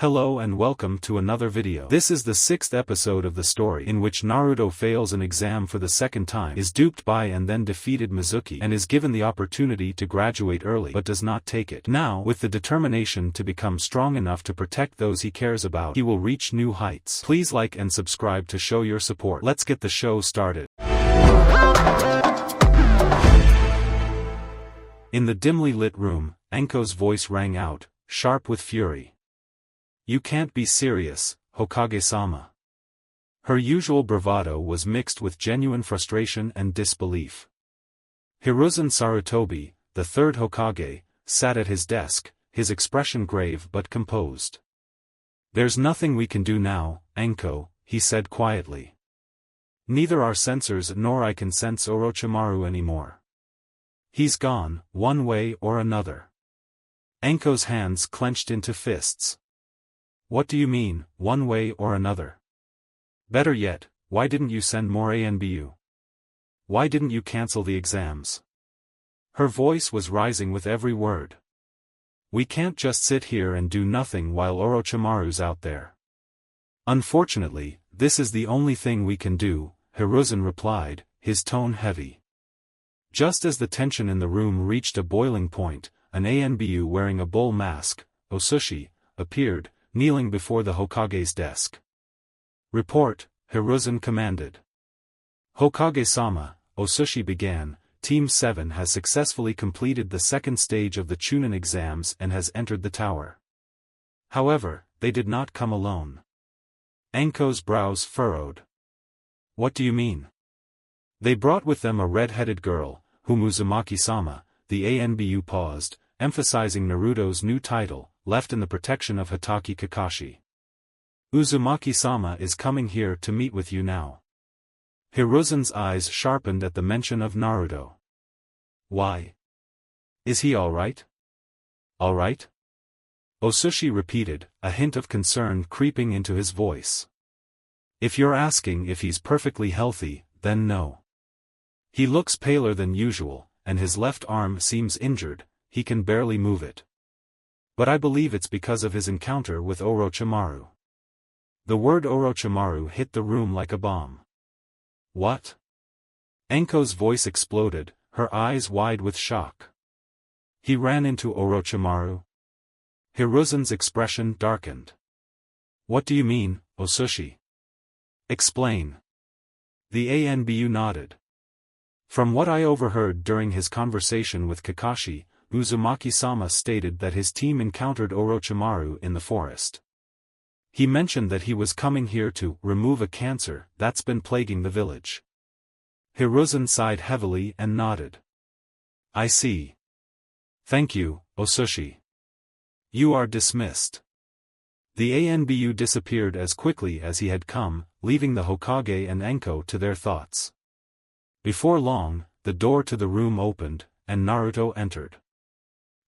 Hello and welcome to another video. This is the 6th episode of the story in which Naruto fails an exam for the second time, is duped by and then defeated Mizuki, and is given the opportunity to graduate early but does not take it. Now, with the determination to become strong enough to protect those he cares about, he will reach new heights. Please like and subscribe to show your support. Let's get the show started. In the dimly lit room, Anko's voice rang out, sharp with fury. "You can't be serious, Hokage-sama." Her usual bravado was mixed with genuine frustration and disbelief. Hiruzen Sarutobi, the third Hokage, sat at his desk, his expression grave but composed. "There's nothing we can do now, Anko," he said quietly. "Neither our sensors nor I can sense Orochimaru anymore. He's gone, one way or another." Anko's hands clenched into fists. "What do you mean, one way or another? Better yet, why didn't you send more ANBU? Why didn't you cancel the exams?" Her voice was rising with every word. "We can't just sit here and do nothing while Orochimaru's out there." "Unfortunately, this is the only thing we can do," Hiruzen replied, his tone heavy. Just as the tension in the room reached a boiling point, an ANBU wearing a bull mask, Osushi, appeared, kneeling before the Hokage's desk. "Report," Hiruzen commanded. "Hokage-sama," Osushi began, Team 7 has successfully completed the second stage of the Chunin exams and has entered the tower. However, they did not come alone. Anko's brows furrowed. "What do you mean?" "They brought with them a red-headed girl, whom Uzumaki-sama," the ANBU paused, emphasizing Naruto's new title, left in the protection of Hatake Kakashi. "Uzumaki-sama is coming here to meet with you now." Hiruzen's eyes sharpened at the mention of Naruto. "Why? Is he alright?" "Alright?" Osushi repeated, a hint of concern creeping into his voice. "If you're asking if he's perfectly healthy, then no. He looks paler than usual, and his left arm seems injured, he can barely move it. But I believe it's because of his encounter with Orochimaru." The word Orochimaru hit the room like a bomb. "What?" Anko's voice exploded, her eyes wide with shock. "He ran into Orochimaru?" Hiruzen's expression darkened. "What do you mean, Osushi? Explain." The ANBU nodded. "From what I overheard during his conversation with Kakashi, Uzumaki-sama stated that his team encountered Orochimaru in the forest. He mentioned that he was coming here to remove a cancer that's been plaguing the village." Hiruzen sighed heavily and nodded. "I see. Thank you, Osushi. You are dismissed." The ANBU disappeared as quickly as he had come, leaving the Hokage and Anko to their thoughts. Before long, the door to the room opened, and Naruto entered.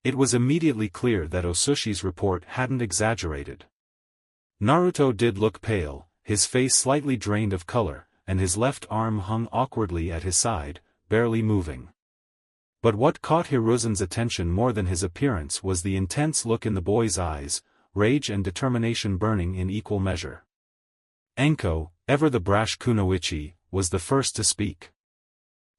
It was immediately clear that Osushi's report hadn't exaggerated. Naruto did look pale, his face slightly drained of color, and his left arm hung awkwardly at his side, barely moving. But what caught Hiruzen's attention more than his appearance was the intense look in the boy's eyes, rage and determination burning in equal measure. Anko, ever the brash kunoichi, was the first to speak.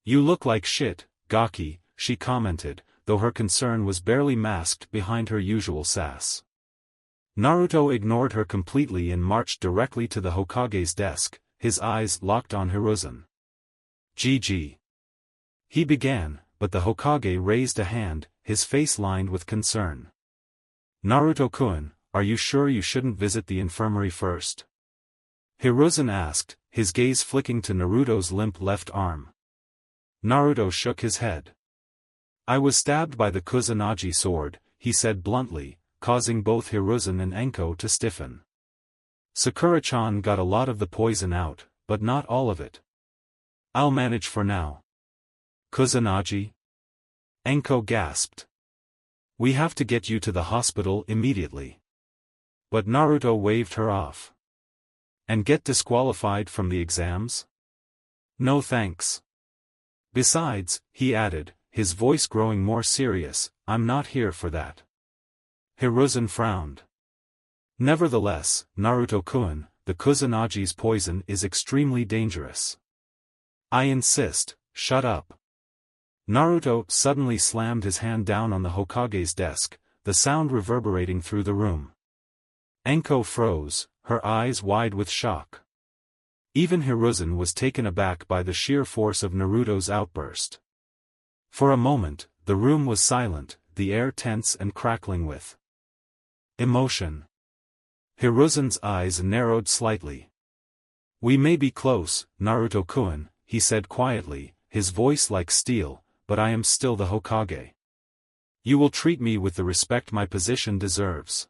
"You look like shit, Gaki," she commented, though her concern was barely masked behind her usual sass. Naruto ignored her completely and marched directly to the Hokage's desk, his eyes locked on Hiruzen. "GG." He began, but the Hokage raised a hand, his face lined with concern. "Naruto-kun, are you sure you shouldn't visit the infirmary first?" Hiruzen asked, his gaze flicking to Naruto's limp left arm. Naruto shook his head. "I was stabbed by the Kusanagi sword," he said bluntly, causing both Hiruzen and Anko to stiffen. "Sakura-chan got a lot of the poison out, but not all of it. I'll manage for now." "Kusanagi?" Anko gasped. "We have to get you to the hospital immediately." But Naruto waved her off. "And get disqualified from the exams? No thanks. Besides," he added, his voice growing more serious, "I'm not here for that." Hiruzen frowned. Nevertheless, Naruto-kun, the Kuzunagi's poison is extremely dangerous. I insist, shut up. Naruto suddenly slammed his hand down on the Hokage's desk, the sound reverberating through the room. Anko froze, her eyes wide with shock. Even Hiruzen was taken aback by the sheer force of Naruto's outburst. For a moment, the room was silent, the air tense and crackling with emotion. Hiruzen's eyes narrowed slightly. "We may be close, Naruto-kun," he said quietly, his voice like steel, "but I am still the Hokage. You will treat me with the respect my position deserves."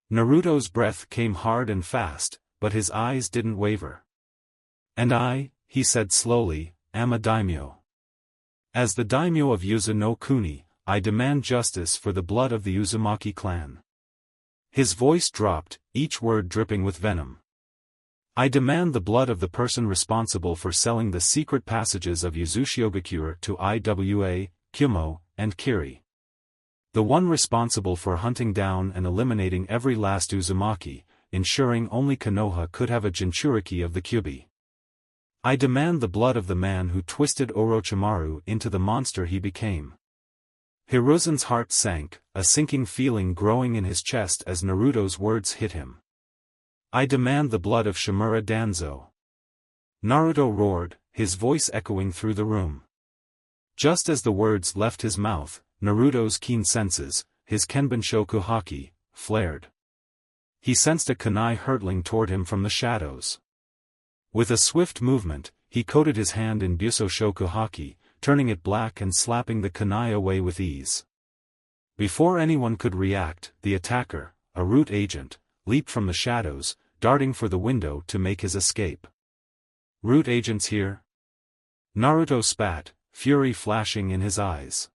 Naruto's breath came hard and fast, but his eyes didn't waver. "And I," he said slowly, "am a daimyo. As the daimyo of Yuzu no Kuni, I demand justice for the blood of the Uzumaki clan." His voice dropped, each word dripping with venom. "I demand the blood of the person responsible for selling the secret passages of Uzushiogakure to Iwa, Kumo, and Kiri. The one responsible for hunting down and eliminating every last Uzumaki, ensuring only Konoha could have a Jinchuriki of the Kyubi. I demand the blood of the man who twisted Orochimaru into the monster he became." Hiruzen's heart sank, a sinking feeling growing in his chest as Naruto's words hit him. "I demand the blood of Shimura Danzo." Naruto roared, his voice echoing through the room. Just as the words left his mouth, Naruto's keen senses, his Kenbenshoku haki, flared. He sensed a kunai hurtling toward him from the shadows. With a swift movement, he coated his hand in Busoshoku haki, turning it black and slapping the kunai away with ease. Before anyone could react, the attacker, a root agent, leaped from the shadows, darting for the window to make his escape. "Root agents here?" Naruto spat, fury flashing in his eyes.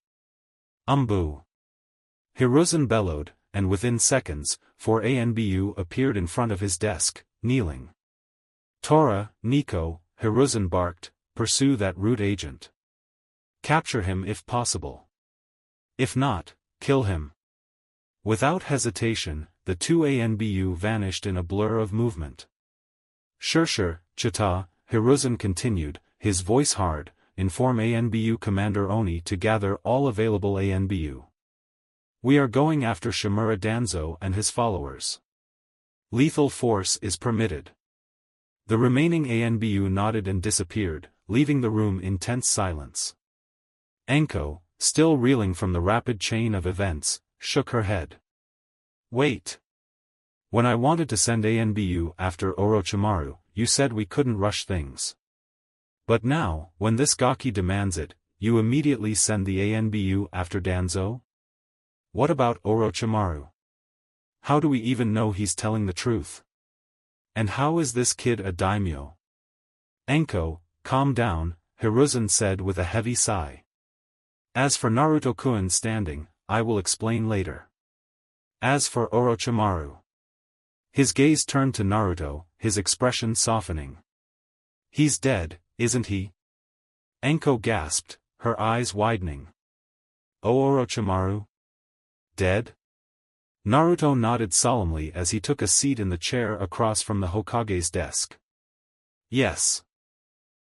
"Umbu!" Hiruzen bellowed, and within seconds, 4 ANBU appeared in front of his desk, kneeling. "Tora, Nico," Hiruzen barked, "pursue that root agent. Capture him if possible. If not, kill him." Without hesitation, the 2 ANBU vanished in a blur of movement. "Sure, Chita," Hiruzen continued, his voice hard, "inform ANBU Commander Oni to gather all available ANBU. We are going after Shimura Danzo and his followers. Lethal force is permitted." The remaining ANBU nodded and disappeared, leaving the room in tense silence. Anko, still reeling from the rapid chain of events, shook her head. "Wait. When I wanted to send ANBU after Orochimaru, you said we couldn't rush things. But now, when this Gaki demands it, you immediately send the ANBU after Danzo? What about Orochimaru? How do we even know he's telling the truth? And how is this kid a daimyo?" "Anko, calm down," Hiruzen said with a heavy sigh. "As for Naruto-kun standing, I will explain later. As for Orochimaru." His gaze turned to Naruto, his expression softening. "He's dead, isn't he?" Anko gasped, her eyes widening. "Oh, Orochimaru? Dead?" Naruto nodded solemnly as he took a seat in the chair across from the Hokage's desk. "Yes.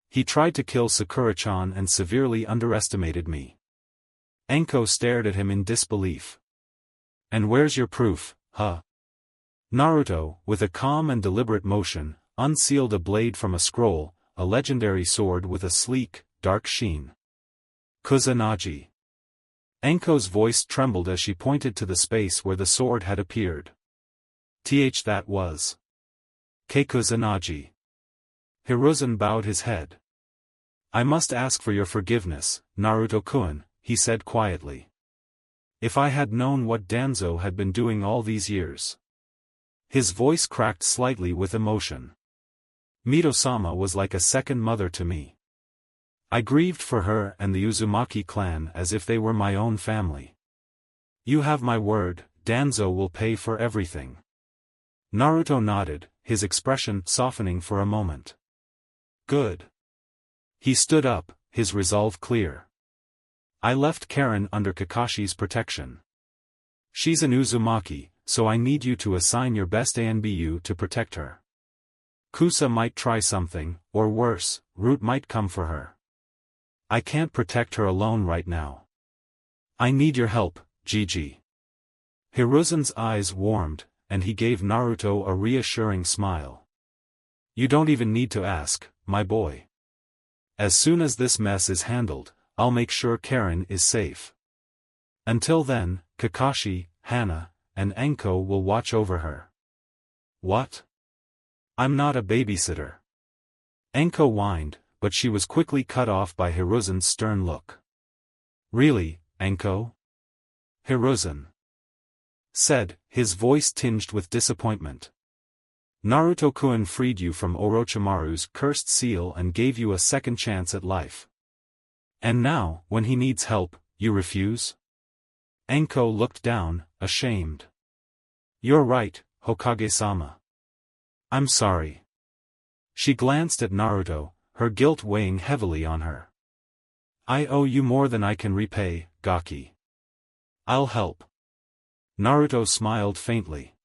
He tried to kill Sakura-chan and severely underestimated me." Anko stared at him in disbelief. "And where's your proof, huh?" Naruto, with a calm and deliberate motion, unsealed a blade from a scroll, a legendary sword with a sleek, dark sheen. "Kusanagi." Anko's voice trembled as she pointed to the space where the sword had appeared. That was Kusanagi." Hiruzen bowed his head. "I must ask for your forgiveness, Naruto-kun," he said quietly. "If I had known what Danzo had been doing all these years." His voice cracked slightly with emotion. "Mito-sama was like a second mother to me. I grieved for her and the Uzumaki clan as if they were my own family. You have my word, Danzo will pay for everything." Naruto nodded, his expression softening for a moment. "Good." He stood up, his resolve clear. "I left Karen under Kakashi's protection. She's an Uzumaki, so I need you to assign your best ANBU to protect her. Kusa might try something, or worse, Root might come for her. I can't protect her alone right now. I need your help, Gigi. Hiruzen's eyes warmed, and he gave Naruto a reassuring smile. You don't even need to ask, my boy. As soon as this mess is handled, I'll make sure Karen is safe. Until then, Kakashi, Hana, and Anko will watch over her. What? I'm not a babysitter. Anko whined, but she was quickly cut off by Hiruzen's stern look. Really, Anko? Hiruzen said, his voice tinged with disappointment. Naruto-kun freed you from Orochimaru's cursed seal and gave you a second chance at life. And now, when he needs help, you refuse? Anko looked down, ashamed. You're right, Hokage-sama. I'm sorry. She glanced at Naruto, her guilt weighing heavily on her. I owe you more than I can repay, Gaki. I'll help. Naruto smiled faintly.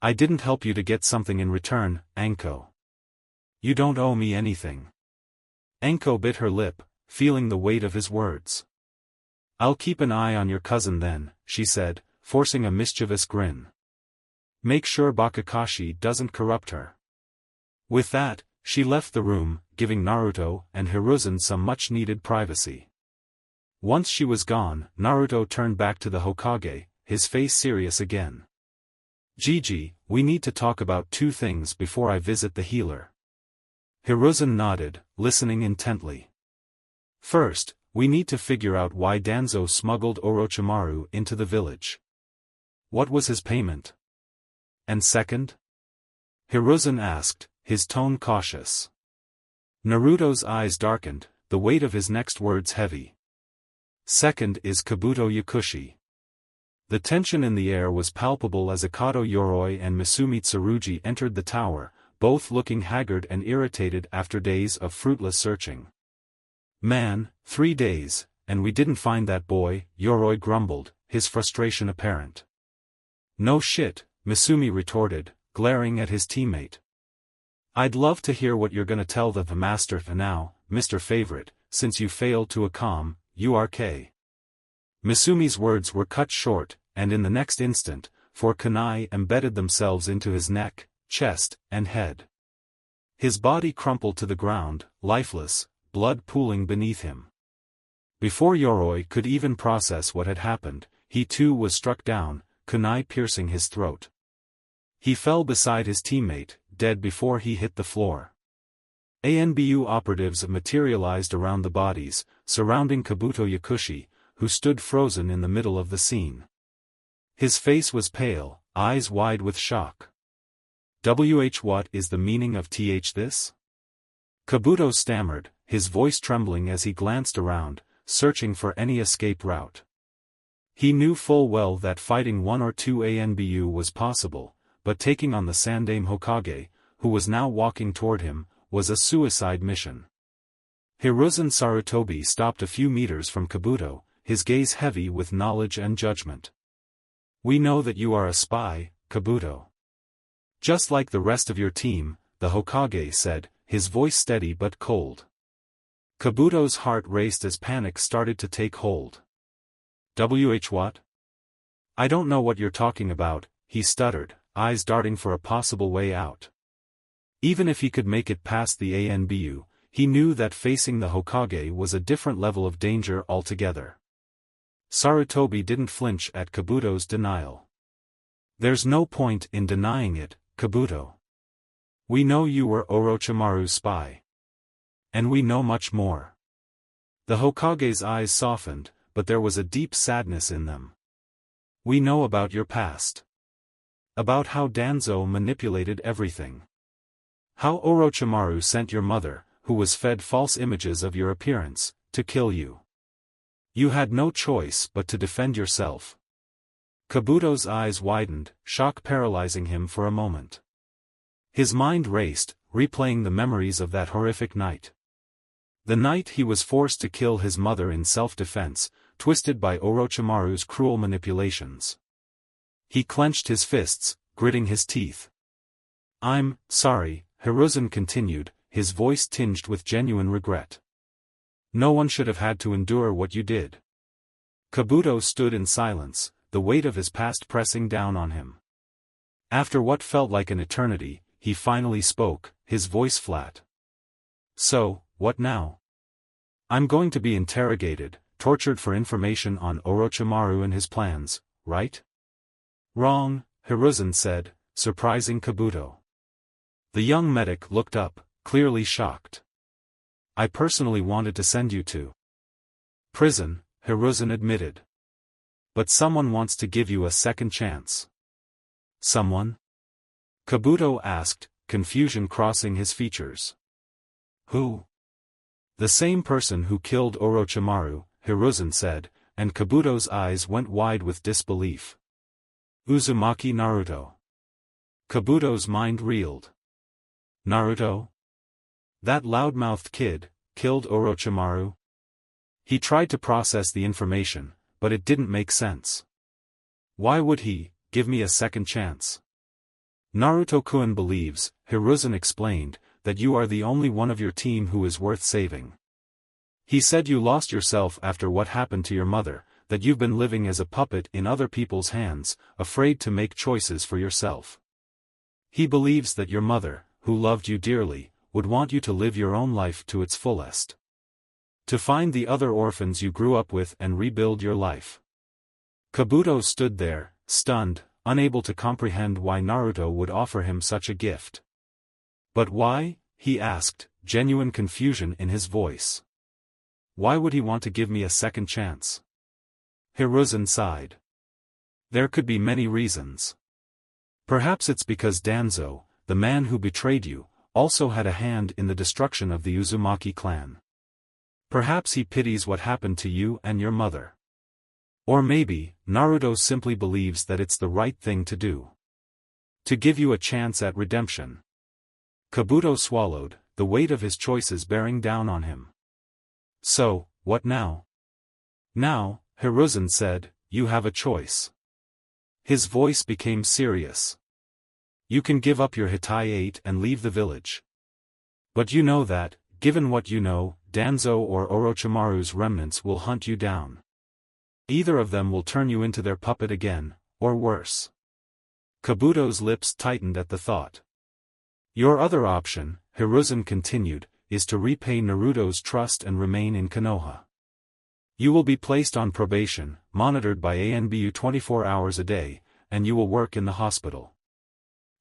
I didn't help you to get something in return, Anko. You don't owe me anything. Anko bit her lip, feeling the weight of his words. I'll keep an eye on your cousin then, she said, forcing a mischievous grin. Make sure Bakakashi doesn't corrupt her. With that, she left the room, giving Naruto and Hiruzen some much-needed privacy. Once she was gone, Naruto turned back to the Hokage, his face serious again. Gigi, we need to talk about two things before I visit the healer. Hiruzen nodded, listening intently. First, we need to figure out why Danzo smuggled Orochimaru into the village. What was his payment? And second? Hiruzen asked, his tone cautious. Naruto's eyes darkened, the weight of his next words heavy. Second is Kabuto Yakushi. The tension in the air was palpable as Akato Yoroi and Misumi Tsurugi entered the tower, both looking haggard and irritated after days of fruitless searching. Man, 3 days, and we didn't find that boy, Yoroi grumbled, his frustration apparent. No shit, Misumi retorted, glaring at his teammate. I'd love to hear what you're gonna tell the master now, Mr. Favorite, since you failed to accom, URK. Misumi's words were cut short, and in the next instant, 4 kunai embedded themselves into his neck, chest, and head. His body crumpled to the ground, lifeless, blood pooling beneath him. Before Yoroi could even process what had happened, he too was struck down, kunai piercing his throat. He fell beside his teammate, dead before he hit the floor. ANBU operatives materialized around the bodies, surrounding Kabuto Yakushi, who stood frozen in the middle of the scene. His face was pale, eyes wide with shock. What is the meaning of this? Kabuto stammered, his voice trembling as he glanced around, searching for any escape route. He knew full well that fighting 1 or 2 ANBU was possible, but taking on the Sandaime Hokage, who was now walking toward him, was a suicide mission. Hiruzen Sarutobi stopped a few meters from Kabuto, his gaze heavy with knowledge and judgment. We know that you are a spy, Kabuto. Just like the rest of your team, the Hokage said, his voice steady but cold. Kabuto's heart raced as panic started to take hold. What? I don't know what you're talking about, he stuttered, eyes darting for a possible way out. Even if he could make it past the ANBU, he knew that facing the Hokage was a different level of danger altogether. Sarutobi didn't flinch at Kabuto's denial. There's no point in denying it, Kabuto. We know you were Orochimaru's spy. And we know much more. The Hokage's eyes softened, but there was a deep sadness in them. We know about your past. About how Danzo manipulated everything. How Orochimaru sent your mother, who was fed false images of your appearance, to kill you. You had no choice but to defend yourself. Kabuto's eyes widened, shock paralyzing him for a moment. His mind raced, replaying the memories of that horrific night. The night he was forced to kill his mother in self-defense, twisted by Orochimaru's cruel manipulations. He clenched his fists, gritting his teeth. I'm sorry, Hiruzen continued, his voice tinged with genuine regret. No one should have had to endure what you did. Kabuto stood in silence, the weight of his past pressing down on him. After what felt like an eternity, he finally spoke, his voice flat. So, what now? I'm going to be interrogated, tortured for information on Orochimaru and his plans, right? Wrong, Hiruzen said, surprising Kabuto. The young medic looked up, clearly shocked. I personally wanted to send you to prison, Hiruzen admitted. But someone wants to give you a second chance. Someone? Kabuto asked, confusion crossing his features. Who? The same person who killed Orochimaru, Hiruzen said, and Kabuto's eyes went wide with disbelief. Uzumaki Naruto. Kabuto's mind reeled. Naruto? That loudmouthed kid, killed Orochimaru? He tried to process the information, but it didn't make sense. Why would he give me a second chance? Naruto-kun believes, Hiruzen explained, that you are the only one of your team who is worth saving. He said you lost yourself after what happened to your mother, that you've been living as a puppet in other people's hands, afraid to make choices for yourself. He believes that your mother, who loved you dearly, would want you to live your own life to its fullest. To find the other orphans you grew up with and rebuild your life. Kabuto stood there, stunned, unable to comprehend why Naruto would offer him such a gift. But why? He asked, genuine confusion in his voice. Why would he want to give me a second chance? Hiruzen sighed. There could be many reasons. Perhaps it's because Danzo, the man who betrayed you, also had a hand in the destruction of the Uzumaki clan. Perhaps he pities what happened to you and your mother. Or maybe, Naruto simply believes that it's the right thing to do. To give you a chance at redemption. Kabuto swallowed, the weight of his choices bearing down on him. So, what now? Now, Hiruzen said, you have a choice. His voice became serious. You can give up your Hitai-8 and leave the village. But you know that, given what you know, Danzo or Orochimaru's remnants will hunt you down. Either of them will turn you into their puppet again, or worse. Kabuto's lips tightened at the thought. Your other option, Hiruzen continued, is to repay Naruto's trust and remain in Konoha. You will be placed on probation, monitored by ANBU 24 hours a day, and you will work in the hospital.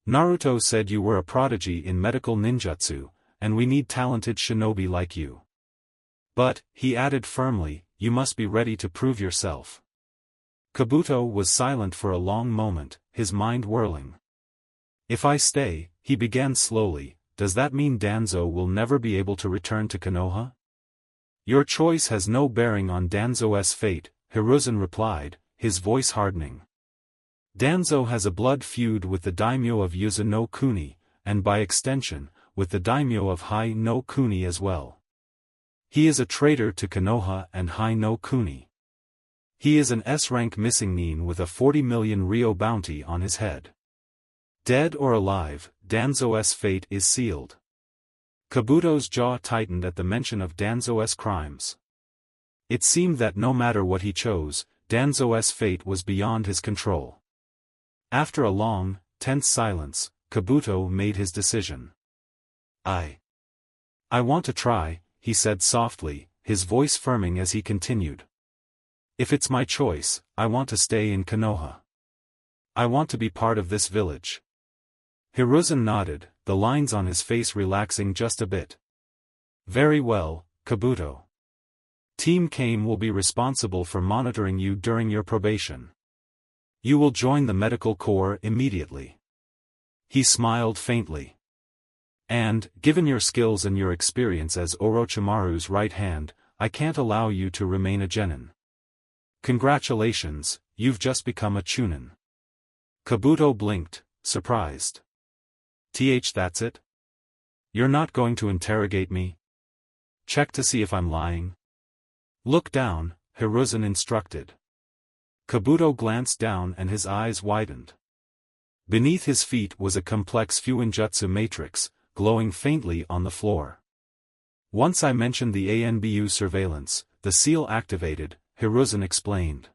Naruto said you were a prodigy in medical ninjutsu, and we need talented shinobi like you. But, he added firmly, you must be ready to prove yourself. Kabuto was silent for a long moment, his mind whirling. If I stay, he began slowly, does that mean Danzo will never be able to return to Konoha? Your choice has no bearing on Danzo's fate, Hiruzen replied, his voice hardening. Danzo has a blood feud with the daimyo of Yuzu no Kuni, and by extension, with the daimyo of Hai no Kuni as well. He is a traitor to Konoha and Hai no Kuni. He is an S-rank missing nin with a 40 million ryo bounty on his head. Dead or alive, Danzo's fate is sealed. Kabuto's jaw tightened at the mention of Danzo's crimes. It seemed that no matter what he chose, Danzo's fate was beyond his control. After a long, tense silence, Kabuto made his decision. I want to try, he said softly, his voice firming as he continued. If it's my choice, I want to stay in Konoha. I want to be part of this village. Hiruzen nodded, the lines on his face relaxing just a bit. Very well, Kabuto. Team Kame will be responsible for monitoring you during your probation. You will join the medical corps immediately. He smiled faintly. And, given your skills and your experience as Orochimaru's right hand, I can't allow you to remain a genin. Congratulations, you've just become a chunin. Kabuto blinked, surprised. That's it? You're not going to interrogate me? Check to see if I'm lying? Look down, Hiruzen instructed. Kabuto glanced down and his eyes widened. Beneath his feet was a complex Fuinjutsu matrix, glowing faintly on the floor. Once I mentioned the ANBU surveillance, the seal activated, Hiruzen explained.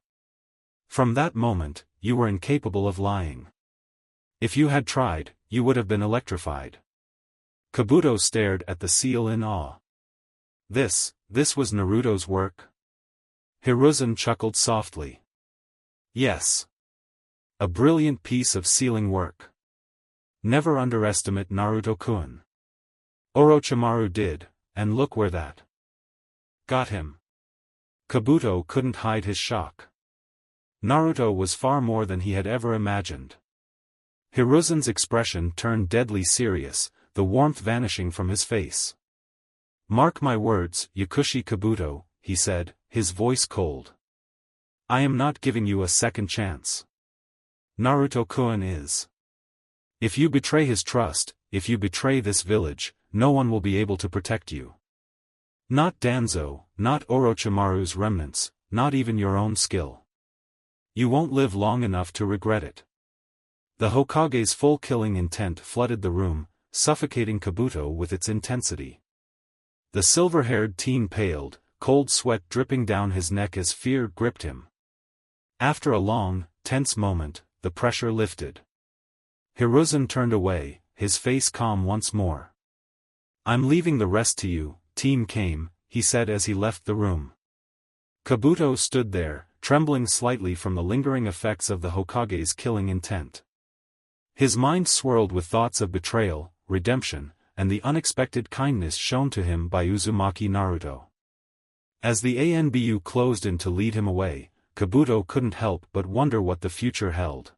From that moment, you were incapable of lying. If you had tried, you would have been electrified. Kabuto stared at the seal in awe. This was Naruto's work? Hiruzen chuckled softly. Yes. A brilliant piece of sealing work. Never underestimate Naruto-kun. Orochimaru did, and look where that got him. Kabuto couldn't hide his shock. Naruto was far more than he had ever imagined. Hiruzen's expression turned deadly serious, the warmth vanishing from his face. Mark my words, Yakushi Kabuto, he said, his voice cold. I am not giving you a second chance. Naruto-kun is. If you betray his trust, if you betray this village, no one will be able to protect you. Not Danzo, not Orochimaru's remnants, not even your own skill. You won't live long enough to regret it. The Hokage's full killing intent flooded the room, suffocating Kabuto with its intensity. The silver-haired teen paled, cold sweat dripping down his neck as fear gripped him. After a long, tense moment, the pressure lifted. Hiruzen turned away, his face calm once more. I'm leaving the rest to you, Team Kame, he said as he left the room. Kabuto stood there, trembling slightly from the lingering effects of the Hokage's killing intent. His mind swirled with thoughts of betrayal, redemption, and the unexpected kindness shown to him by Uzumaki Naruto. As the ANBU closed in to lead him away, Kabuto couldn't help but wonder what the future held.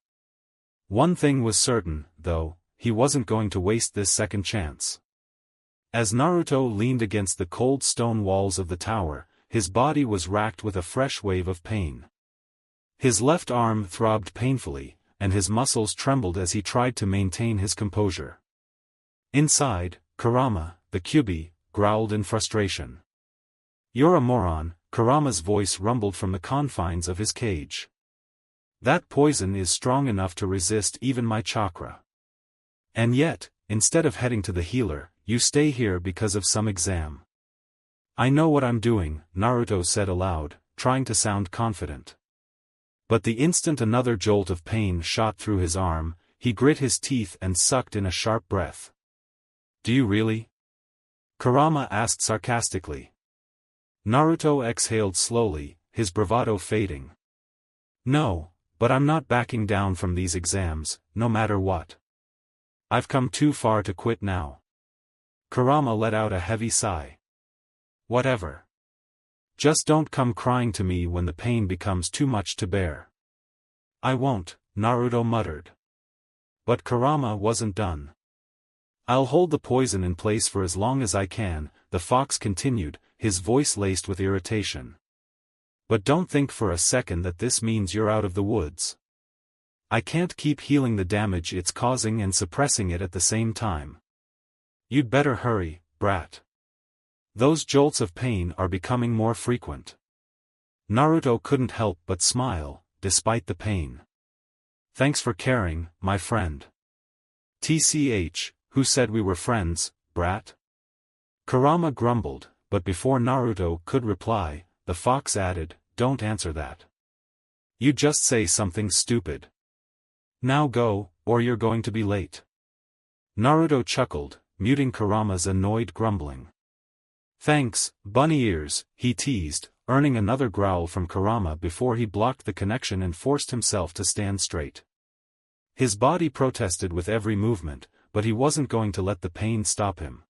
One thing was certain, though, he wasn't going to waste this second chance. As Naruto leaned against the cold stone walls of the tower, his body was racked with a fresh wave of pain. His left arm throbbed painfully, and his muscles trembled as he tried to maintain his composure. Inside, Kurama, the Kyuubi, growled in frustration. You're a moron, Kurama's voice rumbled from the confines of his cage. That poison is strong enough to resist even my chakra. And yet, instead of heading to the healer, you stay here because of some exam. I know what I'm doing, Naruto said aloud, trying to sound confident. But the instant another jolt of pain shot through his arm, he grit his teeth and sucked in a sharp breath. Do you really? Kurama asked sarcastically. Naruto exhaled slowly, his bravado fading. No, but I'm not backing down from these exams, no matter what. I've come too far to quit now. Kurama let out a heavy sigh. Whatever. Just don't come crying to me when the pain becomes too much to bear. I won't, Naruto muttered. But Kurama wasn't done. I'll hold the poison in place for as long as I can, the fox continued, his voice laced with irritation. But don't think for a second that this means you're out of the woods. I can't keep healing the damage it's causing and suppressing it at the same time. You'd better hurry, brat. Those jolts of pain are becoming more frequent. Naruto couldn't help but smile, despite the pain. Thanks for caring, my friend. TCH, who said we were friends, brat? Kurama grumbled, but before Naruto could reply, the fox added, don't answer that. You just say something stupid. Now go, or you're going to be late. Naruto chuckled, muting Kurama's annoyed grumbling. Thanks, bunny ears, he teased, earning another growl from Kurama before he blocked the connection and forced himself to stand straight. His body protested with every movement, but he wasn't going to let the pain stop him.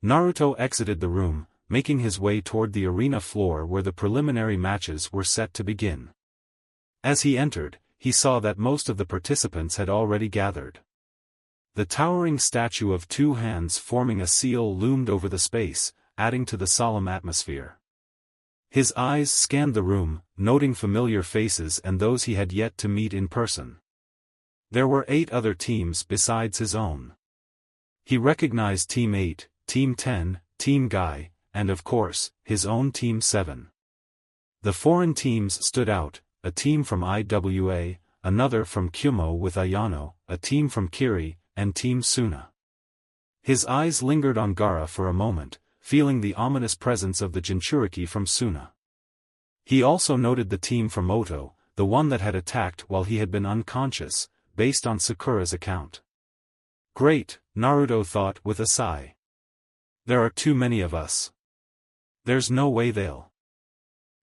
Naruto exited the room, making his way toward the arena floor where the preliminary matches were set to begin. As he entered, he saw that most of the participants had already gathered. The towering statue of two hands forming a seal loomed over the space, adding to the solemn atmosphere. His eyes scanned the room, noting familiar faces and those he had yet to meet in person. There were 8 other teams besides his own. He recognized Team 8, Team 10, Team Guy, and of course, his own Team 7. The foreign teams stood out, a team from IWA, another from Kyumo with Ayano, a team from Kiri, and Team Suna. His eyes lingered on Gaara for a moment, feeling the ominous presence of the Jinchuriki from Suna. He also noted the team from Oto, the one that had attacked while he had been unconscious, based on Sakura's account. Great, Naruto thought with a sigh. There are too many of us. There's no way they'll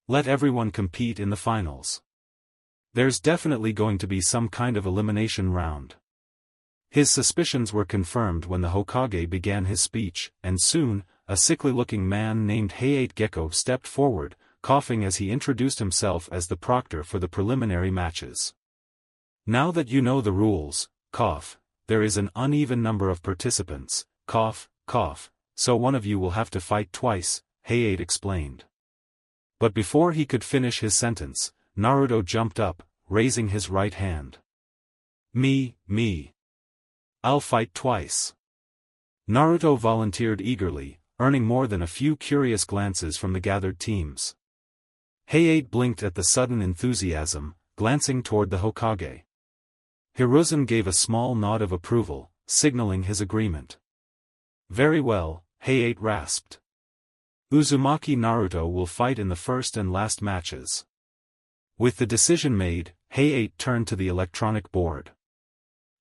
let everyone compete in the finals. There's definitely going to be some kind of elimination round. His suspicions were confirmed when the Hokage began his speech, and soon, a sickly-looking man named Hayate Gecko stepped forward, coughing as he introduced himself as the proctor for the preliminary matches. Now that you know the rules, cough, there is an uneven number of participants, cough, cough, so one of you will have to fight twice, Hayate explained. But before he could finish his sentence, Naruto jumped up, raising his right hand. Me. I'll fight twice. Naruto volunteered eagerly, earning more than a few curious glances from the gathered teams. Hayate blinked at the sudden enthusiasm, glancing toward the Hokage. Hiruzen gave a small nod of approval, signaling his agreement. Very well, Hayate rasped. Uzumaki Naruto will fight in the first and last matches. With the decision made, Hayate turned to the electronic board.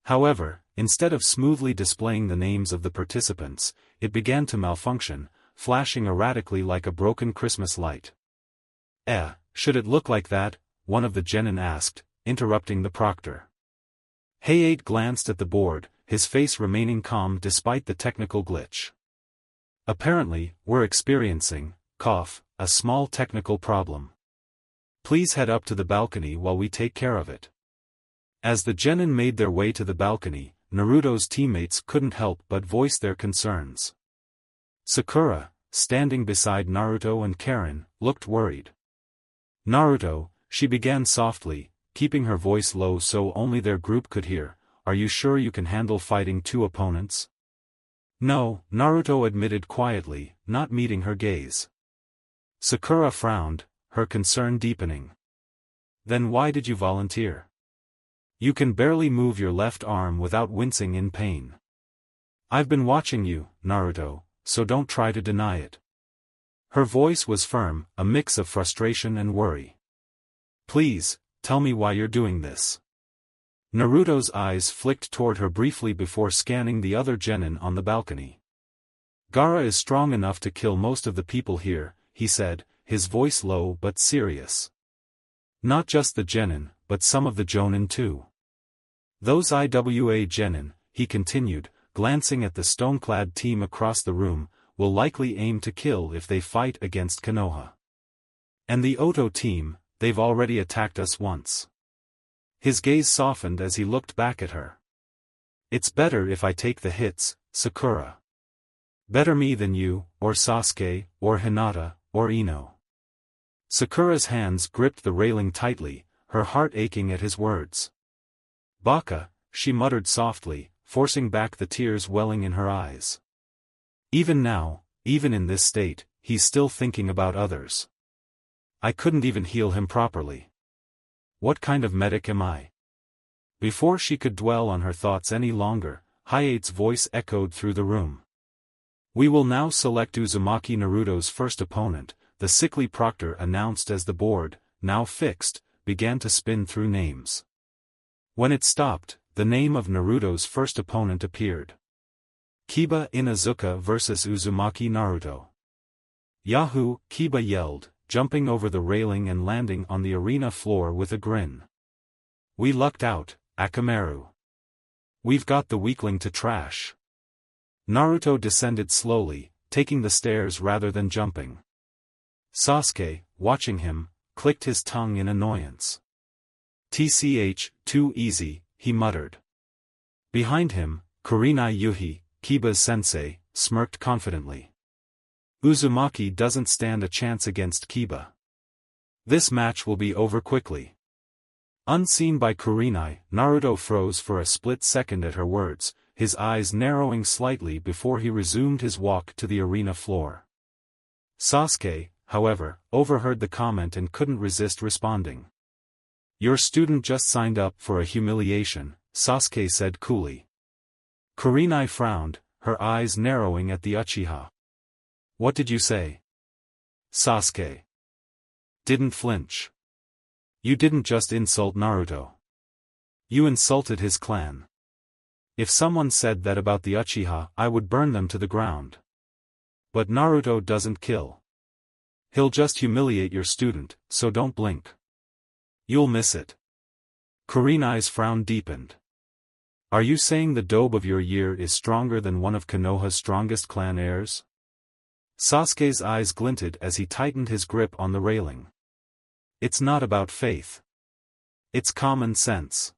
However, instead of smoothly displaying the names of the participants, it began to malfunction, flashing erratically like a broken Christmas light. Should it look like that? One of the genin asked, interrupting the proctor. Hayate glanced at the board, his face remaining calm despite the technical glitch. Apparently, we're experiencing, a small technical problem. Please head up to the balcony while we take care of it. As the genin made their way to the balcony, Naruto's teammates couldn't help but voice their concerns. Sakura, standing beside Naruto and Karen, looked worried. Naruto, she began softly, keeping her voice low so only their group could hear, are you sure you can handle fighting two opponents? No, Naruto admitted quietly, not meeting her gaze. Sakura frowned, her concern deepening. Then why did you volunteer? You can barely move your left arm without wincing in pain. I've been watching you, Naruto, so don't try to deny it. Her voice was firm, a mix of frustration and worry. Please, tell me why you're doing this. Naruto's eyes flicked toward her briefly before scanning the other genin on the balcony. Gaara is strong enough to kill most of the people here, he said, his voice low but serious. Not just the genin, but some of the jonin too. Those IWA genin, he continued, glancing at the stone-clad team across the room, will likely aim to kill if they fight against Konoha. And the Oto team, they've already attacked us once. His gaze softened as he looked back at her. It's better if I take the hits, Sakura. Better me than you, or Sasuke, or Hinata, or Ino. Sakura's hands gripped the railing tightly, her heart aching at his words. Baka, she muttered softly, forcing back the tears welling in her eyes. Even now, even in this state, he's still thinking about others. I couldn't even heal him properly. What kind of medic am I? Before she could dwell on her thoughts any longer, Hayate's voice echoed through the room. We will now select Uzumaki Naruto's first opponent, the sickly proctor announced as the board, now fixed, began to spin through names. When it stopped, the name of Naruto's first opponent appeared. Kiba Inuzuka vs Uzumaki Naruto. Yahoo! Kiba yelled, jumping over the railing and landing on the arena floor with a grin. We lucked out, Akamaru. We've got the weakling to trash. Naruto descended slowly, taking the stairs rather than jumping. Sasuke, watching him, clicked his tongue in annoyance. TCH, too easy, he muttered. Behind him, Kurenai Yuhi, Kiba's sensei, smirked confidently. Uzumaki doesn't stand a chance against Kiba. This match will be over quickly. Unseen by Kurenai, Naruto froze for a split second at her words, his eyes narrowing slightly before he resumed his walk to the arena floor. Sasuke, however, overheard the comment and couldn't resist responding. Your student just signed up for a humiliation, Sasuke said coolly. Kurenai frowned, her eyes narrowing at the Uchiha. What did you say? Sasuke didn't flinch. You didn't just insult Naruto. You insulted his clan. If someone said that about the Uchiha, I would burn them to the ground. But Naruto doesn't kill. He'll just humiliate your student, so don't blink. You'll miss it. Kurenai's frown deepened. Are you saying the dobe of your year is stronger than one of Konoha's strongest clan heirs? Sasuke's eyes glinted as he tightened his grip on the railing. It's not about faith. It's common sense.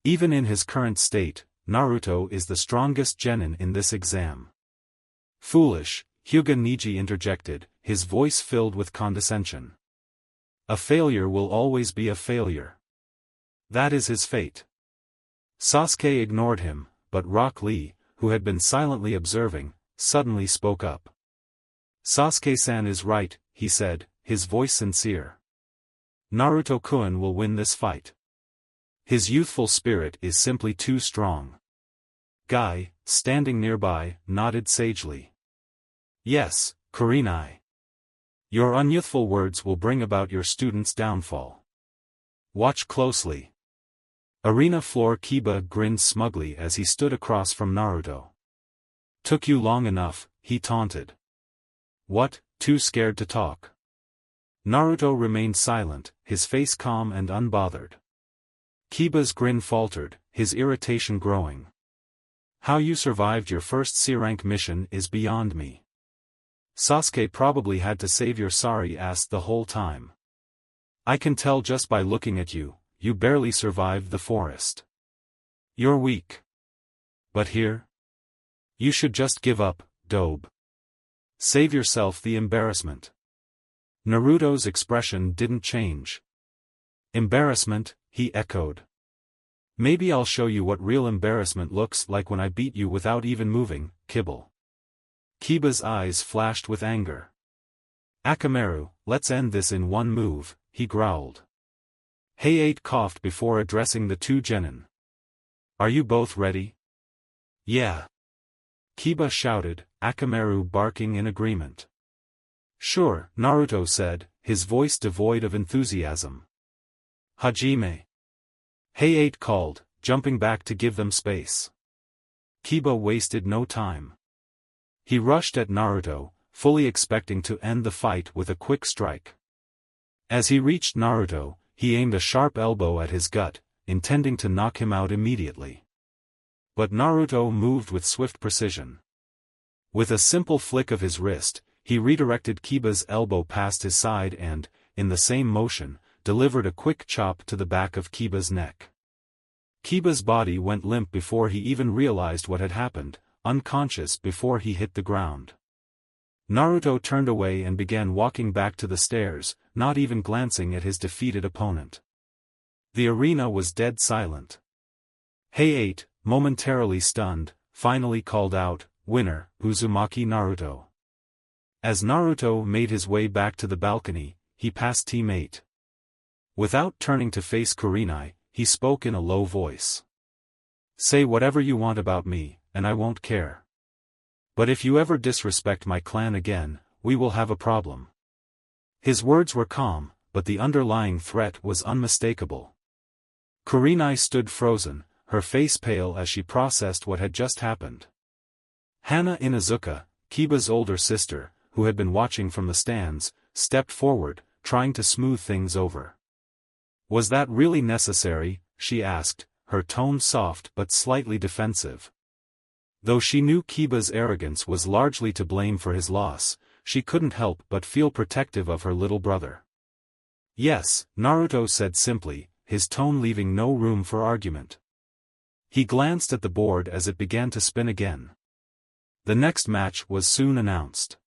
Even in his current state, Naruto is the strongest genin in this exam. Foolish, Hyuga Niji interjected, his voice filled with condescension. A failure will always be a failure. That is his fate. Sasuke ignored him, but Rock Lee, who had been silently observing, suddenly spoke up. Sasuke-san is right, he said, his voice sincere. Naruto-kun will win this fight. His youthful spirit is simply too strong. Guy, standing nearby, nodded sagely. Yes, Kurenai. Your unyouthful words will bring about your student's downfall. Watch closely. Arena floor Kiba grinned smugly as he stood across from Naruto. Took you long enough, he taunted. What, too scared to talk? Naruto remained silent, his face calm and unbothered. Kiba's grin faltered, his irritation growing. How you survived your first C-rank mission is beyond me. Sasuke probably had to save your sorry ass the whole time. I can tell just by looking at you, you barely survived the forest. You're weak. But here? You should just give up, dobe. Save yourself the embarrassment. Naruto's expression didn't change. Embarrassment, he echoed. Maybe I'll show you what real embarrassment looks like when I beat you without even moving, Kibble. Kiba's eyes flashed with anger. Akamaru, let's end this in one move, he growled. Heiei coughed before addressing the two genin. Are you both ready? Yeah. Kiba shouted, Akamaru barking in agreement. Sure, Naruto said, his voice devoid of enthusiasm. Hajime. Heiei called, jumping back to give them space. Kiba wasted no time. He rushed at Naruto, fully expecting to end the fight with a quick strike. As he reached Naruto, he aimed a sharp elbow at his gut, intending to knock him out immediately. But Naruto moved with swift precision. With a simple flick of his wrist, he redirected Kiba's elbow past his side and, in the same motion, delivered a quick chop to the back of Kiba's neck. Kiba's body went limp before he even realized what had happened, unconscious before he hit the ground. Naruto turned away and began walking back to the stairs, not even glancing at his defeated opponent. The arena was dead silent. Heiei, momentarily stunned, finally called out, "Winner, Uzumaki Naruto." As Naruto made his way back to the balcony, he passed Team 8. Without turning to face Kurenai, he spoke in a low voice. Say whatever you want about me, and I won't care. But if you ever disrespect my clan again, we will have a problem. His words were calm, but the underlying threat was unmistakable. Kurenai stood frozen, her face pale as she processed what had just happened. Hana Inuzuka, Kiba's older sister, who had been watching from the stands, stepped forward, trying to smooth things over. Was that really necessary? She asked, her tone soft but slightly defensive. Though she knew Kiba's arrogance was largely to blame for his loss, she couldn't help but feel protective of her little brother. Yes, Naruto said simply, his tone leaving no room for argument. He glanced at the board as it began to spin again. The next match was soon announced.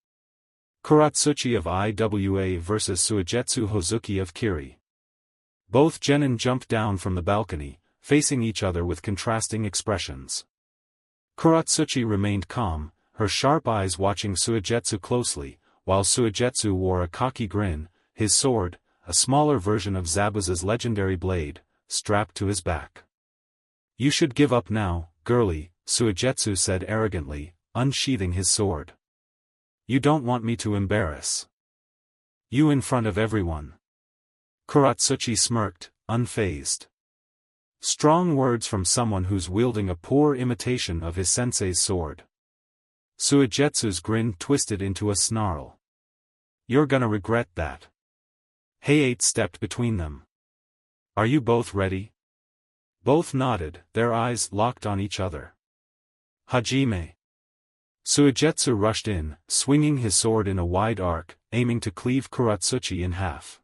Katsuchi of Iwa vs Suigetsu Hozuki of Kiri. Both genin jumped down from the balcony, facing each other with contrasting expressions. Katsuchi remained calm, her sharp eyes watching Suigetsu closely, while Suigetsu wore a cocky grin, his sword, a smaller version of Zabuza's legendary blade, strapped to his back. "You should give up now, girlie," Suigetsu said arrogantly, unsheathing his sword. "You don't want me to embarrass you in front of everyone." Katsuchi smirked, unfazed. Strong words from someone who's wielding a poor imitation of his sensei's sword. Suigetsu's grin twisted into a snarl. "You're gonna regret that." Hayate stepped between them. "Are you both ready?" Both nodded, their eyes locked on each other. "Hajime." Suigetsu rushed in, swinging his sword in a wide arc, aiming to cleave Katsuchi in half.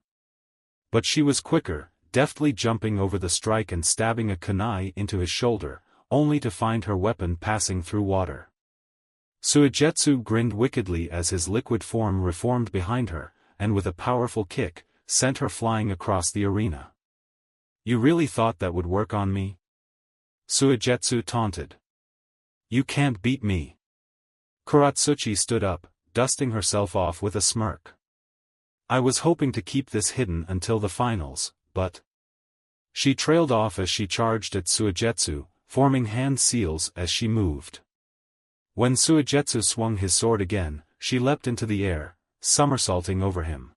But she was quicker, deftly jumping over the strike and stabbing a kunai into his shoulder, only to find her weapon passing through water. Suigetsu grinned wickedly as his liquid form reformed behind her, and with a powerful kick, sent her flying across the arena. "You really thought that would work on me?" Suigetsu taunted. "You can't beat me." Katsuchi stood up, dusting herself off with a smirk. "I was hoping to keep this hidden until the finals, but..." She trailed off as she charged at Suigetsu, forming hand seals as she moved. When Suigetsu swung his sword again, she leapt into the air, somersaulting over him.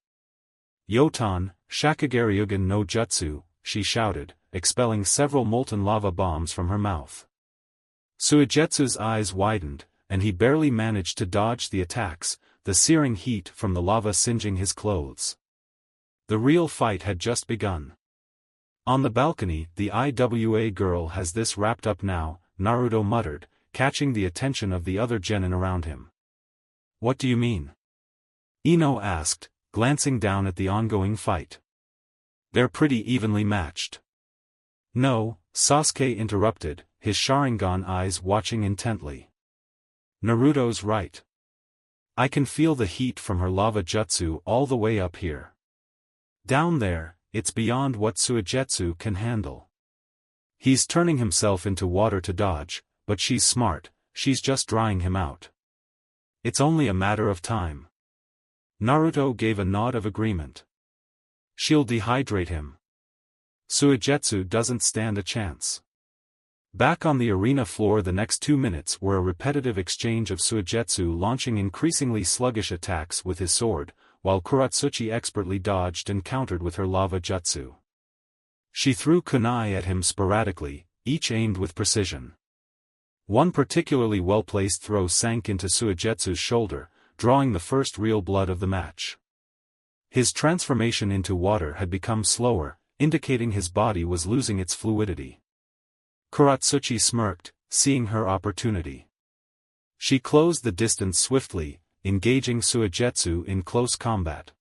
"Yotan, Shakugaryugan no Jutsu," she shouted, expelling several molten lava bombs from her mouth. Suigetsu's eyes widened, and he barely managed to dodge the attacks, the searing heat from the lava singeing his clothes. The real fight had just begun. On the balcony, "The IWA girl has this wrapped up now," Naruto muttered, catching the attention of the other genin around him. "What do you mean?" Ino asked, glancing down at the ongoing fight. "They're pretty evenly matched." "No," Sasuke interrupted, his Sharingan eyes watching intently. "Naruto's right. I can feel the heat from her lava jutsu all the way up here. Down there, it's beyond what Suigetsu can handle. He's turning himself into water to dodge, but she's smart, she's just drying him out. It's only a matter of time." Naruto gave a nod of agreement. "She'll dehydrate him. Suigetsu doesn't stand a chance." Back on the arena floor, the next 2 minutes were a repetitive exchange of Suigetsu launching increasingly sluggish attacks with his sword, while Katsuchi expertly dodged and countered with her lava jutsu. She threw kunai at him sporadically, each aimed with precision. One particularly well-placed throw sank into Suigetsu's shoulder, drawing the first real blood of the match. His transformation into water had become slower, indicating his body was losing its fluidity. Katsuchi smirked, seeing her opportunity. She closed the distance swiftly, engaging Suigetsu in close combat.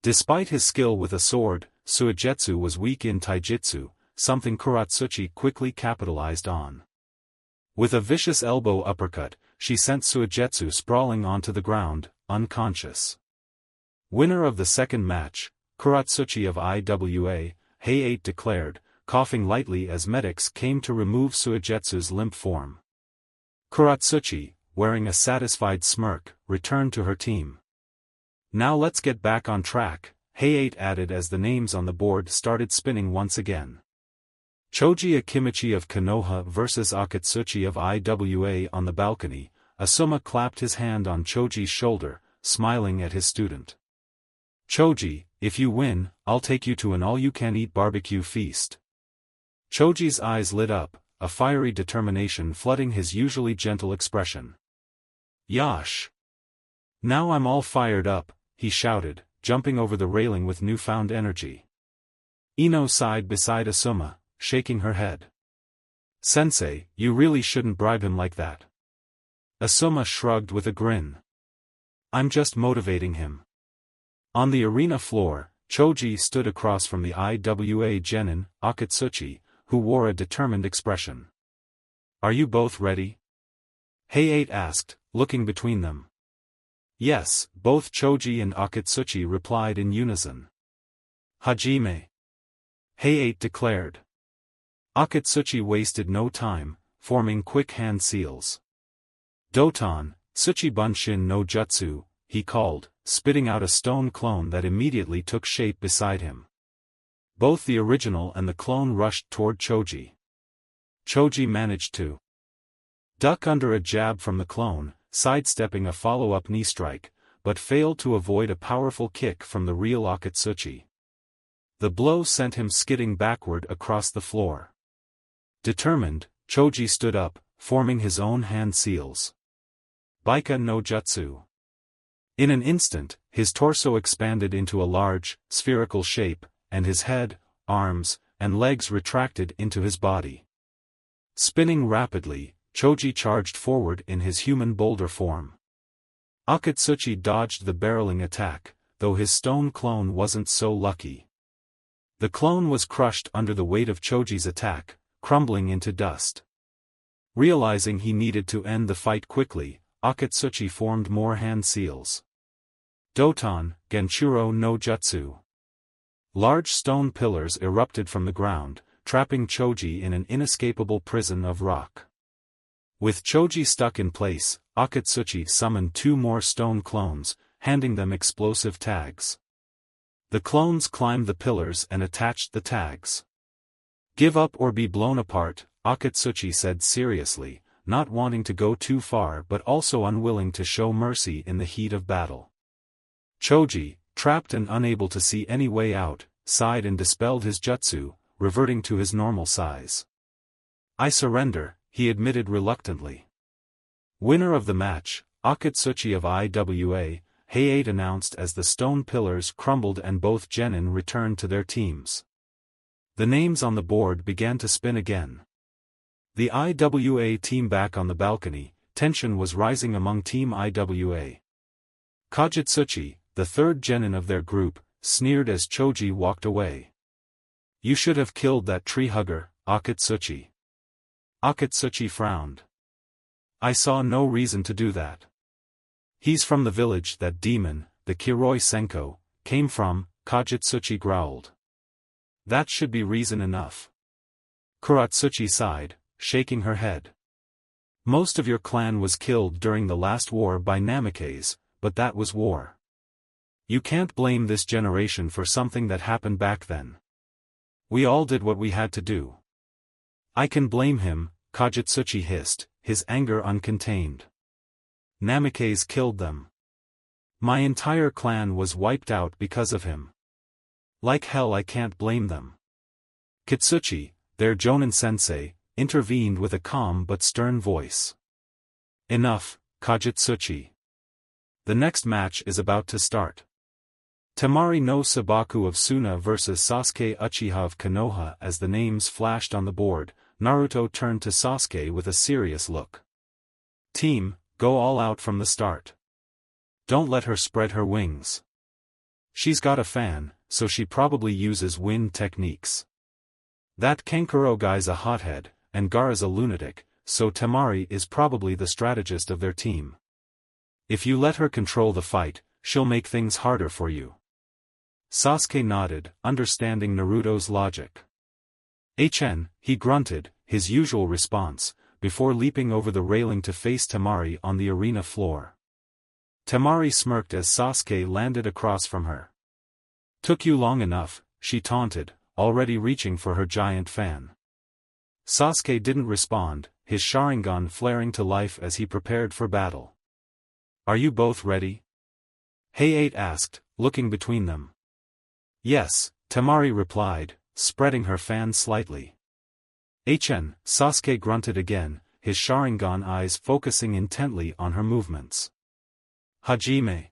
Despite his skill with a sword, Suigetsu was weak in taijutsu, something Katsuchi quickly capitalized on. With a vicious elbow uppercut, she sent Suigetsu sprawling onto the ground, unconscious. Winner of the second match, Katsuchi of IWA, Hayate declared, coughing lightly as medics came to remove Suigetsu's limp form. Katsuchi, wearing a satisfied smirk, returned to her team. "Now let's get back on track," Hayate added as the names on the board started spinning once again. Choji Akimichi of Konoha vs Akatsuchi of IWA. On the balcony, Asuma clapped his hand on Choji's shoulder, smiling at his student. "Choji, if you win, I'll take you to an all-you-can-eat barbecue feast." Choji's eyes lit up, a fiery determination flooding his usually gentle expression. "Yosh! Now I'm all fired up," he shouted, jumping over the railing with newfound energy. Ino sighed beside Asuma, shaking her head. "Sensei, you really shouldn't bribe him like that." Asuma shrugged with a grin. "I'm just motivating him." On the arena floor, Choji stood across from the IWA genin, Akatsuchi, who wore a determined expression. "Are you both ready?" Hayate asked, looking between them. Yes, both Choji and Akatsuchi replied in unison. "Hajime," Hayate declared. Akatsuchi wasted no time, forming quick hand seals. "Doton, Tsuchibunshin no Jutsu," he called, spitting out a stone clone that immediately took shape beside him. Both the original and the clone rushed toward Choji. Choji managed to duck under a jab from the clone, sidestepping a follow-up knee strike, but failed to avoid a powerful kick from the real Akatsuchi. The blow sent him skidding backward across the floor. Determined, Choji stood up, forming his own hand seals. Baika no Jutsu. In an instant, his torso expanded into a large, spherical shape, and his head, arms, and legs retracted into his body. Spinning rapidly, Choji charged forward in his human boulder form. Akatsuchi dodged the barreling attack, though his stone clone wasn't so lucky. The clone was crushed under the weight of Choji's attack, crumbling into dust. Realizing he needed to end the fight quickly, Akatsuchi formed more hand seals. Doton, Genchuro no Jutsu. Large stone pillars erupted from the ground, trapping Choji in an inescapable prison of rock. With Choji stuck in place, Akatsuchi summoned 2 more stone clones, handing them explosive tags. The clones climbed the pillars and attached the tags. "Give up or be blown apart," Akatsuchi said seriously, not wanting to go too far but also unwilling to show mercy in the heat of battle. Choji, trapped and unable to see any way out, sighed and dispelled his jutsu, reverting to his normal size. "I surrender," he admitted reluctantly. Winner of the match, Akatsuchi of IWA, Hayate announced as the stone pillars crumbled and both genin returned to their teams. The names on the board began to spin again. The IWA team back on the balcony, tension was rising among Team IWA. Kajitsuchi, the third genin of their group, sneered as Choji walked away. "You should have killed that tree hugger, Akatsuchi." Akatsuchi frowned. "I saw no reason to do that. He's from the village that demon, the Kiroi Senko, came from," Kajitsuchi growled. "That should be reason enough." Kuratsuchi sighed, shaking her head. "Most of your clan was killed during the last war by Namikaze, but that was war. You can't blame this generation for something that happened back then. We all did what we had to do." "I can blame him," Kajitsuchi hissed, his anger uncontained. "Namikaze killed them. My entire clan was wiped out because of him. Like hell I can't blame them." Katsuchi, their Jonin-sensei, intervened with a calm but stern voice. "Enough, Kajitsuchi. The next match is about to start. Temari no Sabaku of Suna vs Sasuke Uchiha of Konoha." As the names flashed on the board, Naruto turned to Sasuke with a serious look. "Team, go all out from the start. Don't let her spread her wings. She's got a fan, so she probably uses wind techniques. That Kankuro guy's a hothead, and Gaara's a lunatic, so Temari is probably the strategist of their team. If you let her control the fight, she'll make things harder for you." Sasuke nodded, understanding Naruto's logic. He grunted, his usual response, before leaping over the railing to face Temari on the arena floor. Temari smirked as Sasuke landed across from her. "Took you long enough," she taunted, already reaching for her giant fan. Sasuke didn't respond, his Sharingan flaring to life as he prepared for battle. "Are you both ready?" Hayate asked, looking between them. "Yes," Temari replied, spreading her fan slightly. Sasuke grunted again, his Sharingan eyes focusing intently on her movements. "Hajime."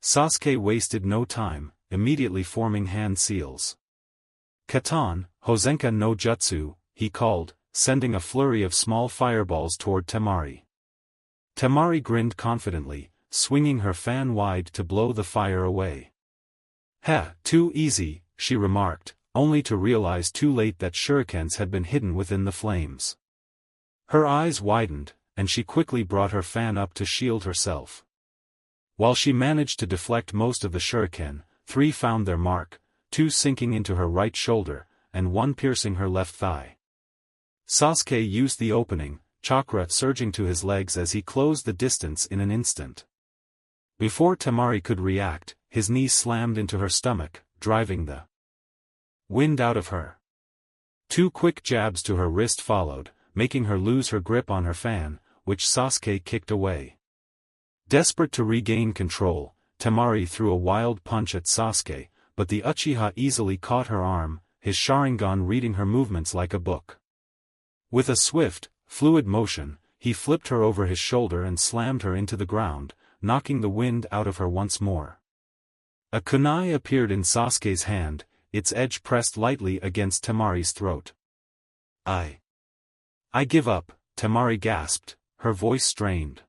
Sasuke wasted no time, immediately forming hand seals. "Katan, Hozenka no Jutsu," he called, sending a flurry of small fireballs toward Temari. Temari grinned confidently, swinging her fan wide to blow the fire away. "Heh, too easy," she remarked, only to realize too late that shurikens had been hidden within the flames. Her eyes widened, and she quickly brought her fan up to shield herself. While she managed to deflect most of the shuriken, 3 found their mark, 2 sinking into her right shoulder, and 1 piercing her left thigh. Sasuke used the opening, chakra surging to his legs as he closed the distance in an instant. Before Temari could react, his knee slammed into her stomach, driving the wind out of her. 2 quick jabs to her wrist followed, making her lose her grip on her fan, which Sasuke kicked away. Desperate to regain control, Temari threw a wild punch at Sasuke, but the Uchiha easily caught her arm, his Sharingan reading her movements like a book. With a swift, fluid motion, he flipped her over his shoulder and slammed her into the ground, knocking the wind out of her once more. A kunai appeared in Sasuke's hand, its edge pressed lightly against Temari's throat. I give up, Temari gasped, her voice strained.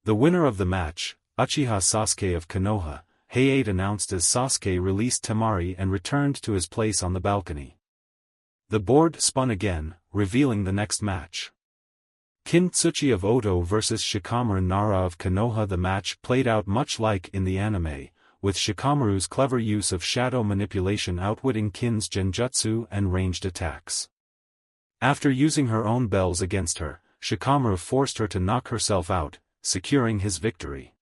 The winner of the match, Uchiha Sasuke of Konoha, Hayate announced as Sasuke released Temari and returned to his place on the balcony. The board spun again, revealing the next match. Katsuchi of Oto vs Shikamaru Nara of Konoha. The match played out much like in the anime, with Shikamaru's clever use of shadow manipulation outwitting Kin's genjutsu and ranged attacks. After using her own bells against her, Shikamaru forced her to knock herself out, securing his victory.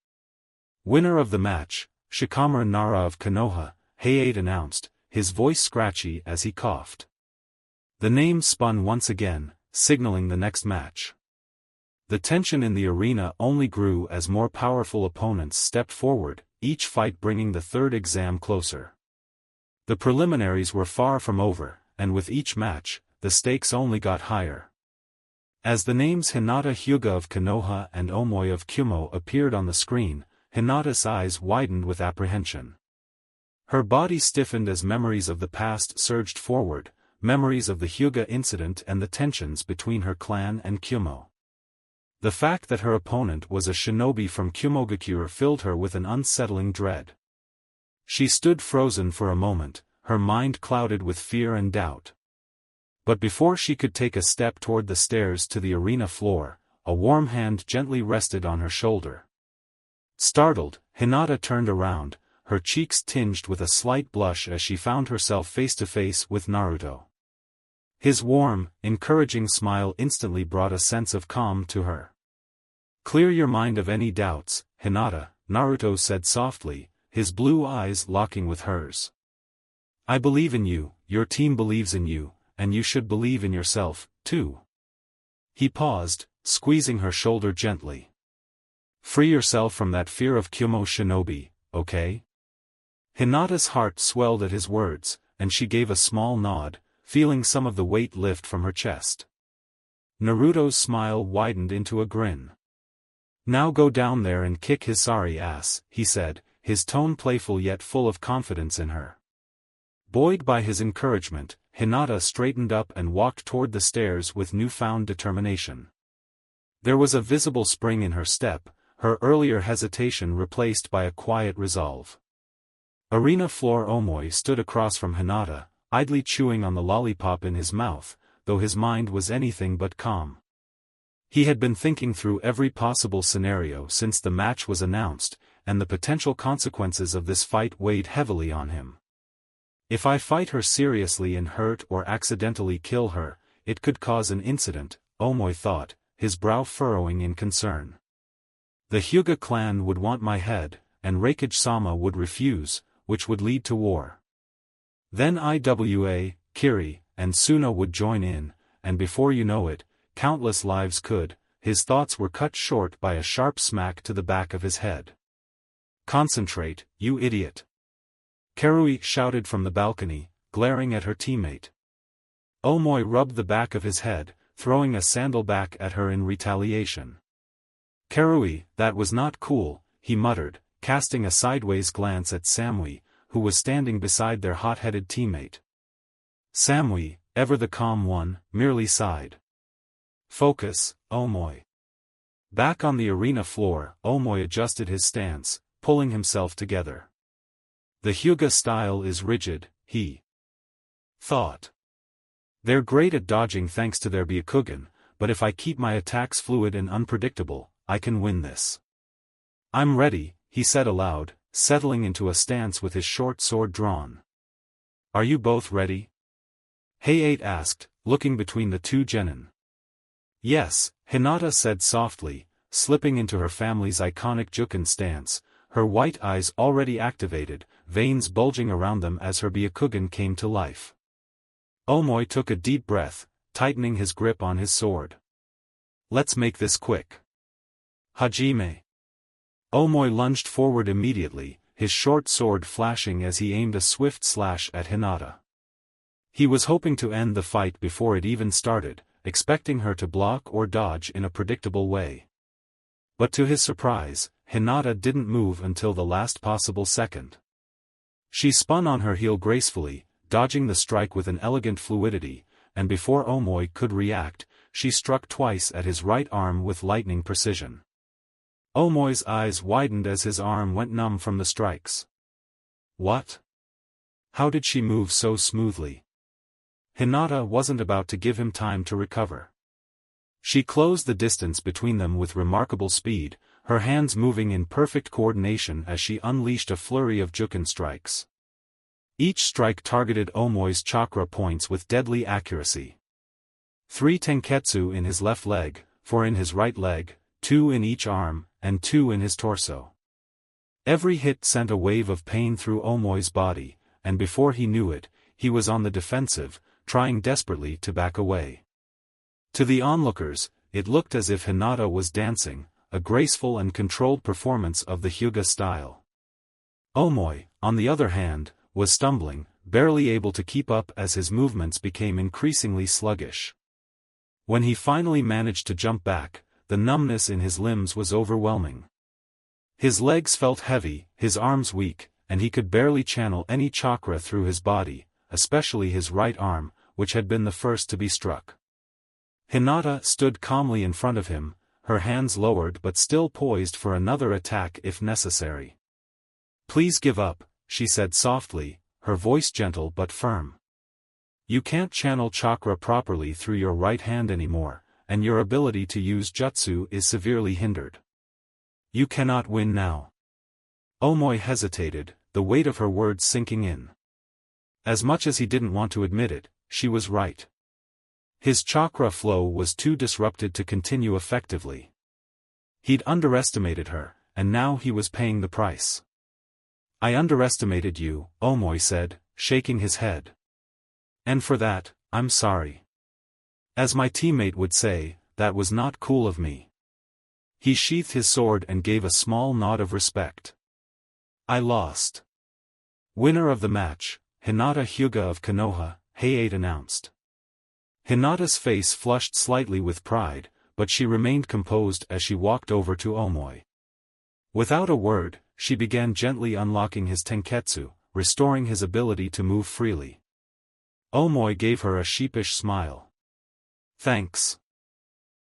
Winner of the match, Shikamaru Nara of Konoha, Hayate announced, his voice scratchy as he coughed. The name spun once again, signaling the next match. The tension in the arena only grew as more powerful opponents stepped forward, each fight bringing the third exam closer. The preliminaries were far from over, and with each match, the stakes only got higher. As the names Hinata Hyuga of Konoha and Omoi of Kumo appeared on the screen, Hinata's eyes widened with apprehension. Her body stiffened as memories of the past surged forward, memories of the Hyuga incident and the tensions between her clan and Kumo. The fact that her opponent was a shinobi from Kumogakure filled her with an unsettling dread. She stood frozen for a moment, her mind clouded with fear and doubt. But before she could take a step toward the stairs to the arena floor, a warm hand gently rested on her shoulder. Startled, Hinata turned around, her cheeks tinged with a slight blush as she found herself face to face with Naruto. His warm, encouraging smile instantly brought a sense of calm to her. "Clear your mind of any doubts, Hinata," Naruto said softly, his blue eyes locking with hers. "I believe in you, your team believes in you, and you should believe in yourself, too." He paused, squeezing her shoulder gently. "Free yourself from that fear of Kumo shinobi, okay?" Hinata's heart swelled at his words, and she gave a small nod, feeling some of the weight lift from her chest. Naruto's smile widened into a grin. "Now go down there and kick his sorry ass," he said, his tone playful yet full of confidence in her. Buoyed by his encouragement, Hinata straightened up and walked toward the stairs with newfound determination. There was a visible spring in her step, her earlier hesitation replaced by a quiet resolve. Arena floor Omoi stood across from Hinata, idly chewing on the lollipop in his mouth, though his mind was anything but calm. He had been thinking through every possible scenario since the match was announced, and the potential consequences of this fight weighed heavily on him. If I fight her seriously and hurt or accidentally kill her, it could cause an incident, Omoi thought, his brow furrowing in concern. The Hyuga clan would want my head, and Raikage-sama would refuse, which would lead to war. Then Iwa, Kiri, and Suna would join in, and before you know it, countless lives could. His thoughts were cut short by a sharp smack to the back of his head. "Concentrate, you idiot!" Karui shouted from the balcony, glaring at her teammate. Omoi rubbed the back of his head, throwing a sandal back at her in retaliation. "Karui, that was not cool," he muttered, casting a sideways glance at Samui, who was standing beside their hot-headed teammate. Samui, ever the calm one, merely sighed. "Focus, Omoi." Back on the arena floor, Omoi adjusted his stance, pulling himself together. The Hyuga style is rigid, he thought. They're great at dodging thanks to their Byakugan, but if I keep my attacks fluid and unpredictable, I can win this. "I'm ready," he said aloud, settling into a stance with his short sword drawn. "Are you both ready?" Hayate asked, looking between the two genin. "Yes," Hinata said softly, slipping into her family's iconic Juken stance, her white eyes already activated, veins bulging around them as her Byakugan came to life. Omoi took a deep breath, tightening his grip on his sword. Let's make this quick. Hajime. Omoi lunged forward immediately, his short sword flashing as he aimed a swift slash at Hinata. He was hoping to end the fight before it even started, expecting her to block or dodge in a predictable way. But to his surprise, Hinata didn't move until the last possible second. She spun on her heel gracefully, dodging the strike with an elegant fluidity, and before Omoi could react, she struck twice at his right arm with lightning precision. Omoi's eyes widened as his arm went numb from the strikes. What? How did she move so smoothly? Hinata wasn't about to give him time to recover. She closed the distance between them with remarkable speed, her hands moving in perfect coordination as she unleashed a flurry of Juken strikes. Each strike targeted Omoi's chakra points with deadly accuracy. 3 tenketsu in his left leg, 4 in his right leg, 2 in each arm, and 2 in his torso. Every hit sent a wave of pain through Omoi's body, and before he knew it, he was on the defensive, trying desperately to back away. To the onlookers, it looked as if Hinata was dancing, a graceful and controlled performance of the Hyuga style. Omoi, on the other hand, was stumbling, barely able to keep up as his movements became increasingly sluggish. When he finally managed to jump back, the numbness in his limbs was overwhelming. His legs felt heavy, his arms weak, and he could barely channel any chakra through his body, especially his right arm, which had been the first to be struck. Hinata stood calmly in front of him, her hands lowered but still poised for another attack if necessary. "Please give up," she said softly, her voice gentle but firm. "You can't channel chakra properly through your right hand anymore, and your ability to use jutsu is severely hindered. You cannot win now." Omoi hesitated, the weight of her words sinking in. As much as he didn't want to admit it, she was right. His chakra flow was too disrupted to continue effectively. He'd underestimated her, and now he was paying the price. "I underestimated you," Omoi said, shaking his head. "And for that, I'm sorry. As my teammate would say, that was not cool of me." He sheathed his sword and gave a small nod of respect. "I lost." Winner of the match, Hinata Hyuga of Konoha, Hayate announced. Hinata's face flushed slightly with pride, but she remained composed as she walked over to Omoi. Without a word, she began gently unlocking his tenketsu, restoring his ability to move freely. Omoi gave her a sheepish smile. "Thanks.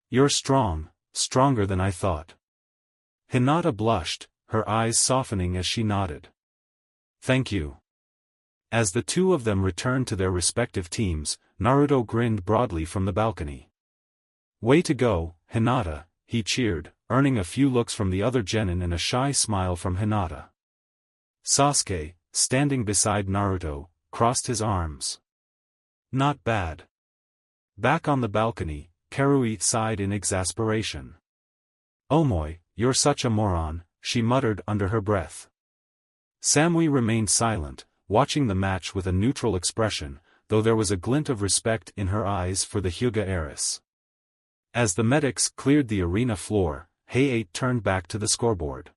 You're strong, stronger than I thought." Hinata blushed, her eyes softening as she nodded. "Thank you." As the two of them returned to their respective teams, Naruto grinned broadly from the balcony. "Way to go, Hinata," he cheered, earning a few looks from the other genin and a shy smile from Hinata. Sasuke, standing beside Naruto, crossed his arms. "Not bad." Back on the balcony, Karui sighed in exasperation. "Omoi, you're such a moron," she muttered under her breath. Samui remained silent, watching the match with a neutral expression, though there was a glint of respect in her eyes for the Hyuga heiress. As the medics cleared the arena floor, Hayate turned back to the scoreboard.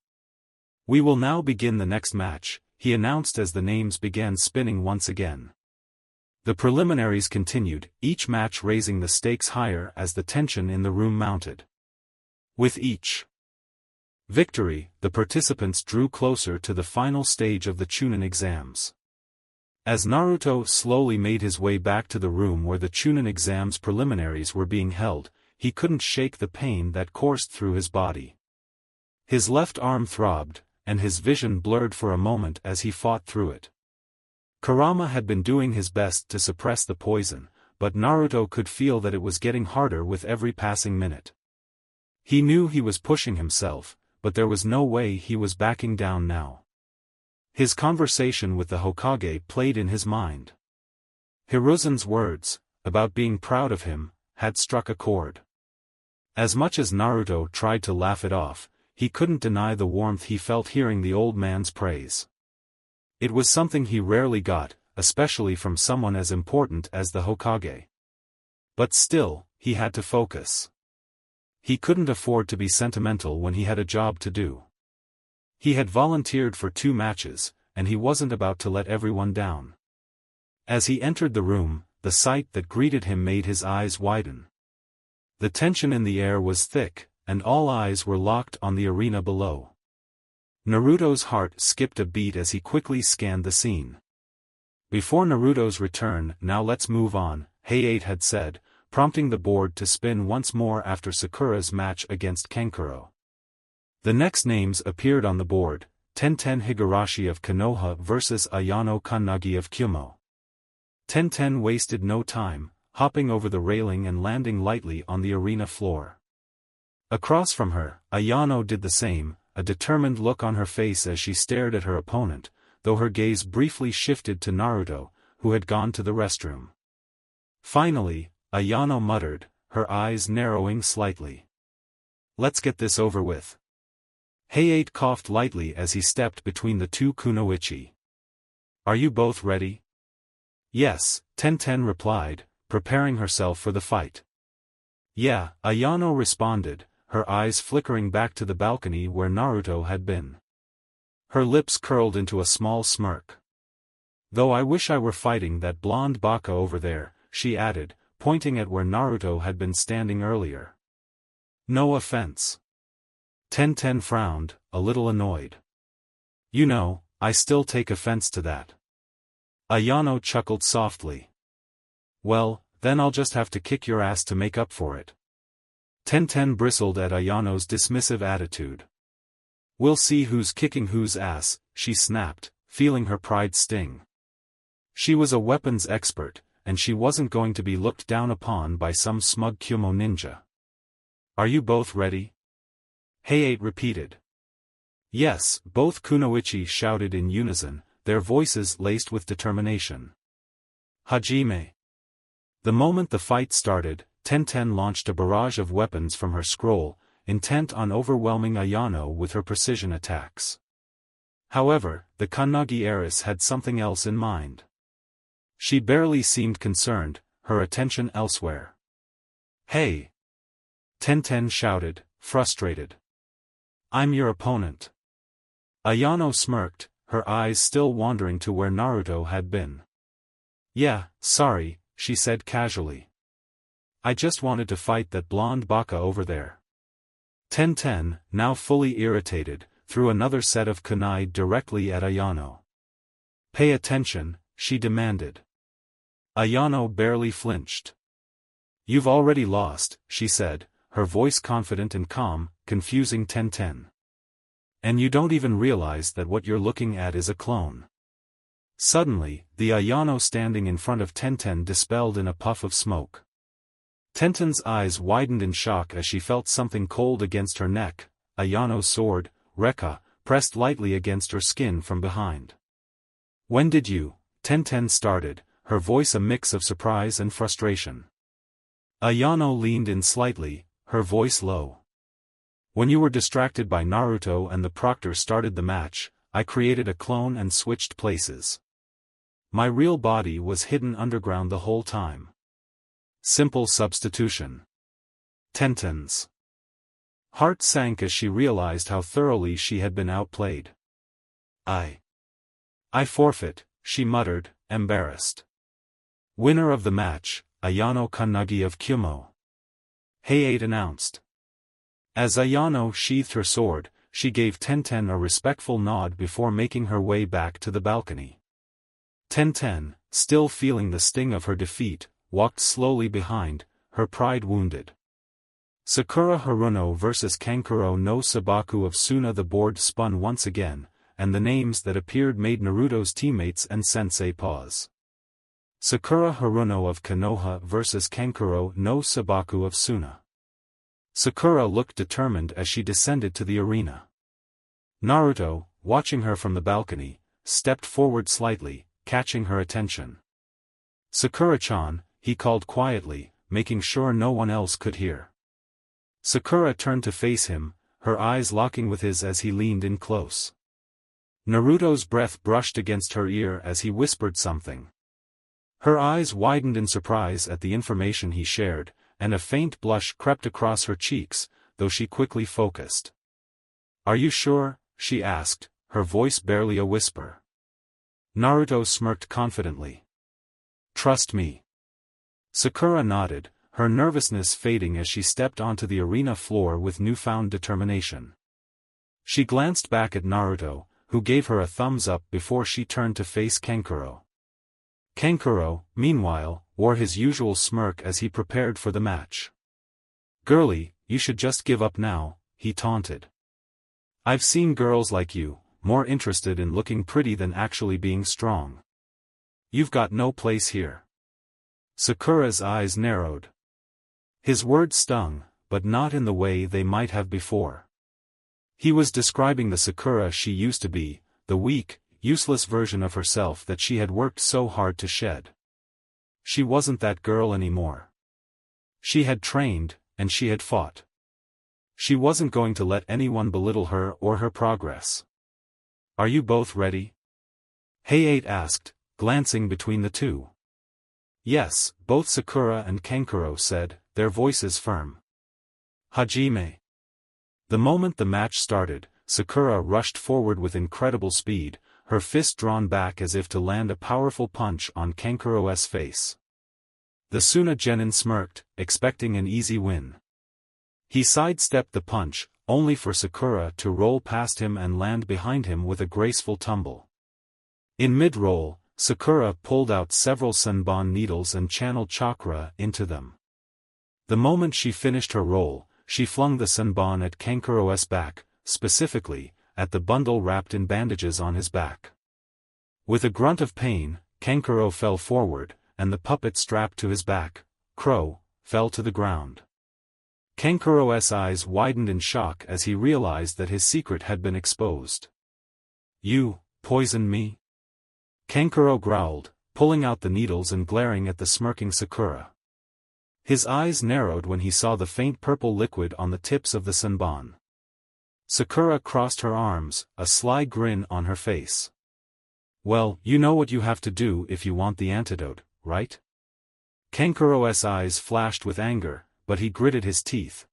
"We will now begin the next match," he announced as the names began spinning once again. The preliminaries continued, each match raising the stakes higher as the tension in the room mounted. With each victory, the participants drew closer to the final stage of the Chunin exams. As Naruto slowly made his way back to the room where the Chunin exams preliminaries were being held, he couldn't shake the pain that coursed through his body. His left arm throbbed, and his vision blurred for a moment as he fought through it. Kurama had been doing his best to suppress the poison, but Naruto could feel that it was getting harder with every passing minute. He knew he was pushing himself, but there was no way he was backing down now. His conversation with the Hokage played in his mind. Hiruzen's words, about being proud of him, had struck a chord. As much as Naruto tried to laugh it off, he couldn't deny the warmth he felt hearing the old man's praise. It was something he rarely got, especially from someone as important as the Hokage. But still, he had to focus. He couldn't afford to be sentimental when he had a job to do. He had volunteered for 2 matches, and he wasn't about to let everyone down. As he entered the room, the sight that greeted him made his eyes widen. The tension in the air was thick, and all eyes were locked on the arena below. Naruto's heart skipped a beat as he quickly scanned the scene. Before Naruto's return, "Now let's move on," Hayate had said, prompting the board to spin once more after Sakura's match against Kankuro. The next names appeared on the board: Tenten Higurashi of Konoha versus Ayano Kannagi of Kumo. Tenten wasted no time, hopping over the railing and landing lightly on the arena floor. Across from her, Ayano did the same, a determined look on her face as she stared at her opponent, though her gaze briefly shifted to Naruto, who had gone to the restroom. Finally, Ayano muttered, her eyes narrowing slightly. "Let's get this over with." Hayate coughed lightly as he stepped between the 2 kunoichi. "Are you both ready?" "Yes," Tenten replied, preparing herself for the fight. "Yeah," Ayano responded, her eyes flickering back to the balcony where Naruto had been. Her lips curled into a small smirk. "Though I wish I were fighting that blonde baka over there," she added, pointing at where Naruto had been standing earlier. "No offense." Tenten frowned, a little annoyed. "You know, I still take offense to that." Ayano chuckled softly. "Well, then I'll just have to kick your ass to make up for it." Tenten bristled at Ayano's dismissive attitude. "We'll see who's kicking whose ass," she snapped, feeling her pride sting. She was a weapons expert, and she wasn't going to be looked down upon by some smug Kumo ninja. "Are you both ready?" Hayate repeated. "Yes," both kunoichi shouted in unison, their voices laced with determination. "Hajime." The moment the fight started, Tenten launched a barrage of weapons from her scroll, intent on overwhelming Ayano with her precision attacks. However, the Kannagi heiress had something else in mind. She barely seemed concerned, her attention elsewhere. "Hey!" Tenten shouted, frustrated. "I'm your opponent." Ayano smirked, her eyes still wandering to where Naruto had been. "Yeah, sorry," she said casually. "I just wanted to fight that blonde baka over there." Tenten, now fully irritated, threw another set of kunai directly at Ayano. "Pay attention," she demanded. Ayano barely flinched. "You've already lost," she said, her voice confident and calm, confusing Tenten. "And you don't even realize that what you're looking at is a clone." Suddenly, the Ayano standing in front of Tenten dispelled in a puff of smoke. Tenten's eyes widened in shock as she felt something cold against her neck. Ayano's sword, Rekka, pressed lightly against her skin from behind. "When did you?" Tenten started, her voice a mix of surprise and frustration. Ayano leaned in slightly, her voice low. "When you were distracted by Naruto and the proctor started the match, I created a clone and switched places. My real body was hidden underground the whole time." Simple substitution. Tenten's heart sank as she realized how thoroughly she had been outplayed. I forfeit," she muttered, embarrassed. "Winner of the match, Ayano Kannagi of Kumo," Hayate announced. As Ayano sheathed her sword, she gave Tenten a respectful nod before making her way back to the balcony. Tenten, still feeling the sting of her defeat, walked slowly behind, her pride wounded. Sakura Haruno vs Kankuro no Sabaku of Suna. The board spun once again, and the names that appeared made Naruto's teammates and sensei pause. Sakura Haruno of Konoha vs Kankuro no Sabaku of Suna. Sakura looked determined as she descended to the arena. Naruto, watching her from the balcony, stepped forward slightly, catching her attention. "Sakura-chan," he called quietly, making sure no one else could hear. Sakura turned to face him, her eyes locking with his as he leaned in close. Naruto's breath brushed against her ear as he whispered something. Her eyes widened in surprise at the information he shared, and a faint blush crept across her cheeks, though she quickly focused. "Are you sure?" she asked, her voice barely a whisper. Naruto smirked confidently. "Trust me." Sakura nodded, her nervousness fading as she stepped onto the arena floor with newfound determination. She glanced back at Naruto, who gave her a thumbs up before she turned to face Kankuro. Kankuro, meanwhile, wore his usual smirk as he prepared for the match. "Girlie, you should just give up now," he taunted. "I've seen girls like you, more interested in looking pretty than actually being strong. You've got no place here." Sakura's eyes narrowed. His words stung, but not in the way they might have before. He was describing the Sakura she used to be, the weak, useless version of herself that she had worked so hard to shed. She wasn't that girl anymore. She had trained, and she had fought. She wasn't going to let anyone belittle her or her progress. "Are you both ready?" Hayate asked, glancing between the two. "Yes," both Sakura and Kankuro said, their voices firm. "Hajime." The moment the match started, Sakura rushed forward with incredible speed, her fist drawn back as if to land a powerful punch on Kankuro's face. The Suna Genin smirked, expecting an easy win. He sidestepped the punch, only for Sakura to roll past him and land behind him with a graceful tumble. In mid-roll, Sakura pulled out several Senbon needles and channeled chakra into them. The moment she finished her roll, she flung the Senbon at Kankuro's back, specifically, at the bundle wrapped in bandages on his back. With a grunt of pain, Kankuro fell forward, and the puppet strapped to his back, Crow, fell to the ground. Kankuro's eyes widened in shock as he realized that his secret had been exposed. "You poisoned me?" Kankuro growled, pulling out the needles and glaring at the smirking Sakura. His eyes narrowed when he saw the faint purple liquid on the tips of the Senbon. Sakura crossed her arms, a sly grin on her face. "Well, you know what you have to do if you want the antidote, right?" Kankuro's eyes flashed with anger, but he gritted his teeth.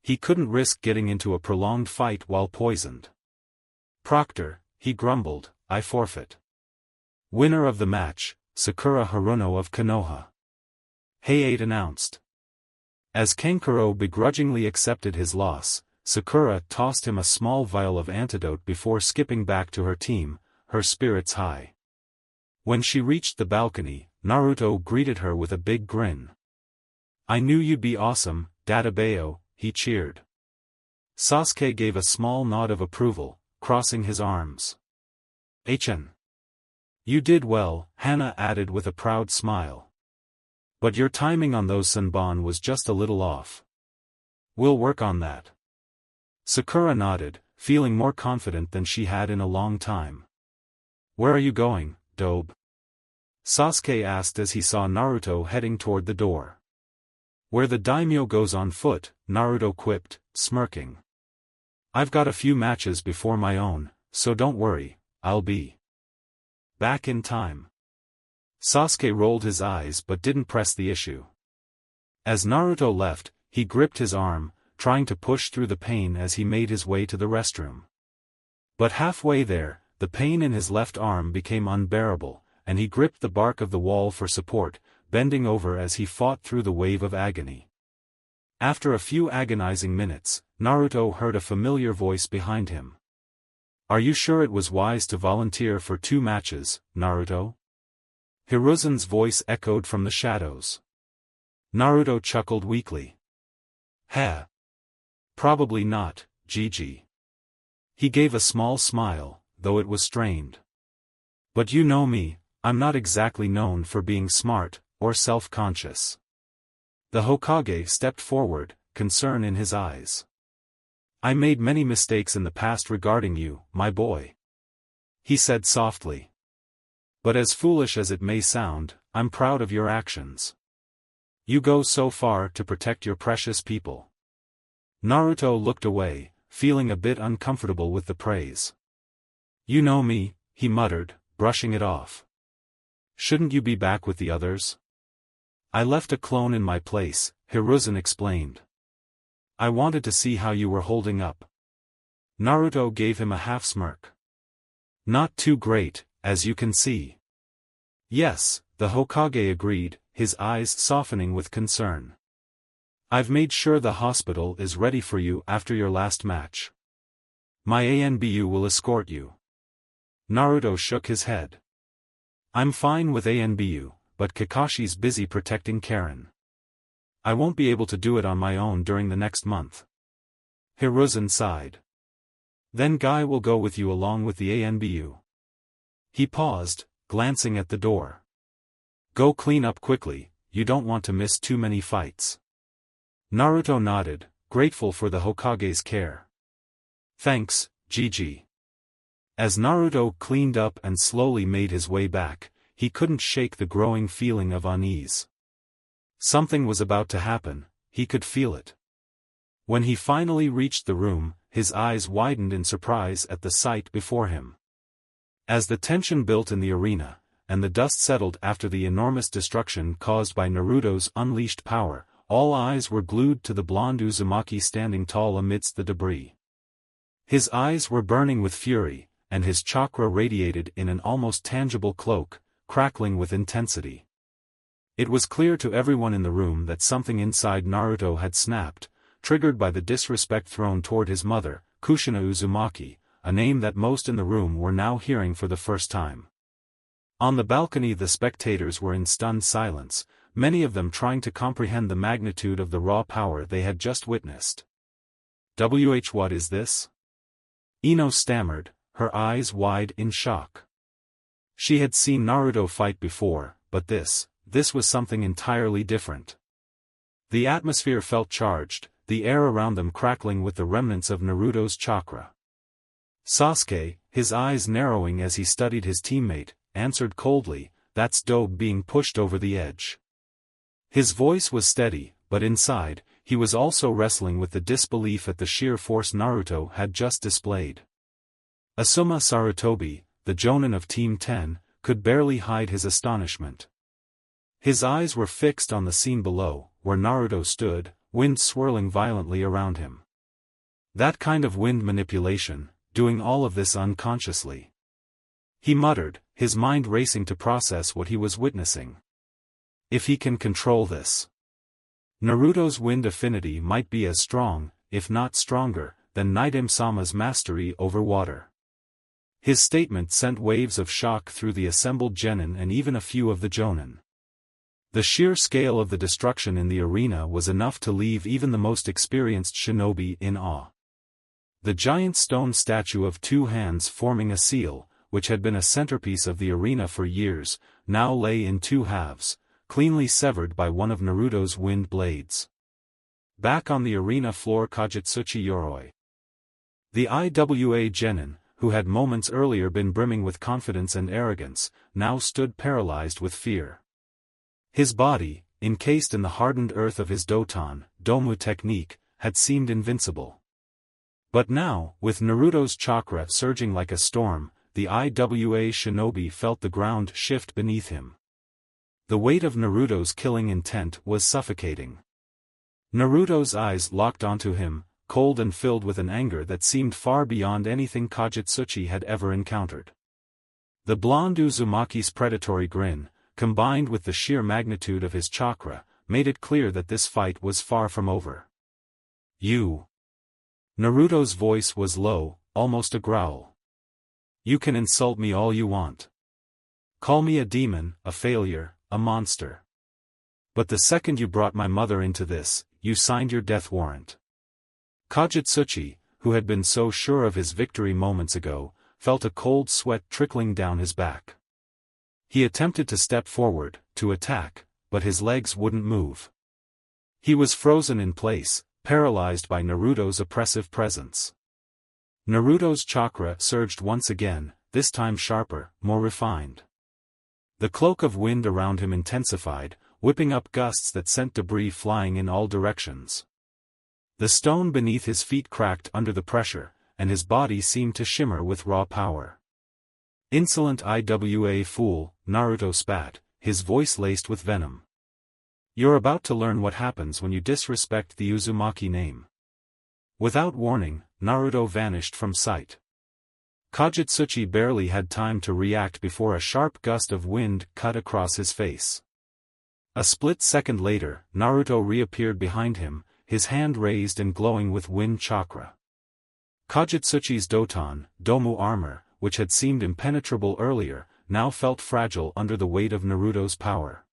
He couldn't risk getting into a prolonged fight while poisoned. "Proctor," he grumbled, "I forfeit." "Winner of the match, Sakura Haruno of Konoha," Hayate announced. As Kankuro begrudgingly accepted his loss, Sakura tossed him a small vial of antidote before skipping back to her team, her spirits high. When she reached the balcony, Naruto greeted her with a big grin. "I knew you'd be awesome, Dadabayo," he cheered. Sasuke gave a small nod of approval, crossing his arms. "Hn. You did well," Hana added with a proud smile. "But your timing on those Senbon was just a little off. We'll work on that." Sakura nodded, feeling more confident than she had in a long time. "Where are you going, Dobe?" Sasuke asked as he saw Naruto heading toward the door. "Where the daimyo goes on foot," Naruto quipped, smirking. "I've got a few matches before my own, so don't worry, I'll be back in time." Sasuke rolled his eyes but didn't press the issue. As Naruto left, he gripped his arm, trying to push through the pain as he made his way to the restroom. But halfway there, the pain in his left arm became unbearable, and he gripped the bark of the wall for support, bending over as he fought through the wave of agony. After a few agonizing minutes, Naruto heard a familiar voice behind him. "Are you sure it was wise to volunteer for 2 matches, Naruto?" Hiruzen's voice echoed from the shadows. Naruto chuckled weakly. "Heh. Probably not, Gigi." He gave a small smile, though it was strained. "But you know me, I'm not exactly known for being smart, or self-conscious." The Hokage stepped forward, concern in his eyes. "I made many mistakes in the past regarding you, my boy," he said softly. "But as foolish as it may sound, I'm proud of your actions. You go so far to protect your precious people." Naruto looked away, feeling a bit uncomfortable with the praise. "You know me," he muttered, brushing it off. "Shouldn't you be back with the others?" "I left a clone in my place," Hiruzen explained. "I wanted to see how you were holding up." Naruto gave him a half-smirk. "Not too great, as you can see." "Yes," the Hokage agreed, his eyes softening with concern. "I've made sure the hospital is ready for you after your last match. My ANBU will escort you." Naruto shook his head. "I'm fine with ANBU, but Kakashi's busy protecting Karen. I won't be able to do it on my own during the next month." Hiruzen sighed. "Then Guy will go with you along with the ANBU." He paused, glancing at the door. "Go clean up quickly, you don't want to miss too many fights." Naruto nodded, grateful for the Hokage's care. "Thanks, Gigi." As Naruto cleaned up and slowly made his way back, he couldn't shake the growing feeling of unease. Something was about to happen, he could feel it. When he finally reached the room, his eyes widened in surprise at the sight before him. As the tension built in the arena, and the dust settled after the enormous destruction caused by Naruto's unleashed power, all eyes were glued to the blonde Uzumaki standing tall amidst the debris. His eyes were burning with fury, and his chakra radiated in an almost tangible cloak, crackling with intensity. It was clear to everyone in the room that something inside Naruto had snapped, triggered by the disrespect thrown toward his mother, Kushina Uzumaki, a name that most in the room were now hearing for the first time. On the balcony the spectators were in stunned silence, many of them trying to comprehend the magnitude of the raw power they had just witnessed. What is this?" Ino stammered, her eyes wide in shock. She had seen Naruto fight before, but this was something entirely different. The atmosphere felt charged, the air around them crackling with the remnants of Naruto's chakra. Sasuke, his eyes narrowing as he studied his teammate, answered coldly, "That's dope being pushed over the edge." His voice was steady, but inside, he was also wrestling with the disbelief at the sheer force Naruto had just displayed. Asuma Sarutobi, the Jonin of Team 10, could barely hide his astonishment. His eyes were fixed on the scene below, where Naruto stood, wind swirling violently around him. That kind of wind manipulation, doing all of this unconsciously. He muttered, his mind racing to process what he was witnessing. If he can control this, Naruto's wind affinity might be as strong, if not stronger, than Naidame-sama's mastery over water. His statement sent waves of shock through the assembled genin and even a few of the jonin. The sheer scale of the destruction in the arena was enough to leave even the most experienced shinobi in awe. The giant stone statue of two hands forming a seal, which had been a centerpiece of the arena for years, now lay in two halves, cleanly severed by one of Naruto's wind blades. Back on the arena floor Katsuchi Yoroi. The IWA genin, who had moments earlier been brimming with confidence and arrogance, now stood paralyzed with fear. His body, encased in the hardened earth of his Domu technique, had seemed invincible. But now, with Naruto's chakra surging like a storm, the IWA shinobi felt the ground shift beneath him. The weight of Naruto's killing intent was suffocating. Naruto's eyes locked onto him, cold and filled with an anger that seemed far beyond anything Katsuchi had ever encountered. The blonde Uzumaki's predatory grin, combined with the sheer magnitude of his chakra, made it clear that this fight was far from over. "You." Naruto's voice was low, almost a growl. "You can insult me all you want. Call me a demon, a failure, a monster. But the second you brought my mother into this, you signed your death warrant." Katsuchi, who had been so sure of his victory moments ago, felt a cold sweat trickling down his back. He attempted to step forward, to attack, but his legs wouldn't move. He was frozen in place, paralyzed by Naruto's oppressive presence. Naruto's chakra surged once again, this time sharper, more refined. The cloak of wind around him intensified, whipping up gusts that sent debris flying in all directions. The stone beneath his feet cracked under the pressure, and his body seemed to shimmer with raw power. "Insolent IWA fool," Naruto spat, his voice laced with venom. "You're about to learn what happens when you disrespect the Uzumaki name." Without warning, Naruto vanished from sight. Katsuchi barely had time to react before a sharp gust of wind cut across his face. A split second later, Naruto reappeared behind him, his hand raised and glowing with wind chakra. Katsuchi's Domu armor, which had seemed impenetrable earlier, now felt fragile under the weight of Naruto's power.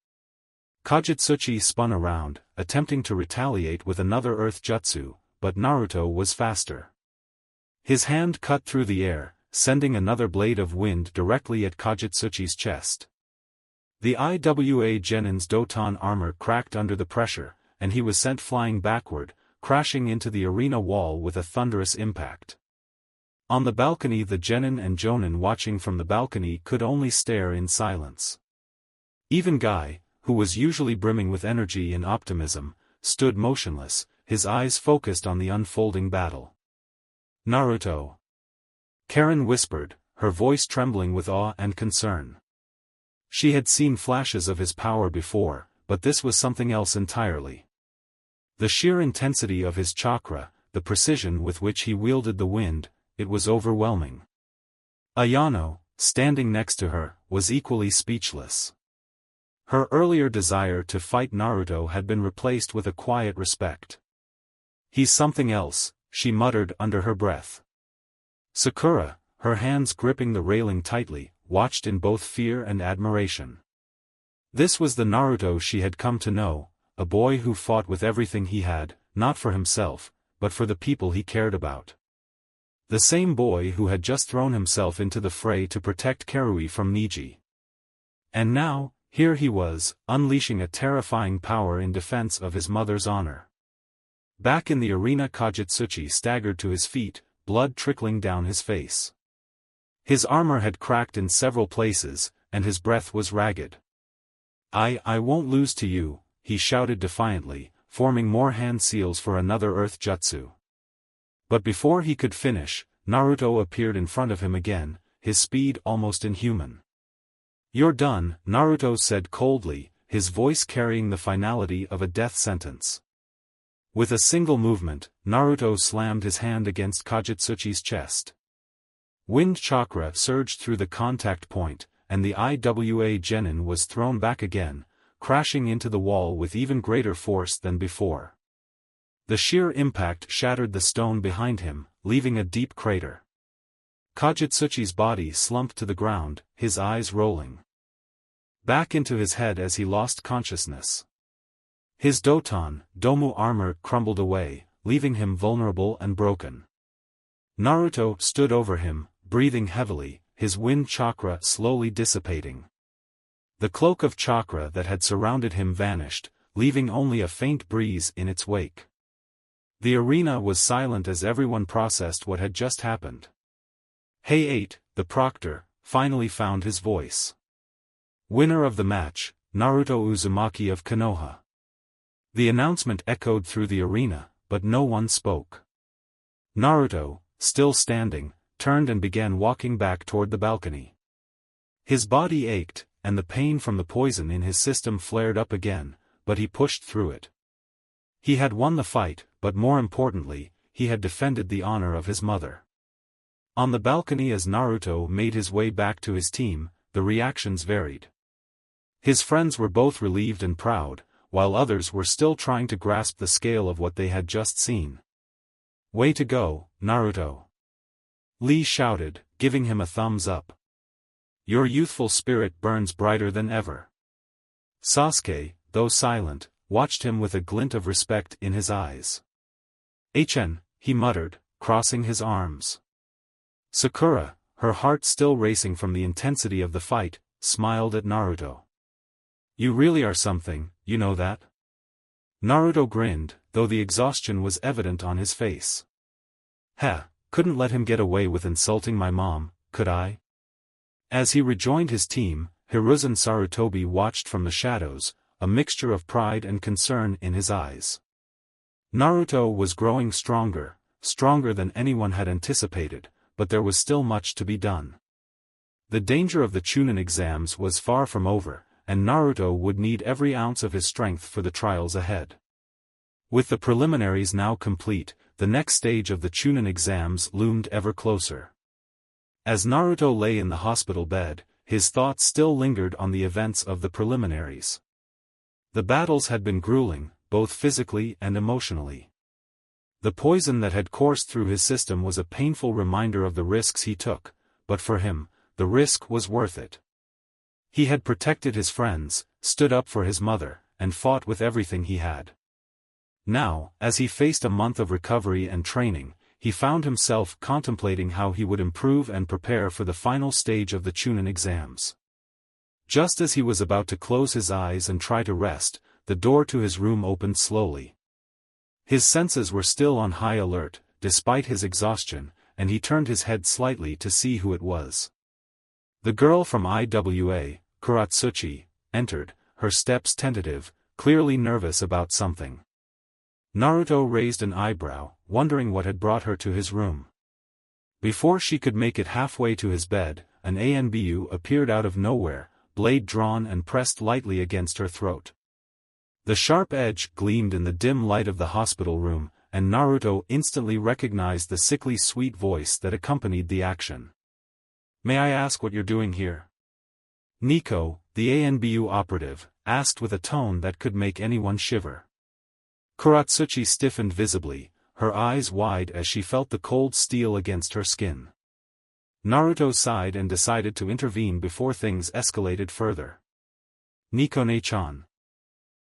Katsuchi spun around, attempting to retaliate with another earth jutsu, but Naruto was faster. His hand cut through the air, sending another blade of wind directly at Katsuchi's chest. The Iwa Genin's Doton armor cracked under the pressure, and he was sent flying backward, crashing into the arena wall with a thunderous impact. On the balcony, the Genin and Jonin watching from the balcony could only stare in silence. Even Guy, who was usually brimming with energy and optimism, stood motionless, his eyes focused on the unfolding battle. "Naruto," Karen whispered, her voice trembling with awe and concern. She had seen flashes of his power before, but this was something else entirely. The sheer intensity of his chakra, the precision with which he wielded the wind, it was overwhelming. Ayano, standing next to her, was equally speechless. Her earlier desire to fight Naruto had been replaced with a quiet respect. "He's something else," she muttered under her breath. Sakura, her hands gripping the railing tightly, watched in both fear and admiration. This was the Naruto she had come to know, a boy who fought with everything he had, not for himself, but for the people he cared about. The same boy who had just thrown himself into the fray to protect Karui from Neji. And now, here he was, unleashing a terrifying power in defense of his mother's honor. Back in the arena, Katsuchi staggered to his feet, blood trickling down his face. His armor had cracked in several places, and his breath was ragged. I won't lose to you," he shouted defiantly, forming more hand seals for another earth jutsu. But before he could finish, Naruto appeared in front of him again, his speed almost inhuman. "You're done," Naruto said coldly, his voice carrying the finality of a death sentence. With a single movement, Naruto slammed his hand against Katsuchi's chest. Wind chakra surged through the contact point, and the Iwa Genin was thrown back again, crashing into the wall with even greater force than before. The sheer impact shattered the stone behind him, leaving a deep crater. Katsuchi's body slumped to the ground, his eyes rolling back into his head as he lost consciousness. His Domu armor crumbled away, leaving him vulnerable and broken. Naruto stood over him, breathing heavily, his wind chakra slowly dissipating. The cloak of chakra that had surrounded him vanished, leaving only a faint breeze in its wake. The arena was silent as everyone processed what had just happened. Hey 8, the proctor, finally found his voice. "Winner of the match, Naruto Uzumaki of Konoha." The announcement echoed through the arena, but no one spoke. Naruto, still standing, turned and began walking back toward the balcony. His body ached, and the pain from the poison in his system flared up again, but he pushed through it. He had won the fight, but more importantly, he had defended the honor of his mother. On the balcony, as Naruto made his way back to his team, the reactions varied. His friends were both relieved and proud, while others were still trying to grasp the scale of what they had just seen. "Way to go, Naruto!" Lee shouted, giving him a thumbs up. "Your youthful spirit burns brighter than ever." Sasuke, though silent, watched him with a glint of respect in his eyes. "Hn," he muttered, crossing his arms. Sakura, her heart still racing from the intensity of the fight, smiled at Naruto. "You really are something, you know that?" Naruto grinned, though the exhaustion was evident on his face. "Heh, couldn't let him get away with insulting my mom, could I?" As he rejoined his team, Hiruzen Sarutobi watched from the shadows, a mixture of pride and concern in his eyes. Naruto was growing stronger, stronger than anyone had anticipated, but there was still much to be done. The danger of the Chunin exams was far from over, and Naruto would need every ounce of his strength for the trials ahead. With the preliminaries now complete, the next stage of the Chunin exams loomed ever closer. As Naruto lay in the hospital bed, his thoughts still lingered on the events of the preliminaries. The battles had been grueling, both physically and emotionally. The poison that had coursed through his system was a painful reminder of the risks he took, but for him, the risk was worth it. He had protected his friends, stood up for his mother, and fought with everything he had. Now, as he faced a month of recovery and training, he found himself contemplating how he would improve and prepare for the final stage of the Chunin exams. Just as he was about to close his eyes and try to rest, the door to his room opened slowly. His senses were still on high alert, despite his exhaustion, and he turned his head slightly to see who it was. The girl from IWA, Katsuchi, entered, her steps tentative, clearly nervous about something. Naruto raised an eyebrow, wondering what had brought her to his room. Before she could make it halfway to his bed, an ANBU appeared out of nowhere, blade drawn and pressed lightly against her throat. The sharp edge gleamed in the dim light of the hospital room, and Naruto instantly recognized the sickly sweet voice that accompanied the action. "May I ask what you're doing here?" Nico, the ANBU operative, asked with a tone that could make anyone shiver. Katsuchi stiffened visibly, her eyes wide as she felt the cold steel against her skin. Naruto sighed and decided to intervene before things escalated further. "Nico-ne-chan."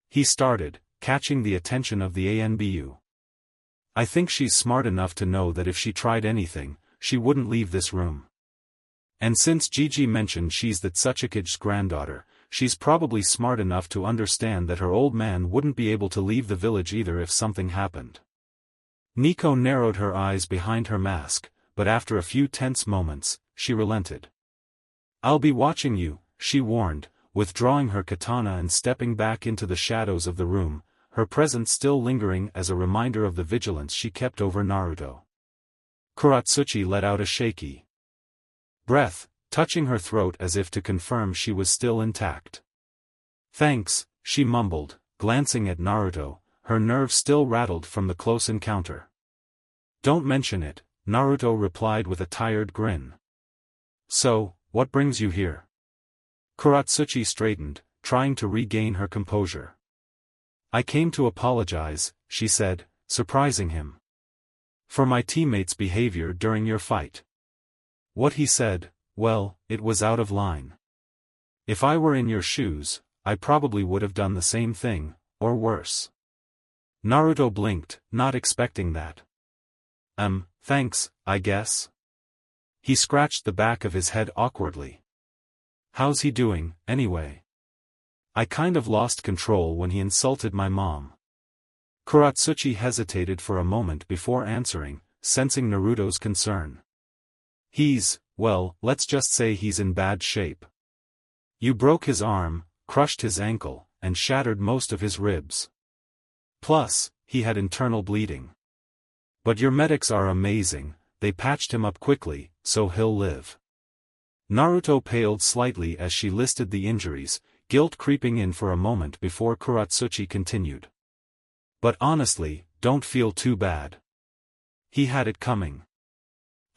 He started, catching the attention of the ANBU. "I think she's smart enough to know that if she tried anything, she wouldn't leave this room. And since Gigi mentioned she's the Tsuchikage's granddaughter, she's probably smart enough to understand that her old man wouldn't be able to leave the village either if something happened." Nico narrowed her eyes behind her mask, but after a few tense moments, she relented. "I'll be watching you," she warned, withdrawing her katana and stepping back into the shadows of the room, her presence still lingering as a reminder of the vigilance she kept over Naruto. Katsuchi let out a shaky breath, touching her throat as if to confirm she was still intact. "Thanks," she mumbled, glancing at Naruto, her nerves still rattled from the close encounter. "Don't mention it," Naruto replied with a tired grin. "So, what brings you here?" Katsuchi straightened, trying to regain her composure. "I came to apologize," she said, surprising him. "For my teammate's behavior during your fight. What he said, well, it was out of line. If I were in your shoes, I probably would have done the same thing, or worse." Naruto blinked, not expecting that. Thanks, I guess." He scratched the back of his head awkwardly. "How's he doing, anyway? I kind of lost control when he insulted my mom." Katsuchi hesitated for a moment before answering, sensing Naruto's concern. Well, let's just say he's in bad shape. You broke his arm, crushed his ankle, and shattered most of his ribs. Plus, he had internal bleeding. But your medics are amazing, they patched him up quickly, so he'll live." Naruto paled slightly as she listed the injuries, guilt creeping in for a moment before Katsuchi continued. "But honestly, don't feel too bad. He had it coming.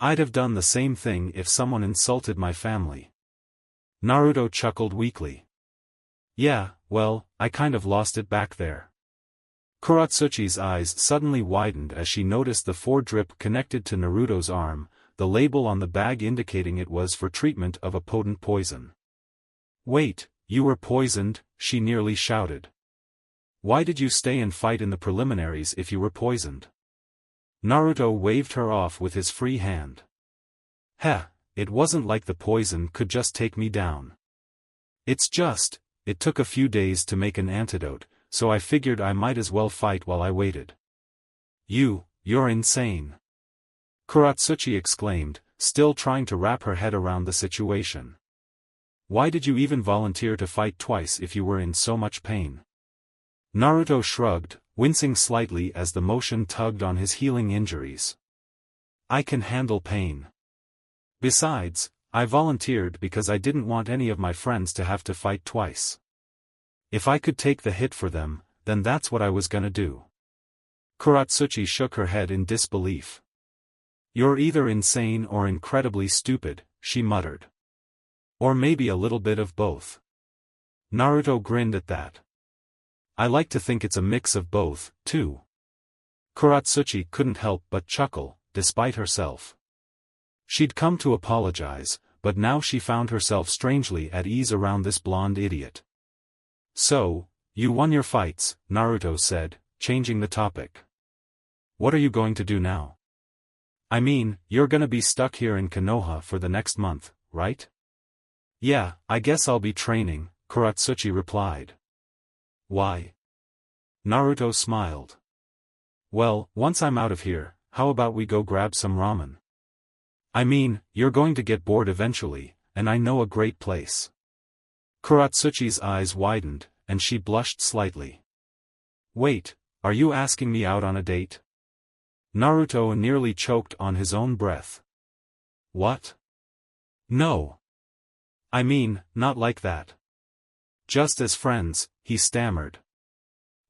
I'd have done the same thing if someone insulted my family." Naruto chuckled weakly. "Yeah, well, I kind of lost it back there." Katsuchi's eyes suddenly widened as she noticed the foredrip connected to Naruto's arm, the label on the bag indicating it was for treatment of a potent poison. "Wait, you were poisoned?" she nearly shouted. "Why did you stay and fight in the preliminaries if you were poisoned?" Naruto waved her off with his free hand. It wasn't like the poison could just take me down. It took a few days to make an antidote, so I figured I might as well fight while I waited." You're insane!" Katsuchi exclaimed, still trying to wrap her head around the situation. "Why did you even volunteer to fight twice if you were in so much pain?" Naruto shrugged, wincing slightly as the motion tugged on his healing injuries. I can handle pain. Besides, I volunteered because I didn't want any of my friends to have to fight twice. If I could take the hit for them, then that's what I was gonna do. Katsuchi shook her head in disbelief. You're either insane or incredibly stupid, she muttered. Or maybe a little bit of both. Naruto grinned at that. I like to think it's a mix of both, too. Katsuchi couldn't help but chuckle, despite herself. She'd come to apologize, but now she found herself strangely at ease around this blonde idiot. So, you won your fights, Naruto said, changing the topic. What are you going to do now? I mean, you're gonna be stuck here in Konoha for the next month, right? Yeah, I guess I'll be training, Katsuchi replied. Why? Naruto smiled. Well, once I'm out of here, how about we go grab some ramen? I mean, you're going to get bored eventually, and I know a great place. Katsuchi's eyes widened, and she blushed slightly. Wait, are you asking me out on a date? Naruto nearly choked on his own breath. What? No. I mean, not like that. Just as friends, he stammered.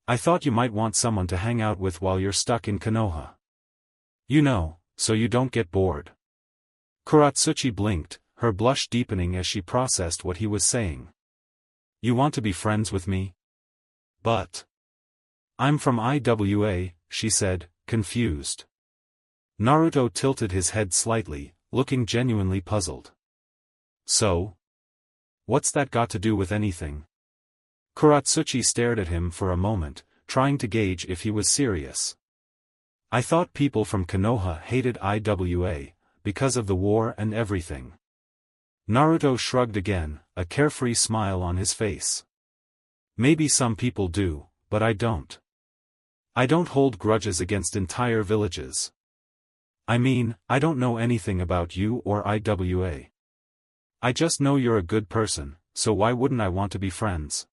I thought you might want someone to hang out with while you're stuck in Konoha. You know, so you don't get bored. Katsuchi blinked, her blush deepening as she processed what he was saying. You want to be friends with me? But I'm from IWA, she said, confused. Naruto tilted his head slightly, looking genuinely puzzled. So? What's that got to do with anything? Katsuchi stared at him for a moment, trying to gauge if he was serious. I thought people from Konoha hated IWA, because of the war and everything. Naruto shrugged again, a carefree smile on his face. Maybe some people do, but I don't. I don't hold grudges against entire villages. I mean, I don't know anything about you or IWA. I just know you're a good person, so why wouldn't I want to be friends?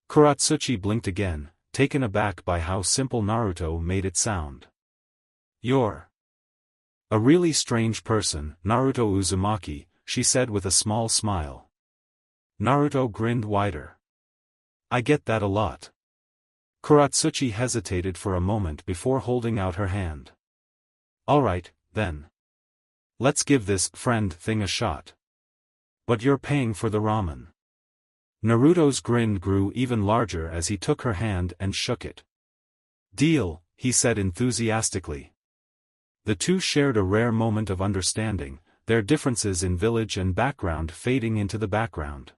Katsuchi blinked again, taken aback by how simple Naruto made it sound. You're a really strange person, Naruto Uzumaki, she said with a small smile. Naruto grinned wider. I get that a lot. Katsuchi hesitated for a moment before holding out her hand. Alright, then. Let's give this friend thing a shot. But you're paying for the ramen. Naruto's grin grew even larger as he took her hand and shook it. Deal, he said enthusiastically. The two shared a rare moment of understanding, their differences in village and background fading into the background.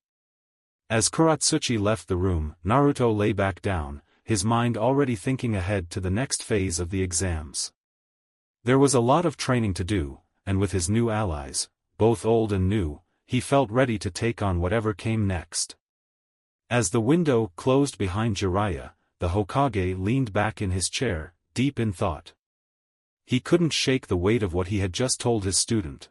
As Katsuchi left the room, Naruto lay back down, his mind already thinking ahead to the next phase of the exams. There was a lot of training to do, and with his new allies, both old and new, he felt ready to take on whatever came next. As the window closed behind Jiraiya, the Hokage leaned back in his chair, deep in thought. He couldn't shake the weight of what he had just told his student.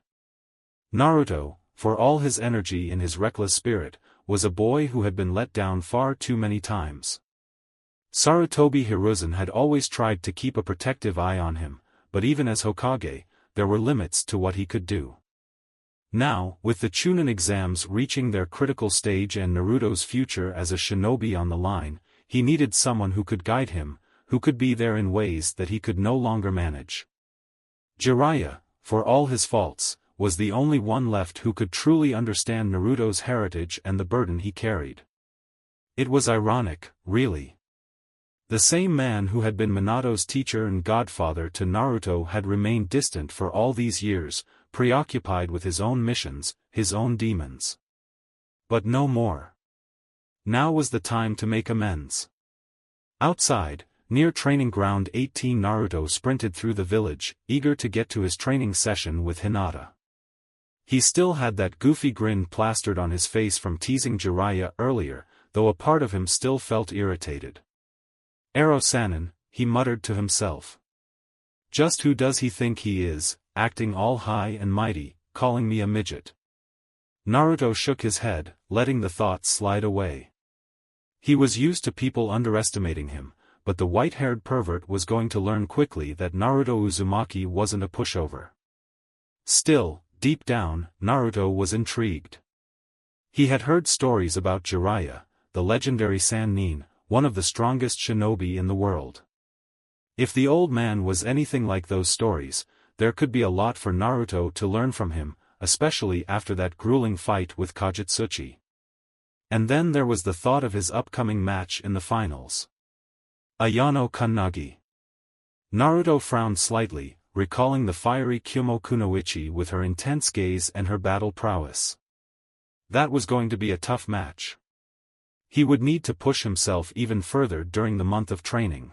Naruto, for all his energy and his reckless spirit, was a boy who had been let down far too many times. Sarutobi Hiruzen had always tried to keep a protective eye on him, but even as Hokage, there were limits to what he could do. Now, with the Chunin exams reaching their critical stage and Naruto's future as a shinobi on the line, he needed someone who could guide him, who could be there in ways that he could no longer manage. Jiraiya, for all his faults, was the only one left who could truly understand Naruto's heritage and the burden he carried. It was ironic, really. The same man who had been Minato's teacher and godfather to Naruto had remained distant for all these years, preoccupied with his own missions, his own demons. But no more. Now was the time to make amends. Outside, near training ground 18, Naruto sprinted through the village, eager to get to his training session with Hinata. He still had that goofy grin plastered on his face from teasing Jiraiya earlier, though a part of him still felt irritated. Ero-sanin, he muttered to himself. Just who does he think he is, acting all high and mighty, calling me a midget? Naruto shook his head, letting the thought slide away. He was used to people underestimating him, but the white-haired pervert was going to learn quickly that Naruto Uzumaki wasn't a pushover. Still, deep down, Naruto was intrigued. He had heard stories about Jiraiya, the legendary Sannin, one of the strongest shinobi in the world. If the old man was anything like those stories, there could be a lot for Naruto to learn from him, especially after that grueling fight with Katsuchi. And then there was the thought of his upcoming match in the finals. Ayano Kunnagi. Naruto frowned slightly, recalling the fiery Kumo Kunoichi with her intense gaze and her battle prowess. That was going to be a tough match. He would need to push himself even further during the month of training.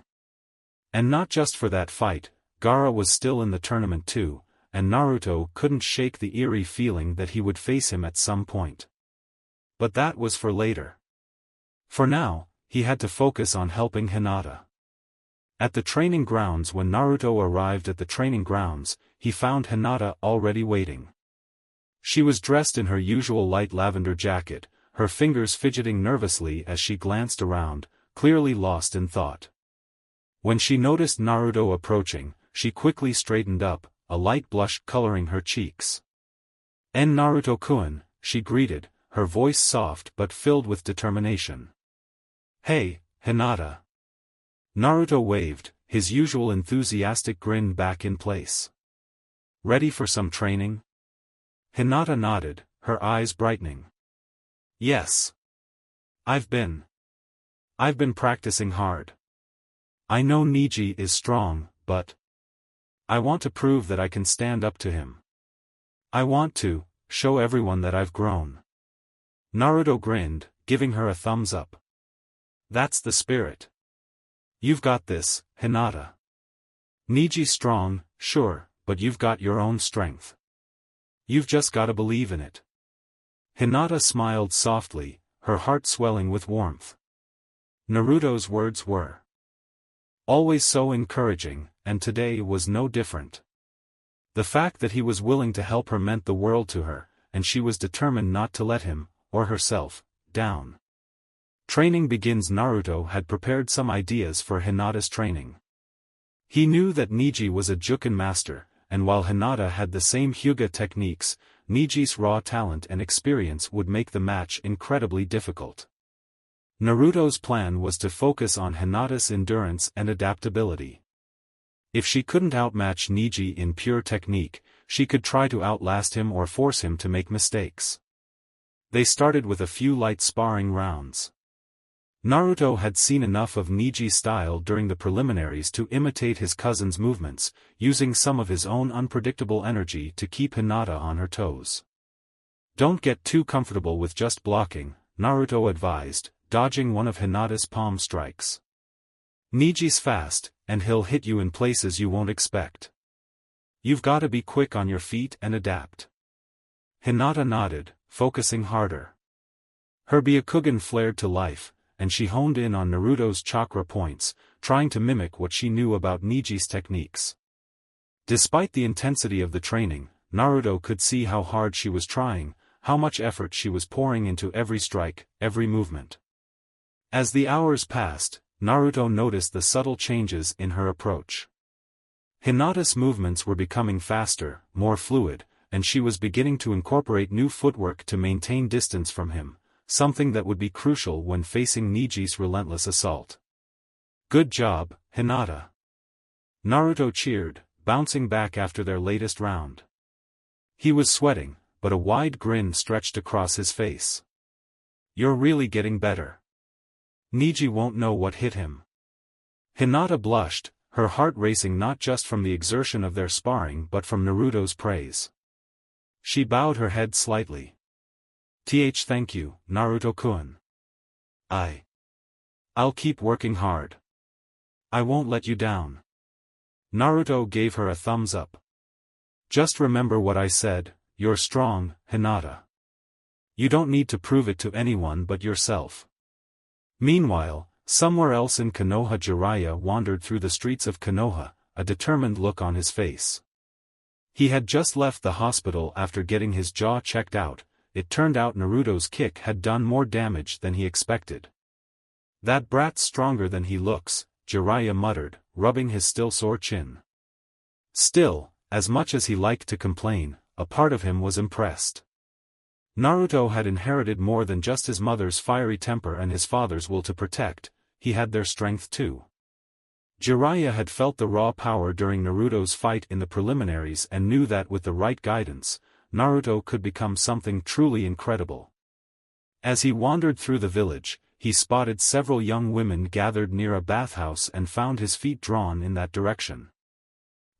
And not just for that fight, Gaara was still in the tournament too, and Naruto couldn't shake the eerie feeling that he would face him at some point. But that was for later. For now, he had to focus on helping Hinata. At the training grounds. When Naruto arrived at the training grounds, he found Hinata already waiting. She was dressed in her usual light lavender jacket, her fingers fidgeting nervously as she glanced around, clearly lost in thought. When she noticed Naruto approaching, she quickly straightened up, a light blush coloring her cheeks. "En Naruto-kun," she greeted, her voice soft but filled with determination. "Hey, Hinata." Naruto waved, his usual enthusiastic grin back in place. "Ready for some training?" Hinata nodded, her eyes brightening. "Yes. I've been practicing hard. I know Neji is strong, but I want to prove that I can stand up to him. I want to show everyone that I've grown." Naruto grinned, giving her a thumbs up. "That's the spirit. You've got this, Hinata. Neji's strong, sure, but you've got your own strength. You've just gotta believe in it." Hinata smiled softly, her heart swelling with warmth. Naruto's words were always so encouraging, and today was no different. The fact that he was willing to help her meant the world to her, and she was determined not to let him, or herself, down. Training begins. Naruto had prepared some ideas for Hinata's training. He knew that Neji was a Juken master, and while Hinata had the same Hyuga techniques, Neji's raw talent and experience would make the match incredibly difficult. Naruto's plan was to focus on Hinata's endurance and adaptability. If she couldn't outmatch Neji in pure technique, she could try to outlast him or force him to make mistakes. They started with a few light sparring rounds. Naruto had seen enough of Neji's style during the preliminaries to imitate his cousin's movements, using some of his own unpredictable energy to keep Hinata on her toes. "Don't get too comfortable with just blocking," Naruto advised, dodging one of Hinata's palm strikes. "Neji's fast, and he'll hit you in places you won't expect. You've gotta be quick on your feet and adapt." Hinata nodded, focusing harder. Her Byakugan flared to life, and she honed in on Naruto's chakra points, trying to mimic what she knew about Neji's techniques. Despite the intensity of the training, Naruto could see how hard she was trying, how much effort she was pouring into every strike, every movement. As the hours passed, Naruto noticed the subtle changes in her approach. Hinata's movements were becoming faster, more fluid, and she was beginning to incorporate new footwork to maintain distance from him, something that would be crucial when facing Neji's relentless assault. "Good job, Hinata." Naruto cheered, bouncing back after their latest round. He was sweating, but a wide grin stretched across his face. "You're really getting better. Neji won't know what hit him." Hinata blushed, her heart racing not just from the exertion of their sparring but from Naruto's praise. She bowed her head slightly. Thank you, Naruto-kun. I'll keep working hard. I won't let you down." Naruto gave her a thumbs up. "Just remember what I said, you're strong, Hinata. You don't need to prove it to anyone but yourself." Meanwhile, somewhere else in Konoha, Jiraiya wandered through the streets of Konoha, a determined look on his face. He had just left the hospital after getting his jaw checked out. It turned out Naruto's kick had done more damage than he expected. "That brat's stronger than he looks," Jiraiya muttered, rubbing his still sore chin. Still, as much as he liked to complain, a part of him was impressed. Naruto had inherited more than just his mother's fiery temper and his father's will to protect, he had their strength too. Jiraiya had felt the raw power during Naruto's fight in the preliminaries and knew that with the right guidance, Naruto could become something truly incredible. As he wandered through the village, he spotted several young women gathered near a bathhouse and found his feet drawn in that direction.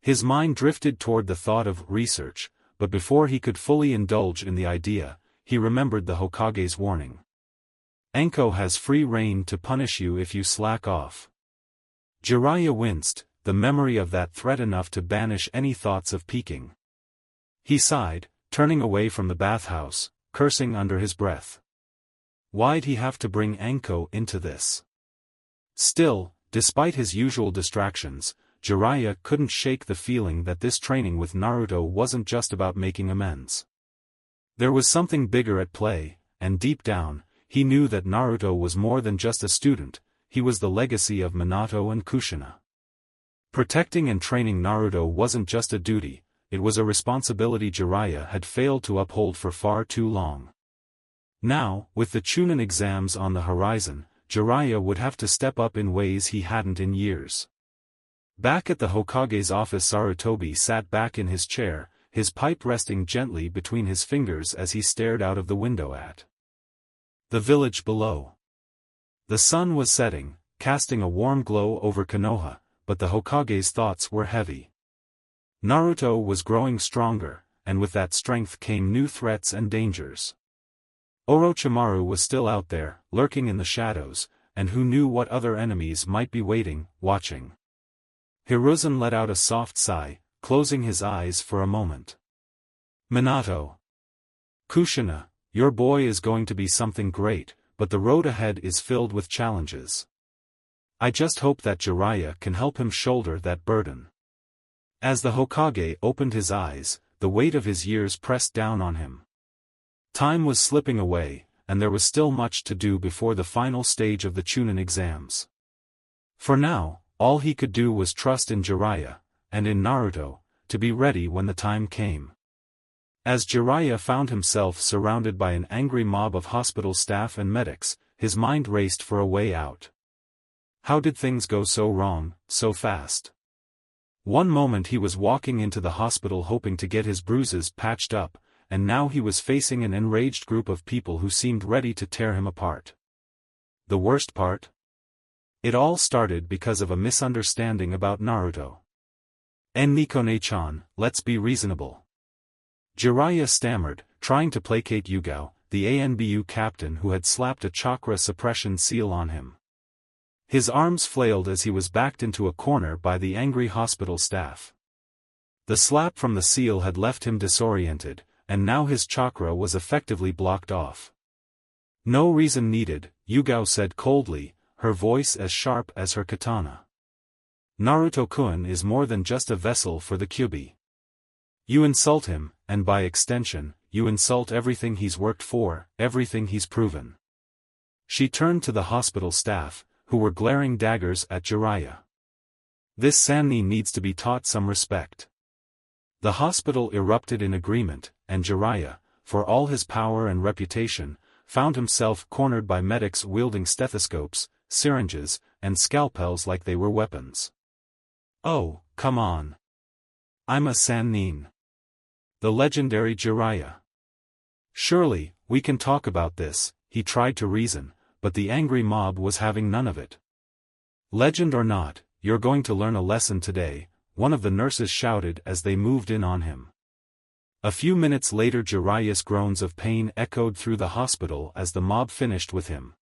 His mind drifted toward the thought of research, but before he could fully indulge in the idea, he remembered the Hokage's warning. Anko has free rein to punish you if you slack off. Jiraiya winced, the memory of that threat enough to banish any thoughts of peeking. He sighed, turning away from the bathhouse, cursing under his breath. Why'd he have to bring Anko into this? Still, despite his usual distractions, Jiraiya couldn't shake the feeling that this training with Naruto wasn't just about making amends. There was something bigger at play, and deep down, he knew that Naruto was more than just a student, he was the legacy of Minato and Kushina. Protecting and training Naruto wasn't just a duty, it was a responsibility Jiraiya had failed to uphold for far too long. Now, with the Chunin exams on the horizon, Jiraiya would have to step up in ways he hadn't in years. Back at the Hokage's office, Sarutobi sat back in his chair, his pipe resting gently between his fingers as he stared out of the window at the village below. The sun was setting, casting a warm glow over Konoha, but the Hokage's thoughts were heavy. Naruto was growing stronger, and with that strength came new threats and dangers. Orochimaru was still out there, lurking in the shadows, and who knew what other enemies might be waiting, watching. Hiruzen let out a soft sigh, closing his eyes for a moment. Minato. Kushina, your boy is going to be something great, but the road ahead is filled with challenges. I just hope that Jiraiya can help him shoulder that burden. As the Hokage opened his eyes, the weight of his years pressed down on him. Time was slipping away, and there was still much to do before the final stage of the Chunin exams. For now, all he could do was trust in Jiraiya, and in Naruto, to be ready when the time came. As Jiraiya found himself surrounded by an angry mob of hospital staff and medics, his mind raced for a way out. How did things go so wrong, so fast? One moment he was walking into the hospital hoping to get his bruises patched up, and now he was facing an enraged group of people who seemed ready to tear him apart. The worst part? It all started because of a misunderstanding about Naruto. Nikone-chan, let's be reasonable. Jiraiya stammered, trying to placate Yugao, the ANBU captain who had slapped a chakra suppression seal on him. His arms flailed as he was backed into a corner by the angry hospital staff. The slap from the seal had left him disoriented, and now his chakra was effectively blocked off. No reason needed, Yugao said coldly, her voice as sharp as her katana. Naruto-kun is more than just a vessel for the Kyuubi. You insult him, and by extension, you insult everything he's worked for, everything he's proven. She turned to the hospital staff, who were glaring daggers at Jiraiya. This Sannin needs to be taught some respect. The hospital erupted in agreement, and Jiraiya, for all his power and reputation, found himself cornered by medics wielding stethoscopes, syringes, and scalpels like they were weapons. Oh, come on. I'm a Sannin. The legendary Jiraiya. Surely, we can talk about this, he tried to reason, but the angry mob was having none of it. Legend or not, you're going to learn a lesson today, one of the nurses shouted as they moved in on him. A few minutes later Jiraiya's groans of pain echoed through the hospital as the mob finished with him.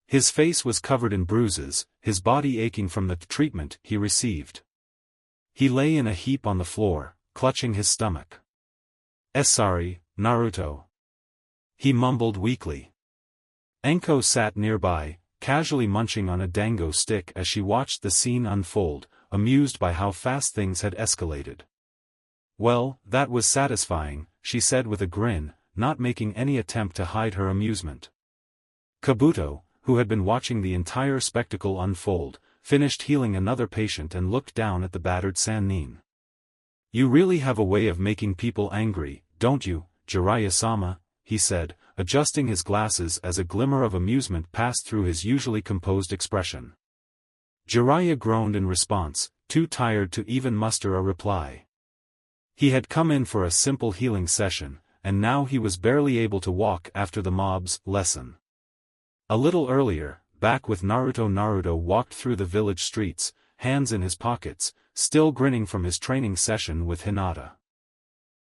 His face was covered in bruises, his body aching from the treatment he received. He lay in a heap on the floor, clutching his stomach. Sorry, Naruto. He mumbled weakly. Anko sat nearby, casually munching on a dango stick as she watched the scene unfold, amused by how fast things had escalated. Well, that was satisfying, she said with a grin, not making any attempt to hide her amusement. Kabuto, who had been watching the entire spectacle unfold, finished healing another patient and looked down at the battered Sannin. "You really have a way of making people angry, don't you, Jiraiya-sama?" he said, adjusting his glasses as a glimmer of amusement passed through his usually composed expression. Jiraiya groaned in response, too tired to even muster a reply. He had come in for a simple healing session, and now he was barely able to walk after the mob's lesson. A little earlier, back with Naruto walked through the village streets, hands in his pockets, still grinning from his training session with Hinata.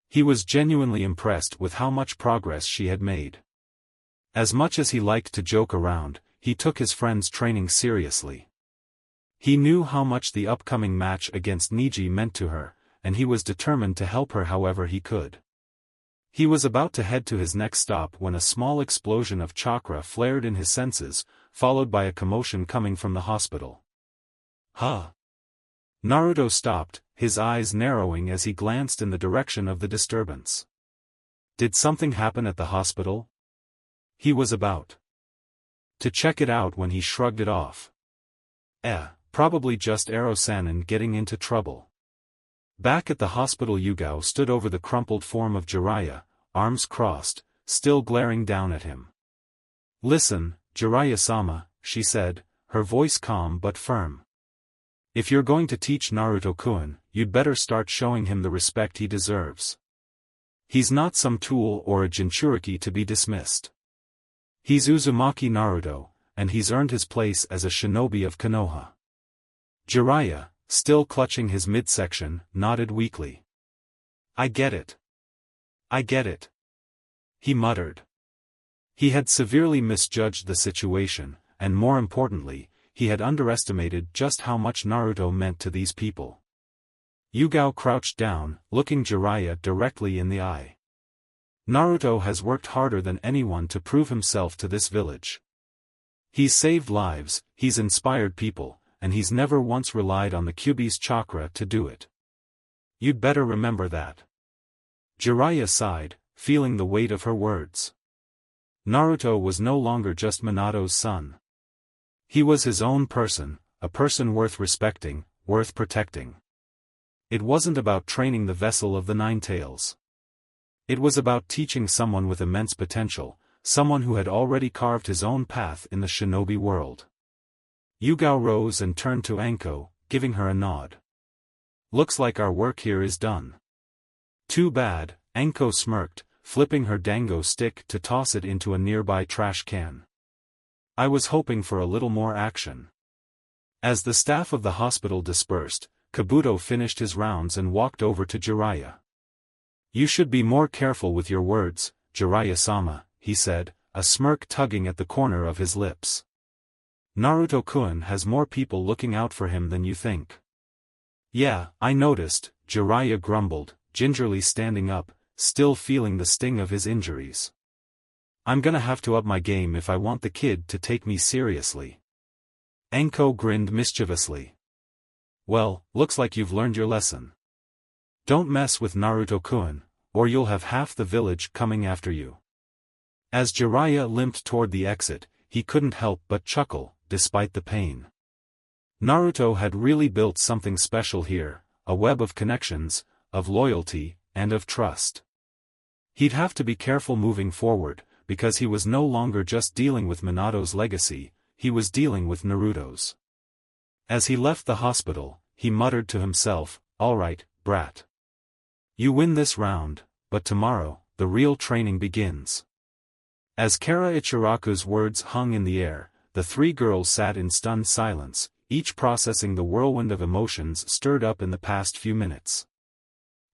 He was genuinely impressed with how much progress she had made. As much as he liked to joke around, he took his friend's training seriously. He knew how much the upcoming match against Niji meant to her, and he was determined to help her however he could. He was about to head to his next stop when a small explosion of chakra flared in his senses, followed by a commotion coming from the hospital. Huh? Naruto stopped, his eyes narrowing as he glanced in the direction of the disturbance. Did something happen at the hospital? He was about to check it out when he shrugged it off. Probably just Ero-sanin getting into trouble. Back at the hospital, Yugao stood over the crumpled form of Jiraiya, arms crossed, still glaring down at him. "Listen, Jiraiya-sama," she said, her voice calm but firm. "If you're going to teach Naruto-kun, you'd better start showing him the respect he deserves. He's not some tool or a Jinchuriki to be dismissed. He's Uzumaki Naruto, and he's earned his place as a shinobi of Konoha." Jiraiya, still clutching his midsection, nodded weakly. I get it. He muttered. He had severely misjudged the situation, and more importantly, he had underestimated just how much Naruto meant to these people. Yugao crouched down, looking Jiraiya directly in the eye. "Naruto has worked harder than anyone to prove himself to this village. He's saved lives, he's inspired people, and he's never once relied on the Kyuubi's chakra to do it. You'd better remember that." Jiraiya sighed, feeling the weight of her words. Naruto was no longer just Minato's son. He was his own person, a person worth respecting, worth protecting. It wasn't about training the vessel of the Nine Tails. It was about teaching someone with immense potential, someone who had already carved his own path in the shinobi world. Yugao rose and turned to Anko, giving her a nod. "Looks like our work here is done." "Too bad," Anko smirked, flipping her dango stick to toss it into a nearby trash can. "I was hoping for a little more action." As the staff of the hospital dispersed, Kabuto finished his rounds and walked over to Jiraiya. "You should be more careful with your words, Jiraiya-sama," he said, a smirk tugging at the corner of his lips. "Naruto-kun has more people looking out for him than you think." "Yeah, I noticed," Jiraiya grumbled, gingerly standing up, still feeling the sting of his injuries. "I'm gonna have to up my game if I want the kid to take me seriously." Anko grinned mischievously. "Well, looks like you've learned your lesson. Don't mess with Naruto-kun, or you'll have half the village coming after you." As Jiraiya limped toward the exit, he couldn't help but chuckle, despite the pain. Naruto had really built something special here, a web of connections, of loyalty, and of trust. He'd have to be careful moving forward, because he was no longer just dealing with Minato's legacy, he was dealing with Naruto's. As he left the hospital, he muttered to himself, "All right, brat. You win this round, but tomorrow, the real training begins." As Kara Ichiraku's words hung in the air, the three girls sat in stunned silence, each processing the whirlwind of emotions stirred up in the past few minutes.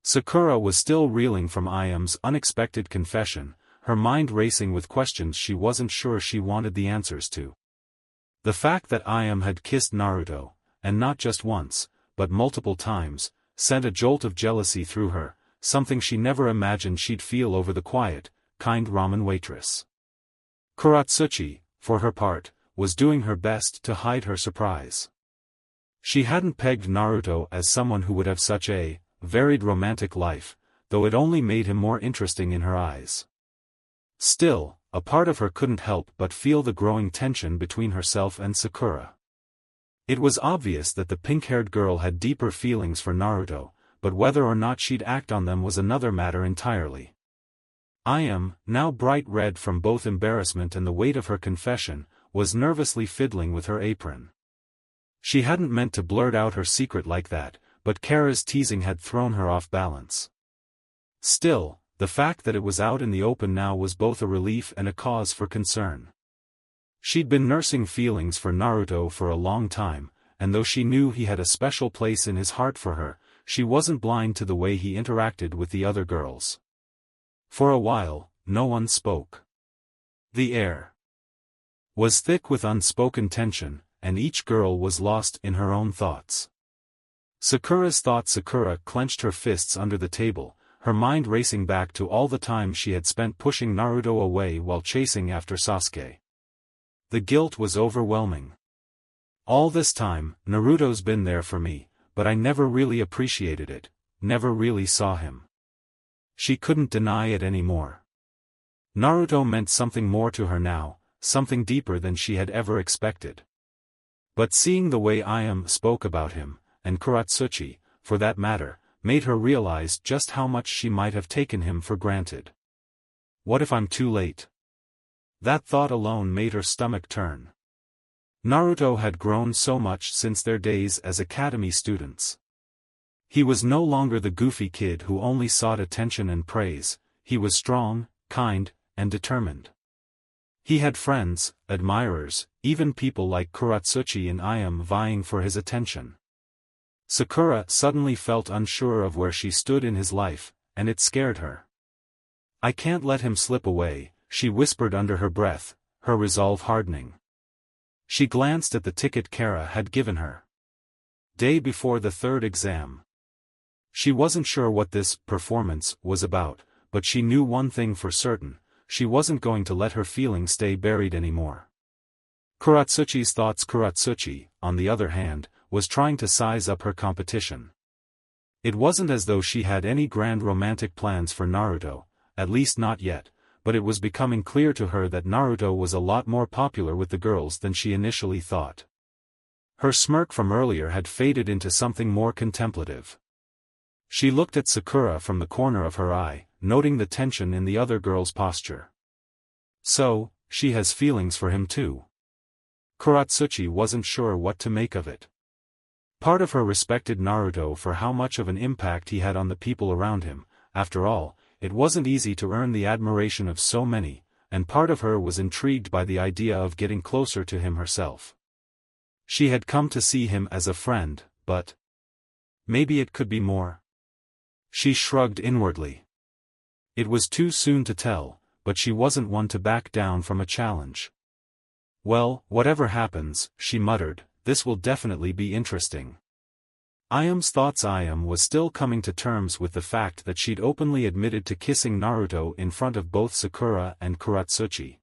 Sakura was still reeling from Ayam's unexpected confession, her mind racing with questions she wasn't sure she wanted the answers to. The fact that Ayam had kissed Naruto, and not just once, but multiple times, sent a jolt of jealousy through her, something she never imagined she'd feel over the quiet, kind ramen waitress. Katsuchi, for her part, was doing her best to hide her surprise. She hadn't pegged Naruto as someone who would have such a varied romantic life, though it only made him more interesting in her eyes. Still, a part of her couldn't help but feel the growing tension between herself and Sakura. It was obvious that the pink-haired girl had deeper feelings for Naruto, but whether or not she'd act on them was another matter entirely. Ayano, now bright red from both embarrassment and the weight of her confession, was nervously fiddling with her apron. She hadn't meant to blurt out her secret like that, but Kara's teasing had thrown her off balance. Still, the fact that it was out in the open now was both a relief and a cause for concern. She'd been nursing feelings for Naruto for a long time, and though she knew he had a special place in his heart for her, she wasn't blind to the way he interacted with the other girls. For a while, no one spoke. The air was thick with unspoken tension, and each girl was lost in her own thoughts. Sakura's thought. Sakura clenched her fists under the table, her mind racing back to all the time she had spent pushing Naruto away while chasing after Sasuke. The guilt was overwhelming. All this time, Naruto's been there for me, but I never really appreciated it, never really saw him. She couldn't deny it anymore. Naruto meant something more to her now, something deeper than she had ever expected. But seeing the way Ayano spoke about him, and Katsuchi, for that matter, made her realize just how much she might have taken him for granted. What if I'm too late? That thought alone made her stomach turn. Naruto had grown so much since their days as academy students. He was no longer the goofy kid who only sought attention and praise, he was strong, kind, and determined. He had friends, admirers, even people like Katsuchi and Ayano vying for his attention. Sakura suddenly felt unsure of where she stood in his life, and it scared her. I can't let him slip away, she whispered under her breath, her resolve hardening. She glanced at the ticket Kara had given her. Day before the third exam. She wasn't sure what this performance was about, but she knew one thing for certain, she wasn't going to let her feelings stay buried anymore. Katsuchi's thoughts. Katsuchi, on the other hand, was trying to size up her competition. It wasn't as though she had any grand romantic plans for Naruto, at least not yet, but it was becoming clear to her that Naruto was a lot more popular with the girls than she initially thought. Her smirk from earlier had faded into something more contemplative. She looked at Sakura from the corner of her eye, noting the tension in the other girl's posture. So, she has feelings for him too. Katsuchi wasn't sure what to make of it. Part of her respected Naruto for how much of an impact he had on the people around him. After all, it wasn't easy to earn the admiration of so many, and part of her was intrigued by the idea of getting closer to him herself. She had come to see him as a friend, but maybe it could be more. She shrugged inwardly. It was too soon to tell, but she wasn't one to back down from a challenge. Well, whatever happens, she muttered, this will definitely be interesting. Ayano's thoughts. Ayano was still coming to terms with the fact that she'd openly admitted to kissing Naruto in front of both Sakura and Katsuchi.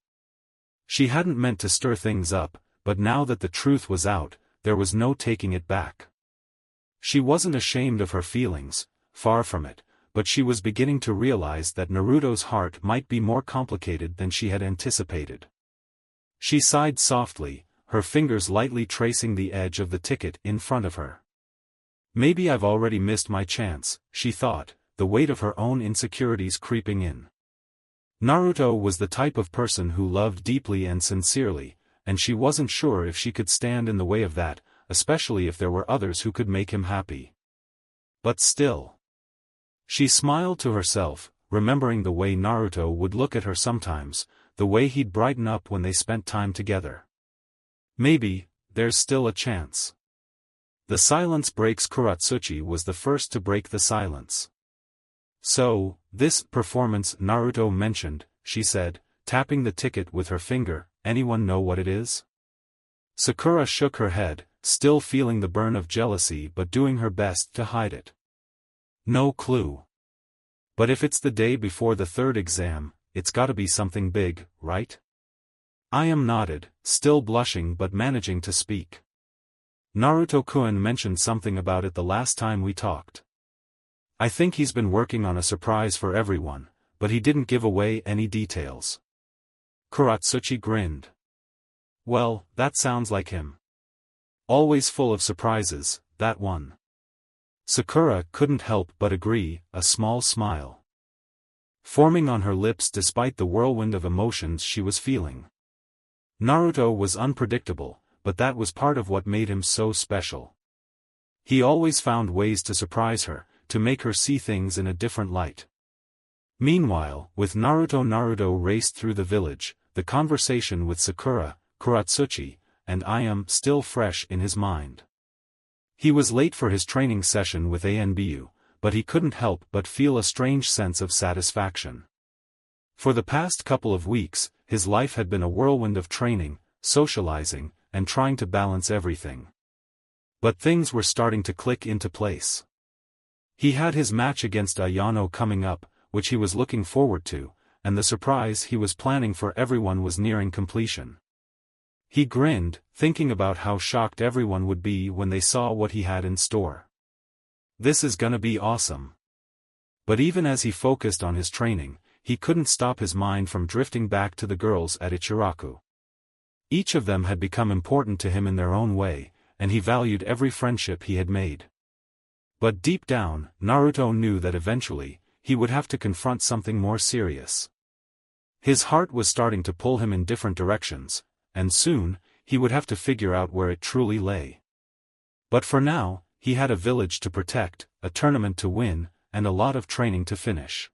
She hadn't meant to stir things up, but now that the truth was out, there was no taking it back. She wasn't ashamed of her feelings, far from it, but she was beginning to realize that Naruto's heart might be more complicated than she had anticipated. She sighed softly, her fingers lightly tracing the edge of the ticket in front of her. Maybe I've already missed my chance, she thought, the weight of her own insecurities creeping in. Naruto was the type of person who loved deeply and sincerely, and she wasn't sure if she could stand in the way of that, especially if there were others who could make him happy. But still. She smiled to herself, remembering the way Naruto would look at her sometimes, the way he'd brighten up when they spent time together. Maybe, there's still a chance. The silence breaks. Katsuchi was the first to break the silence. So, this performance Naruto mentioned, she said, tapping the ticket with her finger, anyone know what it is? Sakura shook her head, still feeling the burn of jealousy but doing her best to hide it. No clue. But if it's the day before the third exam, it's gotta be something big, right? Ayano nodded, still blushing but managing to speak. Naruto-kun mentioned something about it the last time we talked. I think he's been working on a surprise for everyone, but he didn't give away any details. Katsuchi grinned. Well, that sounds like him. Always full of surprises, that one. Sakura couldn't help but agree, a small smile forming on her lips despite the whirlwind of emotions she was feeling. Naruto was unpredictable, but that was part of what made him so special. He always found ways to surprise her, to make her see things in a different light. Meanwhile, with Naruto raced through the village, the conversation with Sakura, Katsuchi, and Ayano still fresh in his mind. He was late for his training session with Anbu, but he couldn't help but feel a strange sense of satisfaction. For the past couple of weeks, his life had been a whirlwind of training, socializing, and trying to balance everything. But things were starting to click into place. He had his match against Ayano coming up, which he was looking forward to, and the surprise he was planning for everyone was nearing completion. He grinned, thinking about how shocked everyone would be when they saw what he had in store. This is gonna be awesome. But even as he focused on his training, he couldn't stop his mind from drifting back to the girls at Ichiraku. Each of them had become important to him in their own way, and he valued every friendship he had made. But deep down, Naruto knew that eventually, he would have to confront something more serious. His heart was starting to pull him in different directions, and soon, he would have to figure out where it truly lay. But for now, he had a village to protect, a tournament to win, and a lot of training to finish.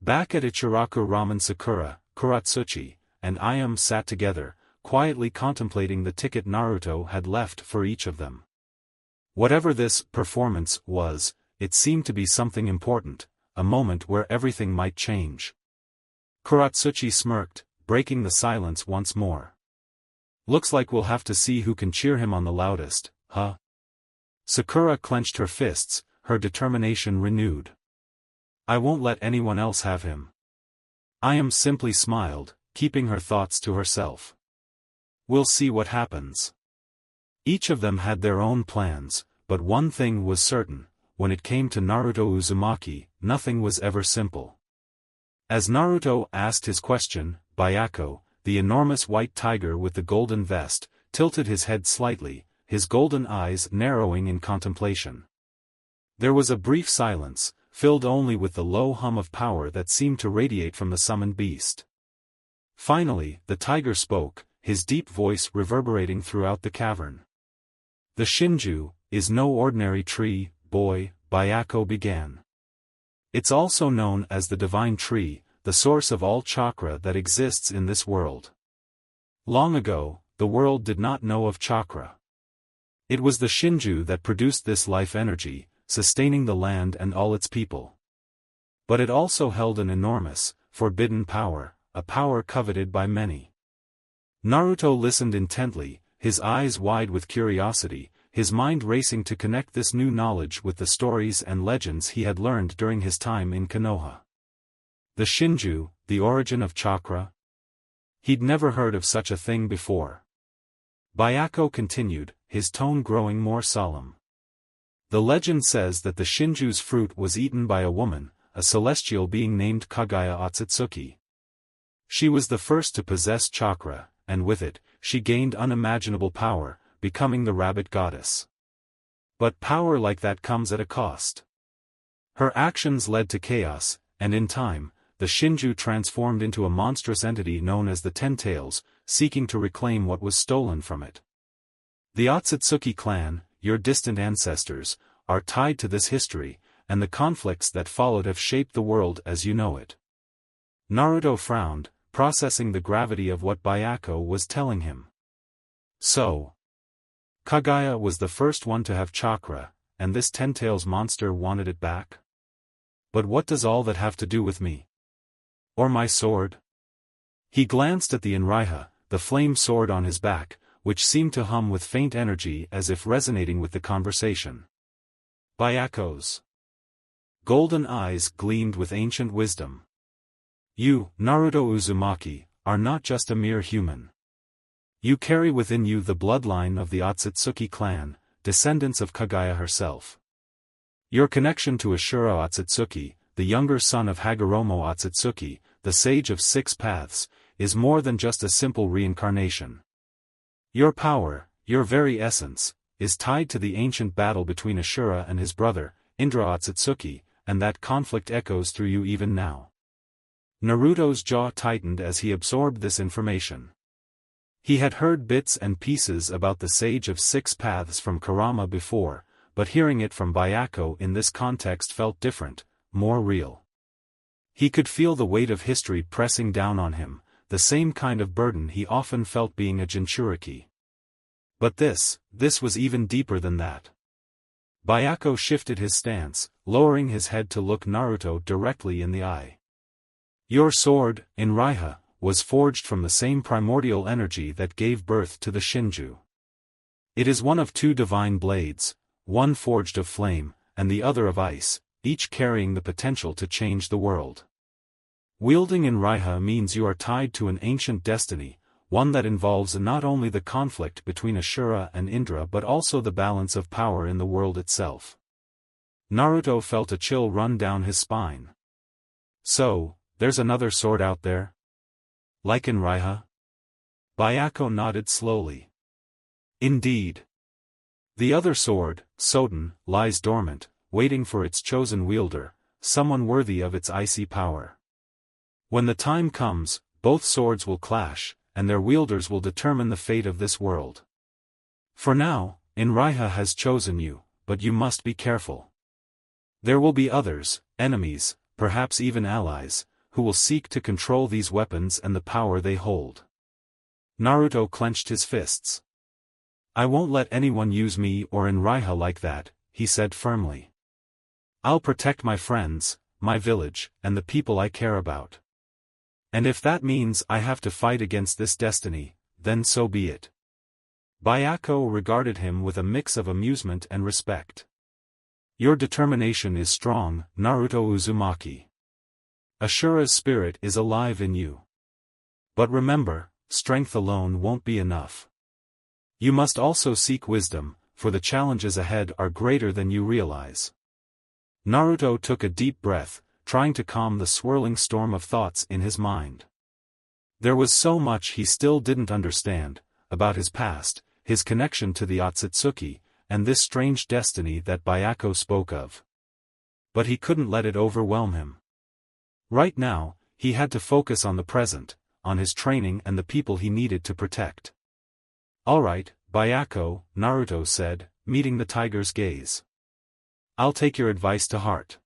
Back at Ichiraku Ramen, Sakura, Katsuchi, and Ayano sat together, quietly contemplating the ticket Naruto had left for each of them. Whatever this performance was, it seemed to be something important, a moment where everything might change. Katsuchi smirked, breaking the silence once more. Looks like we'll have to see who can cheer him on the loudest, huh? Sakura clenched her fists, her determination renewed. I won't let anyone else have him. Ayano simply smiled, keeping her thoughts to herself. We'll see what happens. Each of them had their own plans, but one thing was certain, when it came to Naruto Uzumaki, nothing was ever simple. As Naruto asked his question, Byakuya, the enormous white tiger with the golden vest, tilted his head slightly, his golden eyes narrowing in contemplation. There was a brief silence, filled only with the low hum of power that seemed to radiate from the summoned beast. Finally, the tiger spoke, his deep voice reverberating throughout the cavern. The Shinju is no ordinary tree, boy, Byakuya began. It's also known as the divine tree, the source of all chakra that exists in this world. Long ago, the world did not know of chakra. It was the Shinju that produced this life energy, sustaining the land and all its people. But it also held an enormous, forbidden power, a power coveted by many. Naruto listened intently, his eyes wide with curiosity, his mind racing to connect this new knowledge with the stories and legends he had learned during his time in Konoha. The Shinju, the origin of chakra? He'd never heard of such a thing before. Byakuya continued, his tone growing more solemn. The legend says that the Shinju's fruit was eaten by a woman, a celestial being named Kaguya Akatsuchi. She was the first to possess chakra, and with it, she gained unimaginable power, becoming the rabbit goddess. But power like that comes at a cost. Her actions led to chaos, and in time, the Shinju transformed into a monstrous entity known as the Ten Tails, seeking to reclaim what was stolen from it. The Akatsuchi clan, your distant ancestors, are tied to this history, and the conflicts that followed have shaped the world as you know it. Naruto frowned, processing the gravity of what Byakuya was telling him. So, Kaguya was the first one to have chakra, and this Ten-Tails monster wanted it back? But what does all that have to do with me? Or my sword? He glanced at the Inraiha, the flame sword on his back, which seemed to hum with faint energy as if resonating with the conversation. Byakuya's golden eyes gleamed with ancient wisdom. You, Naruto Uzumaki, are not just a mere human. You carry within you the bloodline of the Akatsuchi clan, descendants of Kaguya herself. Your connection to Ashura Akatsuchi, the younger son of Hagoromo Akatsuchi, the sage of six paths, is more than just a simple reincarnation. Your power, your very essence, is tied to the ancient battle between Ashura and his brother, Indra Akatsuchi, and that conflict echoes through you even now. Naruto's jaw tightened as he absorbed this information. He had heard bits and pieces about the Sage of Six Paths from Kurama before, but hearing it from Byakuya in this context felt different, more real. He could feel the weight of history pressing down on him, the same kind of burden he often felt being a Jinchuriki. But this was even deeper than that. Byakuya shifted his stance, lowering his head to look Naruto directly in the eye. Your sword, Jiraiya, was forged from the same primordial energy that gave birth to the Shinju. It is one of two divine blades, one forged of flame, and the other of ice, each carrying the potential to change the world. Wielding Jiraiya means you are tied to an ancient destiny, one that involves not only the conflict between Ashura and Indra but also the balance of power in the world itself. Naruto felt a chill run down his spine. So, there's another sword out there? Like Jiraiya? Byakuya nodded slowly. Indeed. The other sword, Soten, lies dormant, waiting for its chosen wielder, someone worthy of its icy power. When the time comes, both swords will clash, and their wielders will determine the fate of this world. For now, Jiraiya has chosen you, but you must be careful. There will be others, enemies, perhaps even allies, who will seek to control these weapons and the power they hold. Naruto clenched his fists. I won't let anyone use me or Jiraiya like that, he said firmly. I'll protect my friends, my village, and the people I care about. And if that means I have to fight against this destiny, then so be it. Byakuya regarded him with a mix of amusement and respect. Your determination is strong, Naruto Uzumaki. Ashura's spirit is alive in you. But remember, strength alone won't be enough. You must also seek wisdom, for the challenges ahead are greater than you realize. Naruto took a deep breath, trying to calm the swirling storm of thoughts in his mind. There was so much he still didn't understand, about his past, his connection to the Akatsuchi, and this strange destiny that Byakuya spoke of. But he couldn't let it overwhelm him. Right now, he had to focus on the present, on his training and the people he needed to protect. Alright, Byakuya, Naruto said, meeting the tiger's gaze. I'll take your advice to heart.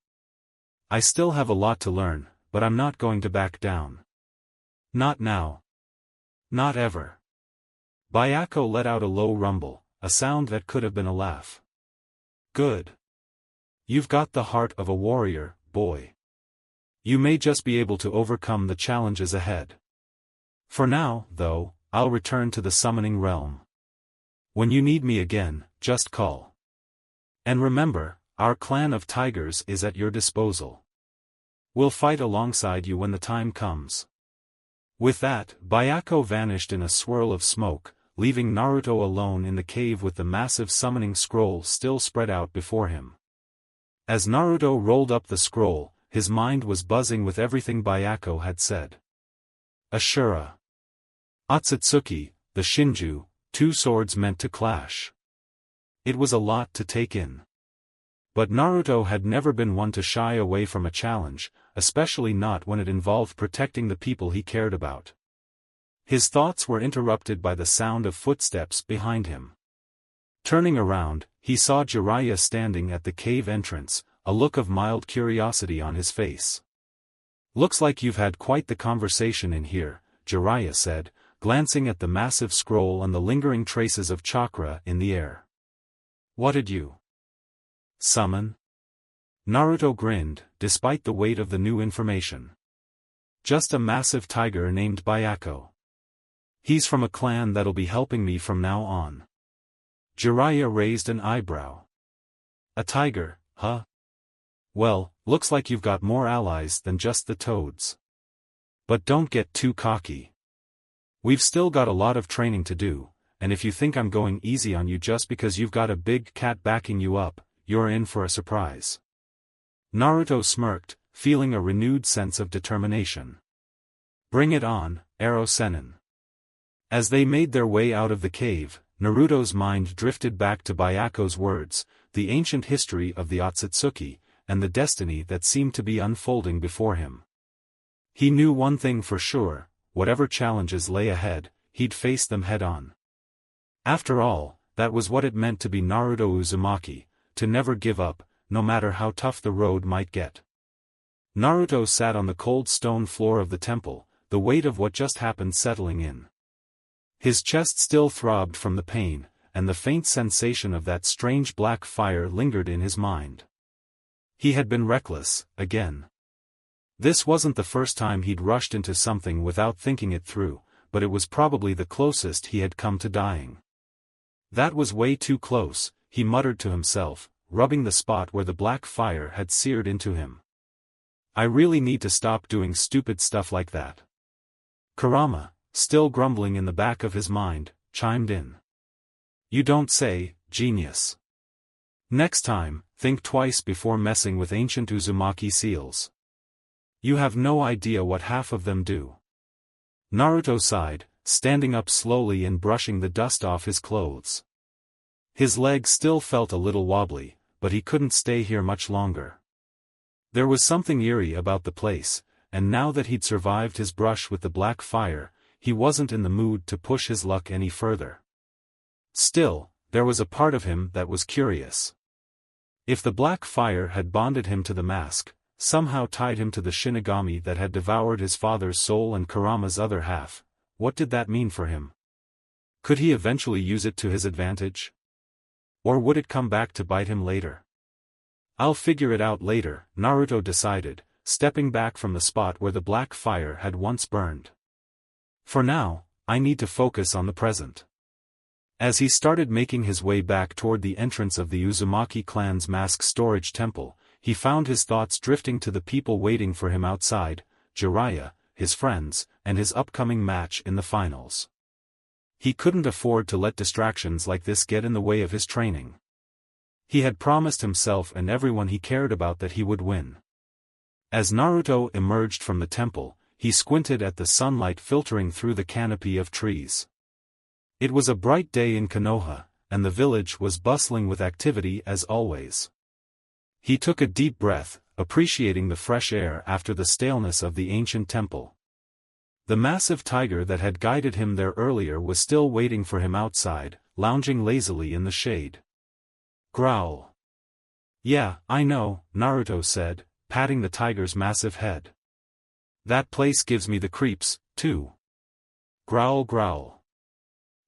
I still have a lot to learn, but I'm not going to back down. Not now. Not ever. Byakuya let out a low rumble, a sound that could have been a laugh. Good. You've got the heart of a warrior, boy. You may just be able to overcome the challenges ahead. For now, though, I'll return to the summoning realm. When you need me again, just call. And remember, our clan of tigers is at your disposal. We'll fight alongside you when the time comes. With that, Byakuya vanished in a swirl of smoke, leaving Naruto alone in the cave with the massive summoning scroll still spread out before him. As Naruto rolled up the scroll, his mind was buzzing with everything Byakuya had said. Ashura. Akatsuchi, the Shinju, two swords meant to clash. It was a lot to take in. But Naruto had never been one to shy away from a challenge, especially not when it involved protecting the people he cared about. His thoughts were interrupted by the sound of footsteps behind him. Turning around, he saw Jiraiya standing at the cave entrance, a look of mild curiosity on his face. Looks like you've had quite the conversation in here, Jiraiya said, glancing at the massive scroll and the lingering traces of chakra in the air. What did you summon? Naruto grinned, despite the weight of the new information. Just a massive tiger named Byakuya. He's from a clan that'll be helping me from now on. Jiraiya raised an eyebrow. A tiger, huh? Well, looks like you've got more allies than just the toads. But don't get too cocky. We've still got a lot of training to do, and if you think I'm going easy on you just because you've got a big cat backing you up, you're in for a surprise. Naruto smirked, feeling a renewed sense of determination. Bring it on, Arrow Sennin. As they made their way out of the cave, Naruto's mind drifted back to Byaku's words, the ancient history of the Akatsuchi, and the destiny that seemed to be unfolding before him. He knew one thing for sure: whatever challenges lay ahead, he'd face them head-on. After all, that was what it meant to be Naruto Uzumaki, to never give up, no matter how tough the road might get. Naruto sat on the cold stone floor of the temple, the weight of what just happened settling in. His chest still throbbed from the pain, and the faint sensation of that strange black fire lingered in his mind. He had been reckless, again. This wasn't the first time he'd rushed into something without thinking it through, but it was probably the closest he had come to dying. That was way too close, he muttered to himself, rubbing the spot where the black fire had seared into him. I really need to stop doing stupid stuff like that. Kurama, still grumbling in the back of his mind, chimed in. You don't say, genius. Next time, think twice before messing with ancient Uzumaki seals. You have no idea what half of them do. Naruto sighed, standing up slowly and brushing the dust off his clothes. His legs still felt a little wobbly, but he couldn't stay here much longer. There was something eerie about the place, and now that he'd survived his brush with the black fire, he wasn't in the mood to push his luck any further. Still, there was a part of him that was curious. If the black fire had bonded him to the mask, somehow tied him to the Shinigami that had devoured his father's soul and Kurama's other half, what did that mean for him? Could he eventually use it to his advantage? Or would it come back to bite him later? I'll figure it out later, Naruto decided, stepping back from the spot where the black fire had once burned. For now, I need to focus on the present. As he started making his way back toward the entrance of the Uzumaki clan's mask storage temple, he found his thoughts drifting to the people waiting for him outside, Jiraiya, his friends, and his upcoming match in the finals. He couldn't afford to let distractions like this get in the way of his training. He had promised himself and everyone he cared about that he would win. As Naruto emerged from the temple, he squinted at the sunlight filtering through the canopy of trees. It was a bright day in Konoha, and the village was bustling with activity as always. He took a deep breath, appreciating the fresh air after the staleness of the ancient temple. The massive tiger that had guided him there earlier was still waiting for him outside, lounging lazily in the shade. Growl. Yeah, I know, Naruto said, patting the tiger's massive head. That place gives me the creeps, too. Growl growl.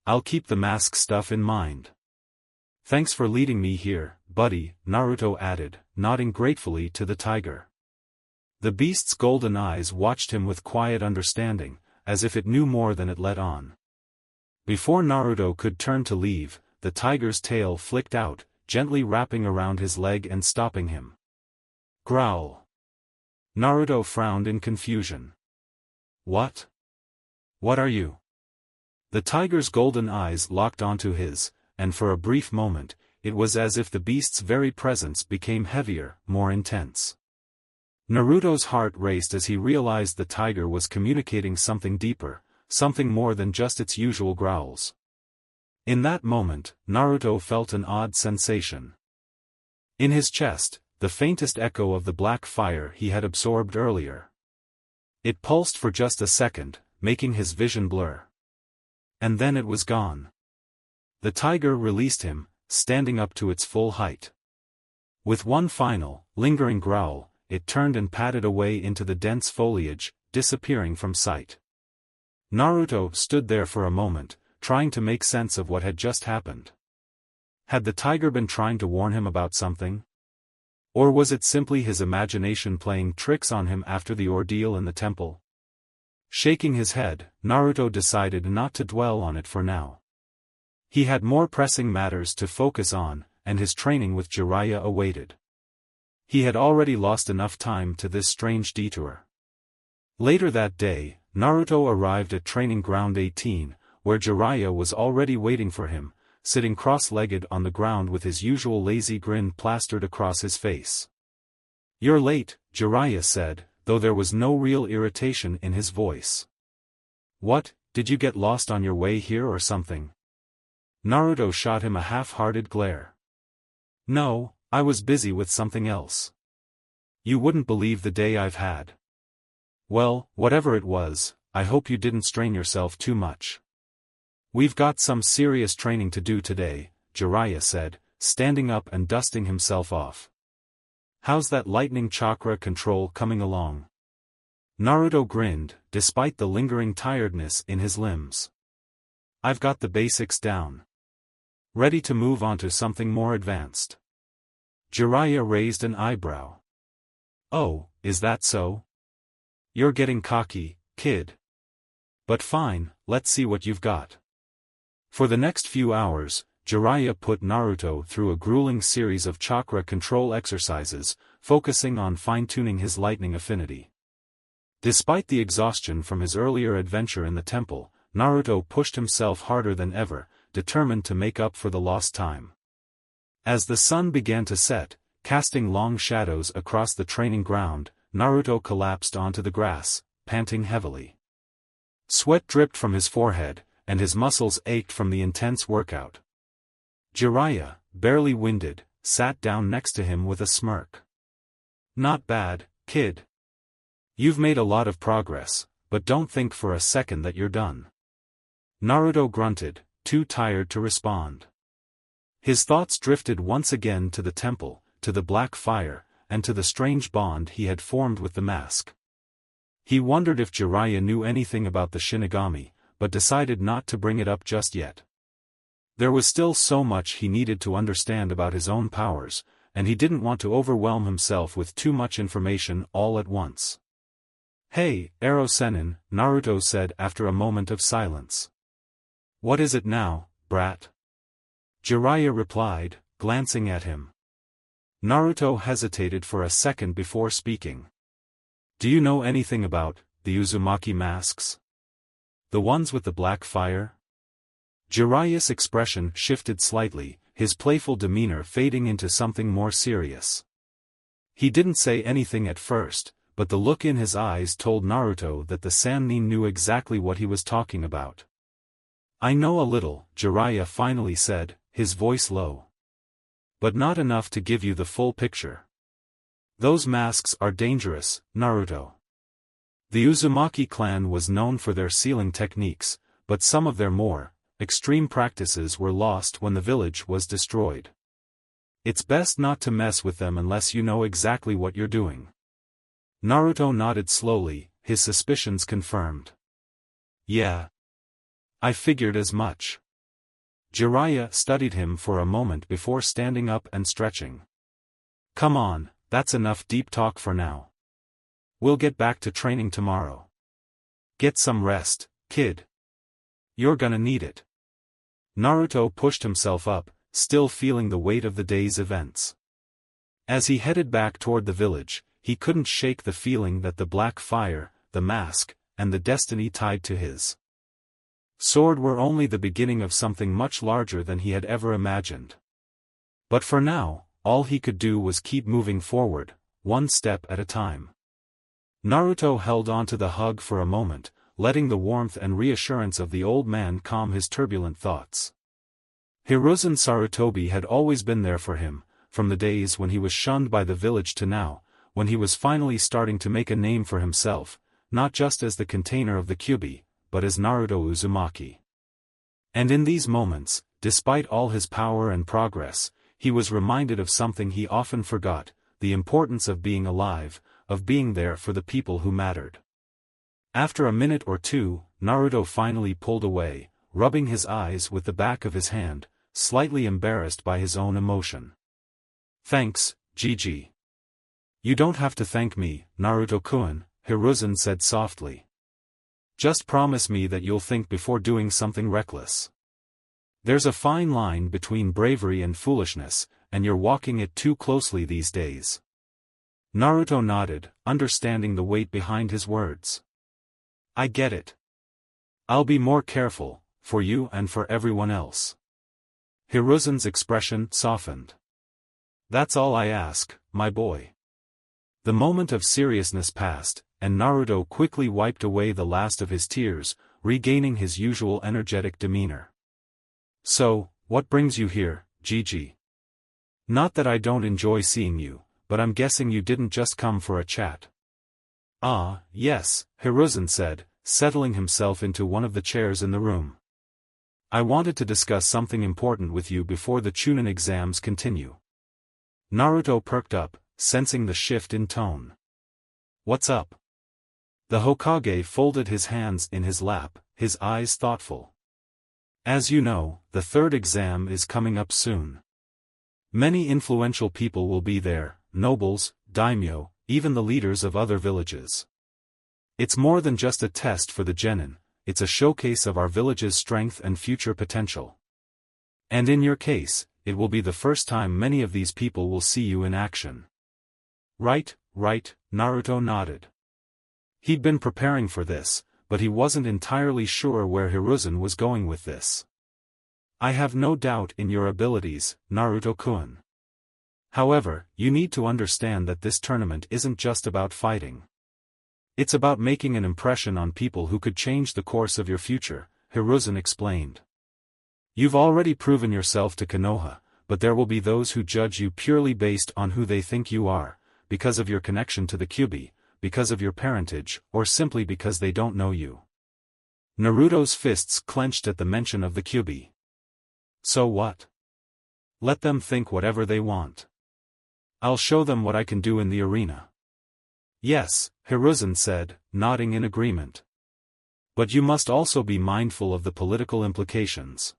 I'll keep the mask stuff in mind. Thanks for leading me here, buddy, Naruto added, nodding gratefully to the tiger. The beast's golden eyes watched him with quiet understanding, as if it knew more than it let on. Before Naruto could turn to leave, the tiger's tail flicked out, gently wrapping around his leg and stopping him. Growl. Naruto frowned in confusion. What? What are you? The tiger's golden eyes locked onto his, and for a brief moment, it was as if the beast's very presence became heavier, more intense. Naruto's heart raced as he realized the tiger was communicating something deeper, something more than just its usual growls. In that moment, Naruto felt an odd sensation. In his chest, the faintest echo of the black fire he had absorbed earlier. It pulsed for just a second, making his vision blur. And then it was gone. The tiger released him, standing up to its full height. With one final, lingering growl, it turned and padded away into the dense foliage, disappearing from sight. Naruto stood there for a moment, trying to make sense of what had just happened. Had the tiger been trying to warn him about something? Or was it simply his imagination playing tricks on him after the ordeal in the temple? Shaking his head, Naruto decided not to dwell on it for now. He had more pressing matters to focus on, and his training with Jiraiya awaited. He had already lost enough time to this strange detour. Later that day, Naruto arrived at Training Ground 18, where Jiraiya was already waiting for him, sitting cross-legged on the ground with his usual lazy grin plastered across his face. "You're late," Jiraiya said, though there was no real irritation in his voice. "What, did you get lost on your way here or something?" Naruto shot him a half-hearted glare. No, I was busy with something else. You wouldn't believe the day I've had. Well, whatever it was, I hope you didn't strain yourself too much. We've got some serious training to do today, Jiraiya said, standing up and dusting himself off. How's that lightning chakra control coming along? Naruto grinned, despite the lingering tiredness in his limbs. I've got the basics down. Ready to move on to something more advanced. Jiraiya raised an eyebrow. Oh, is that so? You're getting cocky, kid. But fine, let's see what you've got. For the next few hours, Jiraiya put Naruto through a grueling series of chakra control exercises, focusing on fine-tuning his lightning affinity. Despite the exhaustion from his earlier adventure in the temple, Naruto pushed himself harder than ever, determined to make up for the lost time. As the sun began to set, casting long shadows across the training ground, Naruto collapsed onto the grass, panting heavily. Sweat dripped from his forehead, and his muscles ached from the intense workout. Jiraiya, barely winded, sat down next to him with a smirk. Not bad, kid. You've made a lot of progress, but don't think for a second that you're done. Naruto grunted, too tired to respond. His thoughts drifted once again to the temple, to the black fire, and to the strange bond he had formed with the mask. He wondered if Jiraiya knew anything about the Shinigami, but decided not to bring it up just yet. There was still so much he needed to understand about his own powers, and he didn't want to overwhelm himself with too much information all at once. Hey, Ero Sennin, Naruto said after a moment of silence. What is it now, brat? Jiraiya replied, glancing at him. Naruto hesitated for a second before speaking. Do you know anything about the Uzumaki masks? The ones with the black fire? Jiraiya's expression shifted slightly, his playful demeanor fading into something more serious. He didn't say anything at first, but the look in his eyes told Naruto that the Sannin knew exactly what he was talking about. I know a little, Jiraiya finally said, his voice low. But not enough to give you the full picture. Those masks are dangerous, Naruto. The Uzumaki clan was known for their sealing techniques, but some of their more extreme practices were lost when the village was destroyed. It's best not to mess with them unless you know exactly what you're doing. Naruto nodded slowly, his suspicions confirmed. Yeah. I figured as much. Jiraiya studied him for a moment before standing up and stretching. Come on, that's enough deep talk for now. We'll get back to training tomorrow. Get some rest, kid. You're gonna need it. Naruto pushed himself up, still feeling the weight of the day's events. As he headed back toward the village, he couldn't shake the feeling that the black fire, the mask, and the destiny tied to his sword were only the beginning of something much larger than he had ever imagined. But for now, all he could do was keep moving forward, one step at a time. Naruto held on to the hug for a moment, letting the warmth and reassurance of the old man calm his turbulent thoughts. Hiruzen Sarutobi had always been there for him, from the days when he was shunned by the village to now, when he was finally starting to make a name for himself, not just as the container of the Kyuubi, but as Naruto Uzumaki. And in these moments, despite all his power and progress, he was reminded of something he often forgot, the importance of being alive, of being there for the people who mattered. After a minute or two, Naruto finally pulled away, rubbing his eyes with the back of his hand, slightly embarrassed by his own emotion. Thanks, Gigi. You don't have to thank me, Naruto-kun, Hiruzen said softly. Just promise me that you'll think before doing something reckless. There's a fine line between bravery and foolishness, and you're walking it too closely these days. Naruto nodded, understanding the weight behind his words. I get it. I'll be more careful, for you and for everyone else. Hiruzen's expression softened. That's all I ask, my boy. The moment of seriousness passed, and Naruto quickly wiped away the last of his tears, regaining his usual energetic demeanor. So, what brings you here, Gigi? Not that I don't enjoy seeing you, but I'm guessing you didn't just come for a chat. Ah, yes, Hiruzen said, settling himself into one of the chairs in the room. I wanted to discuss something important with you before the Chunin exams continue. Naruto perked up, sensing the shift in tone. What's up? The Hokage folded his hands in his lap, his eyes thoughtful. As you know, the third exam is coming up soon. Many influential people will be there, nobles, daimyo, even the leaders of other villages. It's more than just a test for the genin, it's a showcase of our village's strength and future potential. And in your case, it will be the first time many of these people will see you in action. Right, Naruto nodded. He'd been preparing for this, but he wasn't entirely sure where Hiruzen was going with this. I have no doubt in your abilities, Naruto-kun. However, you need to understand that this tournament isn't just about fighting. It's about making an impression on people who could change the course of your future, Hiruzen explained. You've already proven yourself to Konoha, but there will be those who judge you purely based on who they think you are, because of your connection to the Kyuubi, because of your parentage, or simply because they don't know you. Naruto's fists clenched at the mention of the Kyuubi. So what? Let them think whatever they want. I'll show them what I can do in the arena. Yes, Hiruzen said, nodding in agreement. But you must also be mindful of the political implications.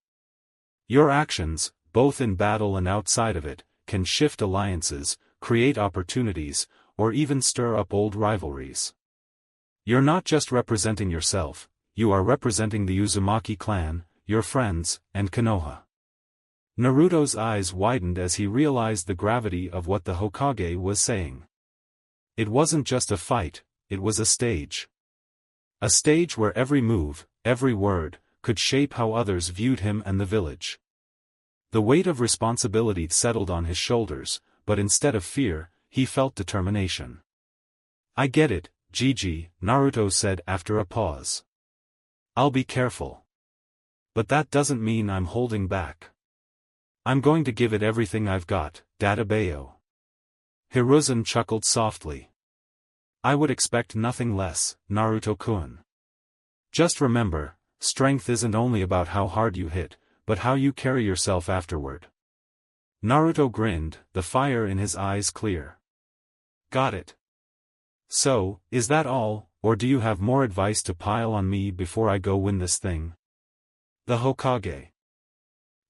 Your actions, both in battle and outside of it, can shift alliances, create opportunities, or even stir up old rivalries. You're not just representing yourself, you are representing the Uzumaki clan, your friends, and Konoha. Naruto's eyes widened as he realized the gravity of what the Hokage was saying. It wasn't just a fight, it was a stage. A stage where every move, every word, could shape how others viewed him and the village. The weight of responsibility settled on his shoulders, but instead of fear, he felt determination. I get it, Gigi, Naruto said after a pause. I'll be careful. But that doesn't mean I'm holding back. I'm going to give it everything I've got, Dadabayo. Hiruzen chuckled softly. I would expect nothing less, Naruto-kun. Just remember, strength isn't only about how hard you hit, but how you carry yourself afterward. Naruto grinned, the fire in his eyes clear. Got it. So, is that all, or do you have more advice to pile on me before I go win this thing? The Hokage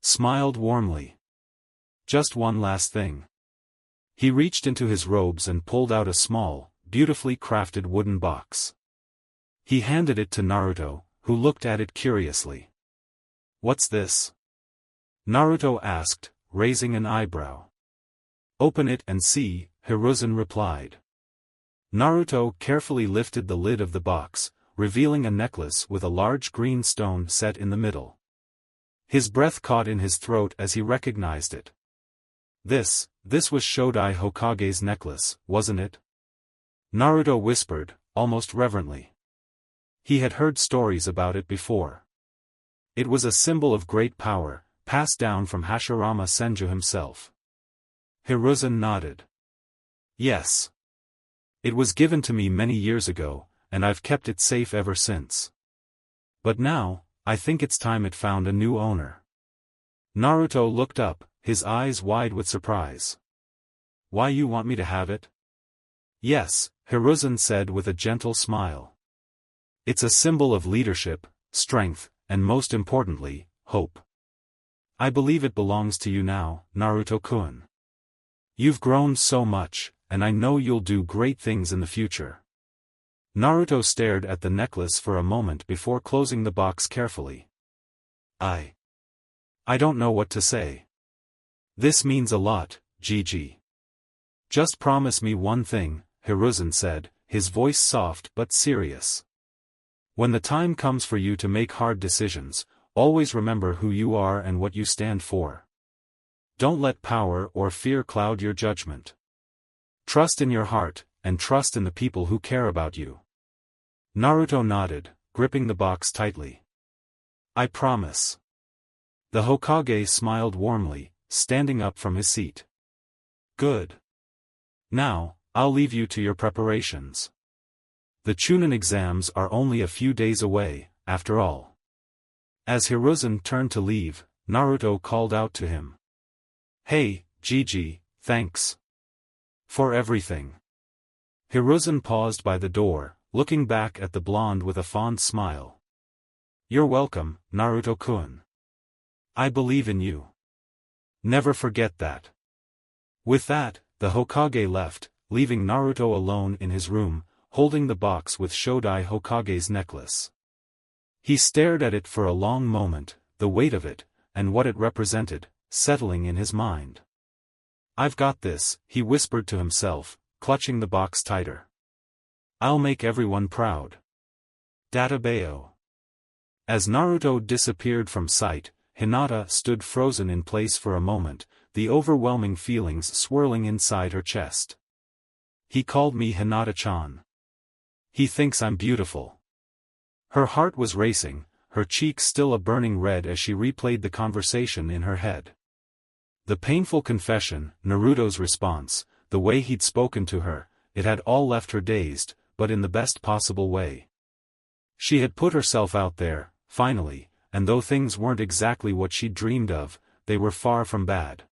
smiled warmly. Just one last thing. He reached into his robes and pulled out a small, beautifully crafted wooden box. He handed it to Naruto, who looked at it curiously. What's this? Naruto asked, raising an eyebrow. Open it and see, Hiruzen replied. Naruto carefully lifted the lid of the box, revealing a necklace with a large green stone set in the middle. His breath caught in his throat as he recognized it. This was Shodai Hokage's necklace, wasn't it? Naruto whispered, almost reverently. He had heard stories about it before. It was a symbol of great power, passed down from Hashirama Senju himself. Hiruzen nodded. Yes. It was given to me many years ago, and I've kept it safe ever since. But now, I think it's time it found a new owner. Naruto looked up, his eyes wide with surprise. Why you want me to have it? Yes, Hiruzen said with a gentle smile. It's a symbol of leadership, strength, and most importantly, hope. I believe it belongs to you now, Naruto-kun. You've grown so much, and I know you'll do great things in the future. Naruto stared at the necklace for a moment before closing the box carefully. I don't know what to say. This means a lot, Gigi. Just promise me one thing, Hiruzen said, his voice soft but serious. When the time comes for you to make hard decisions, always remember who you are and what you stand for. Don't let power or fear cloud your judgment. Trust in your heart, and trust in the people who care about you. Naruto nodded, gripping the box tightly. I promise. The Hokage smiled warmly, standing up from his seat. Good. Now, I'll leave you to your preparations. The Chunin exams are only a few days away, after all. As Hiruzen turned to leave, Naruto called out to him. Hey, Gigi, thanks. For everything. Hiruzen paused by the door, looking back at the blonde with a fond smile. You're welcome, Naruto-kun. I believe in you. Never forget that. With that, the Hokage left, leaving Naruto alone in his room, holding the box with Shodai Hokage's necklace. He stared at it for a long moment, the weight of it, and what it represented, settling in his mind. I've got this, he whispered to himself, clutching the box tighter. I'll make everyone proud. Databeo. As Naruto disappeared from sight, Hinata stood frozen in place for a moment, the overwhelming feelings swirling inside her chest. He called me Hinata-chan. He thinks I'm beautiful. Her heart was racing, her cheeks still a burning red as she replayed the conversation in her head. The painful confession, Naruto's response, the way he'd spoken to her, it had all left her dazed, but in the best possible way. She had put herself out there, finally, and though things weren't exactly what she'd dreamed of, they were far from bad.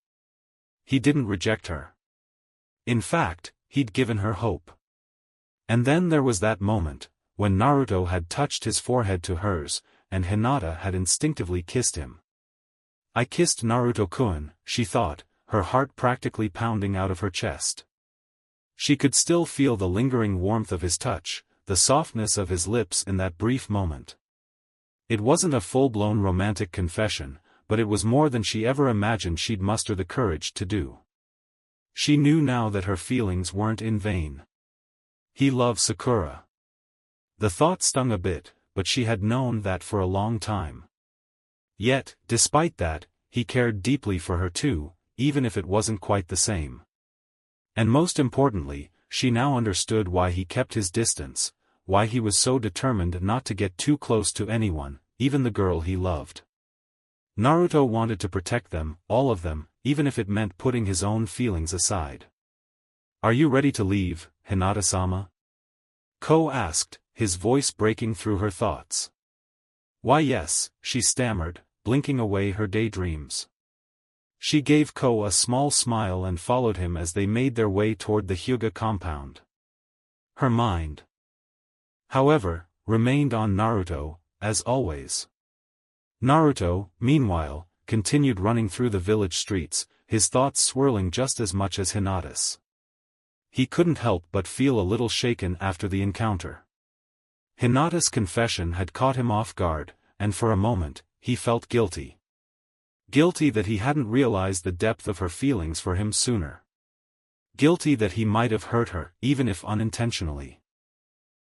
He didn't reject her. In fact, he'd given her hope. And then there was that moment, when Naruto had touched his forehead to hers, and Hinata had instinctively kissed him. I kissed Naruto-kun, she thought, her heart practically pounding out of her chest. She could still feel the lingering warmth of his touch, the softness of his lips in that brief moment. It wasn't a full-blown romantic confession, but it was more than she ever imagined she'd muster the courage to do. She knew now that her feelings weren't in vain. He loved Sakura. The thought stung a bit, but she had known that for a long time. Yet, despite that, he cared deeply for her too, even if it wasn't quite the same. And most importantly, she now understood why he kept his distance, why he was so determined not to get too close to anyone, even the girl he loved. Naruto wanted to protect them, all of them, even if it meant putting his own feelings aside. Are you ready to leave, Hinata-sama? Ko asked, his voice breaking through her thoughts. Why yes, she stammered, blinking away her daydreams. She gave Ko a small smile and followed him as they made their way toward the Hyuga compound. Her mind, however, remained on Naruto, as always. Naruto, meanwhile, continued running through the village streets, his thoughts swirling just as much as Hinata's. He couldn't help but feel a little shaken after the encounter. Hinata's confession had caught him off guard, and for a moment, he felt guilty. Guilty that he hadn't realized the depth of her feelings for him sooner. Guilty that he might have hurt her, even if unintentionally.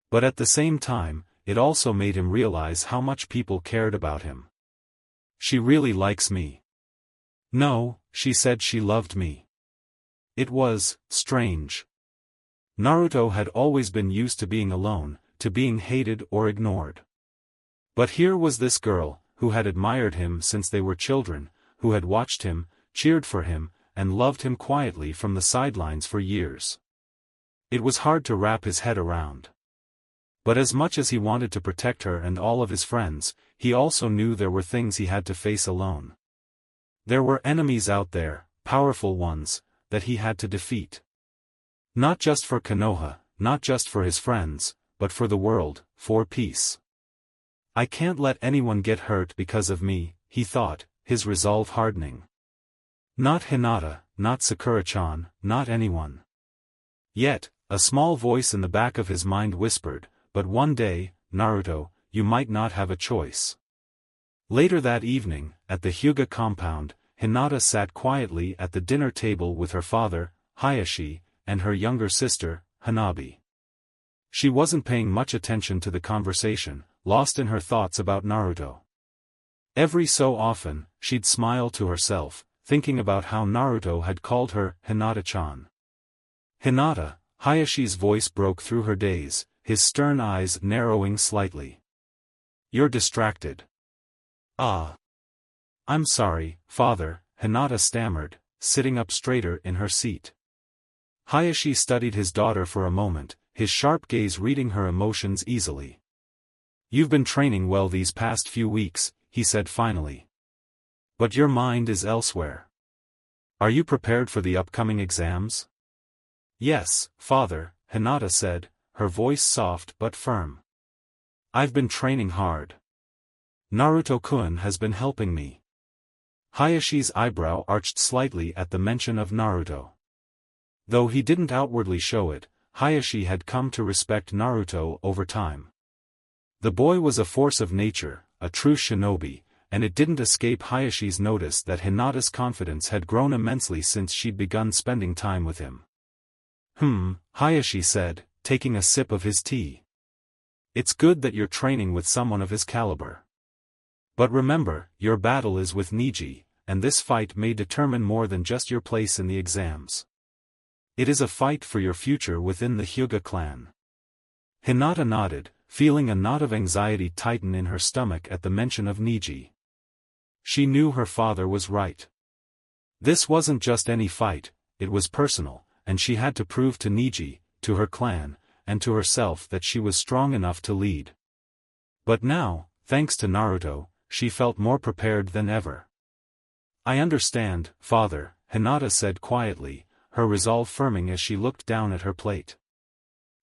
But at the same time, it also made him realize how much people cared about him. She really likes me. No, she said she loved me. It was strange. Naruto had always been used to being alone, to being hated or ignored. But here was this girl, who had admired him since they were children, who had watched him, cheered for him, and loved him quietly from the sidelines for years. It was hard to wrap his head around. But as much as he wanted to protect her and all of his friends, he also knew there were things he had to face alone. There were enemies out there, powerful ones, that he had to defeat. Not just for Konoha, not just for his friends, but for the world, for peace. I can't let anyone get hurt because of me, he thought, his resolve hardening. Not Hinata, not Sakura-chan, not anyone. Yet, a small voice in the back of his mind whispered, but one day, Naruto, you might not have a choice. Later that evening, at the Hyuga compound, Hinata sat quietly at the dinner table with her father, Hayashi, and her younger sister, Hanabi. She wasn't paying much attention to the conversation, lost in her thoughts about Naruto. Every so often, she'd smile to herself, thinking about how Naruto had called her Hinata-chan. Hinata, Hayashi's voice broke through her daze, his stern eyes narrowing slightly. You're distracted. Ah. I'm sorry, father, Hinata stammered, sitting up straighter in her seat. Hayashi studied his daughter for a moment, his sharp gaze reading her emotions easily. You've been training well these past few weeks, he said finally. But your mind is elsewhere. Are you prepared for the upcoming exams? Yes, father, Hinata said, her voice soft but firm. I've been training hard. Naruto-kun has been helping me. Hayashi's eyebrow arched slightly at the mention of Naruto. Though he didn't outwardly show it, Hayashi had come to respect Naruto over time. The boy was a force of nature, a true shinobi, and it didn't escape Hayashi's notice that Hinata's confidence had grown immensely since she'd begun spending time with him. Hayashi said, taking a sip of his tea. It's good that you're training with someone of his caliber. But remember, your battle is with Niji, and this fight may determine more than just your place in the exams. It is a fight for your future within the Hyuga clan. Hinata nodded, feeling a knot of anxiety tighten in her stomach at the mention of Niji. She knew her father was right. This wasn't just any fight, it was personal, and she had to prove to Niji, to her clan, and to herself that she was strong enough to lead. But now, thanks to Naruto, she felt more prepared than ever. I understand, father, Hinata said quietly, her resolve firming as she looked down at her plate.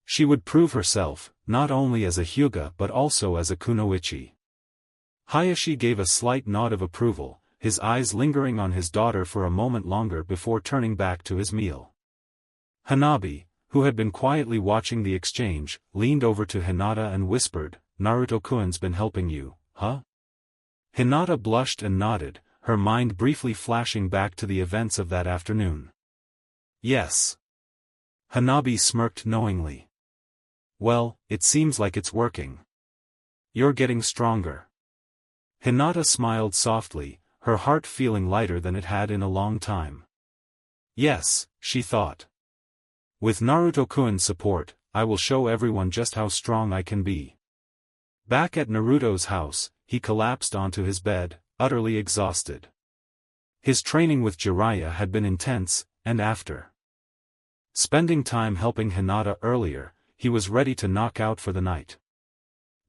She would prove herself, not only as a Hyuga but also as a kunoichi. Hayashi gave a slight nod of approval, his eyes lingering on his daughter for a moment longer before turning back to his meal. Hanabi, who had been quietly watching the exchange, leaned over to Hinata and whispered, Naruto-kun's been helping you, huh? Hinata blushed and nodded, her mind briefly flashing back to the events of that afternoon. Yes. Hanabi smirked knowingly. Well, it seems like it's working. You're getting stronger. Hinata smiled softly, her heart feeling lighter than it had in a long time. Yes, she thought. With Naruto-kun's support, I will show everyone just how strong I can be. Back at Naruto's house, he collapsed onto his bed, utterly exhausted. His training with Jiraiya had been intense, and after spending time helping Hinata earlier, he was ready to knock out for the night.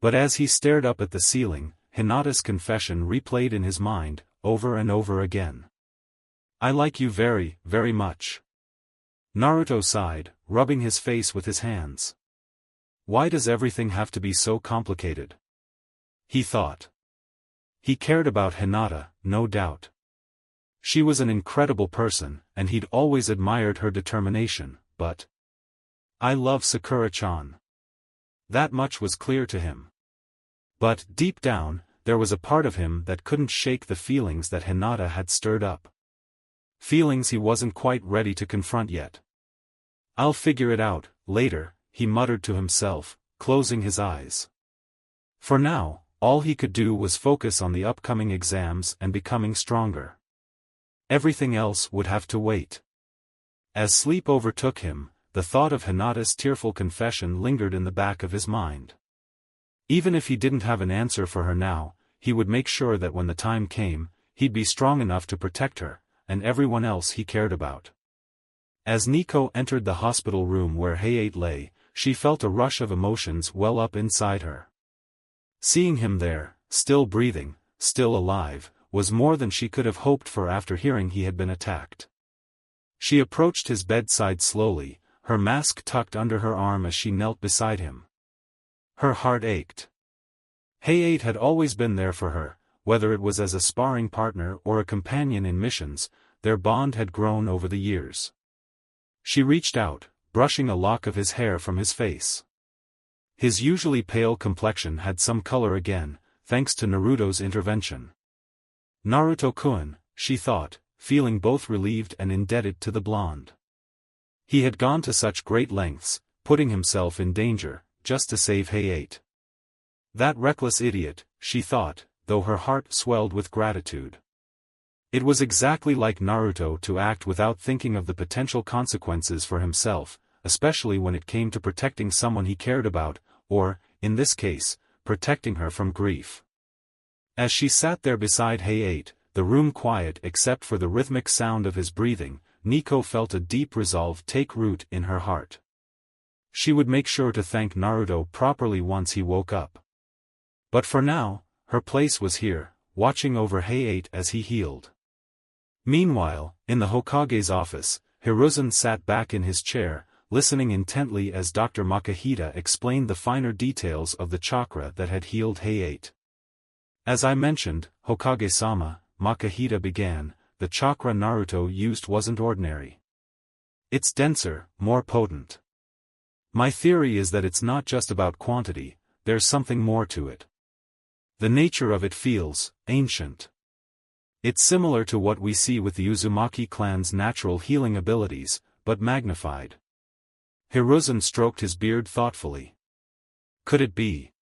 But as he stared up at the ceiling, Hinata's confession replayed in his mind, over and over again. I like you very, very much. Naruto sighed, rubbing his face with his hands. Why does everything have to be so complicated? He thought. He cared about Hinata, no doubt. She was an incredible person, and he'd always admired her determination, but I love Sakura-chan. That much was clear to him. But, deep down, there was a part of him that couldn't shake the feelings that Hinata had stirred up. Feelings he wasn't quite ready to confront yet. I'll figure it out, later, he muttered to himself, closing his eyes. For now, all he could do was focus on the upcoming exams and becoming stronger. Everything else would have to wait. As sleep overtook him, the thought of Hinata's tearful confession lingered in the back of his mind. Even if he didn't have an answer for her now, he would make sure that when the time came, he'd be strong enough to protect her, and everyone else he cared about. As Nico entered the hospital room where Hayate lay, she felt a rush of emotions well up inside her. Seeing him there, still breathing, still alive, was more than she could have hoped for after hearing he had been attacked. She approached his bedside slowly, her mask tucked under her arm as she knelt beside him. Her heart ached. Hayate had always been there for her, whether it was as a sparring partner or a companion in missions, their bond had grown over the years. She reached out, brushing a lock of his hair from his face. His usually pale complexion had some color again, thanks to Naruto's intervention. Naruto-kun, she thought, feeling both relieved and indebted to the blonde. He had gone to such great lengths, putting himself in danger, just to save Hayate. That reckless idiot, she thought, though her heart swelled with gratitude. It was exactly like Naruto to act without thinking of the potential consequences for himself, especially when it came to protecting someone he cared about, or, in this case, protecting her from grief. As she sat there beside Hayate, the room quiet except for the rhythmic sound of his breathing, Nico felt a deep resolve take root in her heart. She would make sure to thank Naruto properly once he woke up. But for now, her place was here, watching over Hayate as he healed. Meanwhile, in the Hokage's office, Hiruzen sat back in his chair, listening intently as Dr. Makahita explained the finer details of the chakra that had healed Hayate. As I mentioned, Hokage-sama, Makahita began, the chakra Naruto used wasn't ordinary. It's denser, more potent. My theory is that it's not just about quantity, there's something more to it. The nature of it feels ancient. It's similar to what we see with the Uzumaki clan's natural healing abilities, but magnified. Hiruzen stroked his beard thoughtfully. Could it be?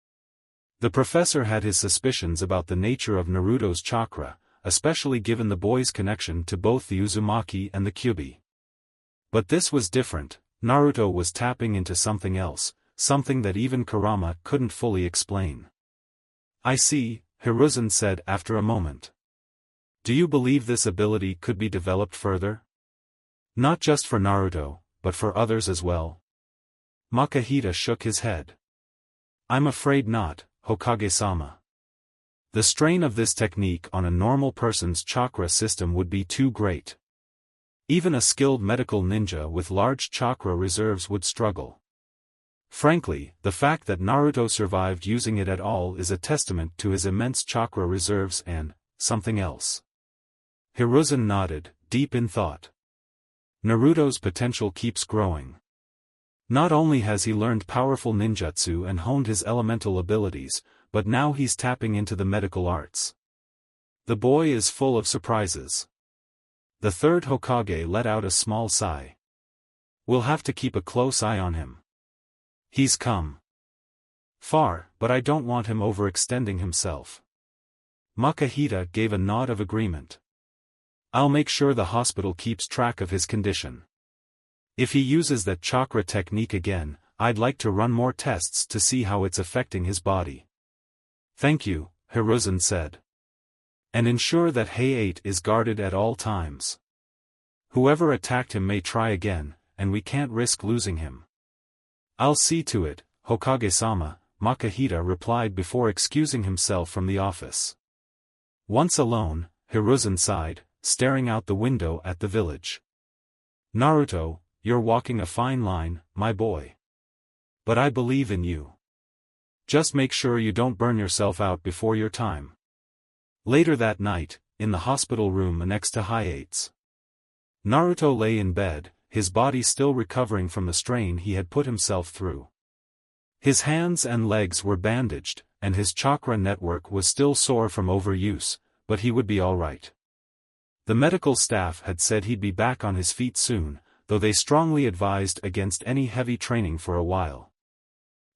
The professor had his suspicions about the nature of Naruto's chakra, especially given the boy's connection to both the Uzumaki and the Kyuubi. But this was different. Naruto was tapping into something else, something that even Kurama couldn't fully explain. I see, Hiruzen said after a moment. Do you believe this ability could be developed further? Not just for Naruto, but for others as well? Makahita shook his head. I'm afraid not, Hokage-sama. The strain of this technique on a normal person's chakra system would be too great. Even a skilled medical ninja with large chakra reserves would struggle. Frankly, the fact that Naruto survived using it at all is a testament to his immense chakra reserves and something else. Hiruzen nodded, deep in thought. Naruto's potential keeps growing. Not only has he learned powerful ninjutsu and honed his elemental abilities, but now he's tapping into the medical arts. The boy is full of surprises. The third Hokage let out a small sigh. We'll have to keep a close eye on him. He's come far, but I don't want him overextending himself. Makahita gave a nod of agreement. I'll make sure the hospital keeps track of his condition. If he uses that chakra technique again, I'd like to run more tests to see how it's affecting his body. Thank you, Hiruzen said. And ensure that Hayate is guarded at all times. Whoever attacked him may try again, and we can't risk losing him. I'll see to it, Hokage-sama, Makahita replied before excusing himself from the office. Once alone, Hiruzen sighed, staring out the window at the village. Naruto, you're walking a fine line, my boy. But I believe in you. Just make sure you don't burn yourself out before your time. Later that night, in the hospital room next to Hayate's, Naruto lay in bed, his body still recovering from the strain he had put himself through. His hands and legs were bandaged, and his chakra network was still sore from overuse, but he would be all right. The medical staff had said he'd be back on his feet soon, though they strongly advised against any heavy training for a while.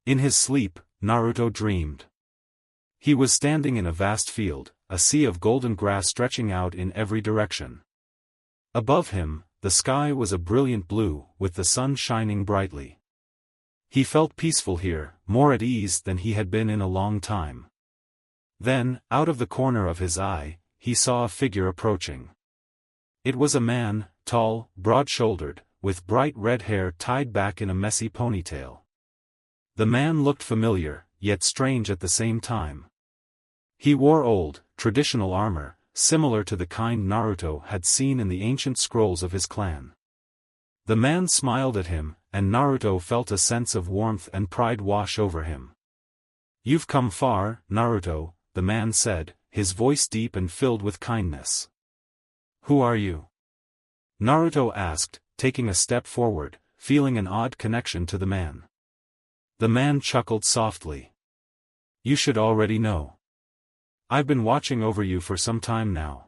In his sleep, Naruto dreamed. He was standing in a vast field, a sea of golden grass stretching out in every direction. Above him, the sky was a brilliant blue, with the sun shining brightly. He felt peaceful here, more at ease than he had been in a long time. Then, out of the corner of his eye, he saw a figure approaching. It was a man, tall, broad-shouldered, with bright red hair tied back in a messy ponytail. The man looked familiar, yet strange at the same time. He wore old, traditional armor, similar to the kind Naruto had seen in the ancient scrolls of his clan. The man smiled at him, and Naruto felt a sense of warmth and pride wash over him. You've come far, Naruto, the man said, his voice deep and filled with kindness. Who are you? Naruto asked, taking a step forward, feeling an odd connection to the man. The man chuckled softly. You should already know. I've been watching over you for some time now.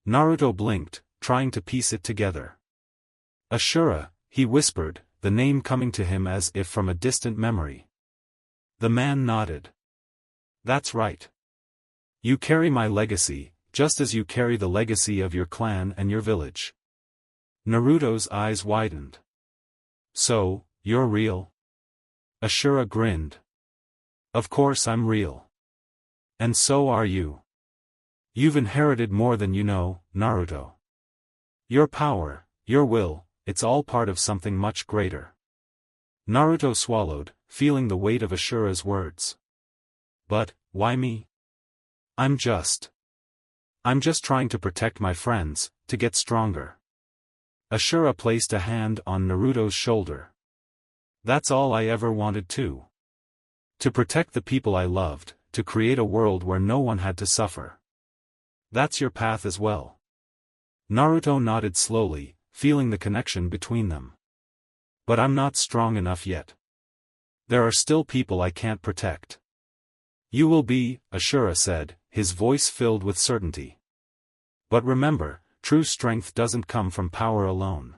Naruto blinked, trying to piece it together. Ashura, he whispered, the name coming to him as if from a distant memory. The man nodded. That's right. You carry my legacy, just as you carry the legacy of your clan and your village. Naruto's eyes widened. So, you're real? Ashura grinned. Of course I'm real. And so are you. You've inherited more than you know, Naruto. Your power, your will, it's all part of something much greater. Naruto swallowed, feeling the weight of Ashura's words. But, why me? I'm just trying to protect my friends, to get stronger. Ashura placed a hand on Naruto's shoulder. That's all I ever wanted to. To protect the people I loved, to create a world where no one had to suffer. That's your path as well. Naruto nodded slowly, feeling the connection between them. But I'm not strong enough yet. There are still people I can't protect. You will be, Ashura said, his voice filled with certainty. But remember, true strength doesn't come from power alone.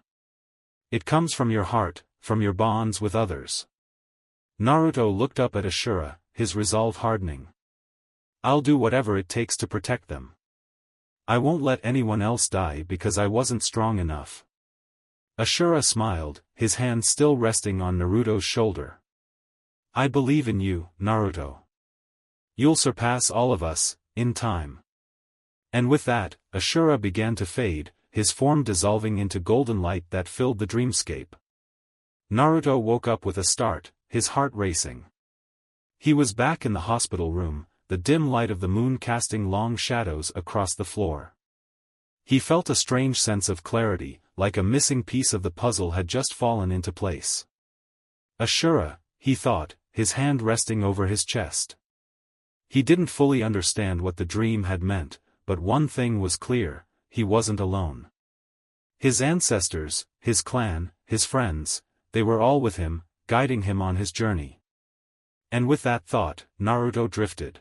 It comes from your heart, from your bonds with others. Naruto looked up at Ashura, his resolve hardening. I'll do whatever it takes to protect them. I won't let anyone else die because I wasn't strong enough. Ashura smiled, his hand still resting on Naruto's shoulder. I believe in you, Naruto. You'll surpass all of us, in time. And with that, Ashura began to fade, his form dissolving into golden light that filled the dreamscape. Naruto woke up with a start, his heart racing. He was back in the hospital room, the dim light of the moon casting long shadows across the floor. He felt a strange sense of clarity, like a missing piece of the puzzle had just fallen into place. Ashura, he thought, his hand resting over his chest. He didn't fully understand what the dream had meant, but one thing was clear, he wasn't alone. His ancestors, his clan, his friends, they were all with him, guiding him on his journey. And with that thought, Naruto drifted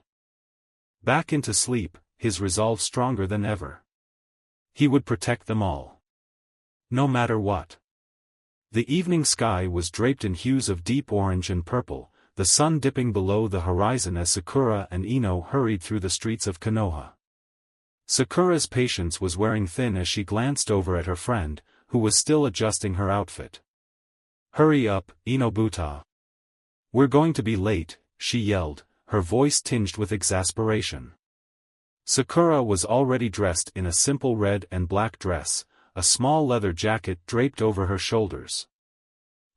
back into sleep, his resolve stronger than ever. He would protect them all. No matter what. The evening sky was draped in hues of deep orange and purple, the sun dipping below the horizon as Sakura and Ino hurried through the streets of Konoha. Sakura's patience was wearing thin as she glanced over at her friend, who was still adjusting her outfit. Hurry up, Inobuta. We're going to be late, she yelled, her voice tinged with exasperation. Sakura was already dressed in a simple red and black dress, a small leather jacket draped over her shoulders.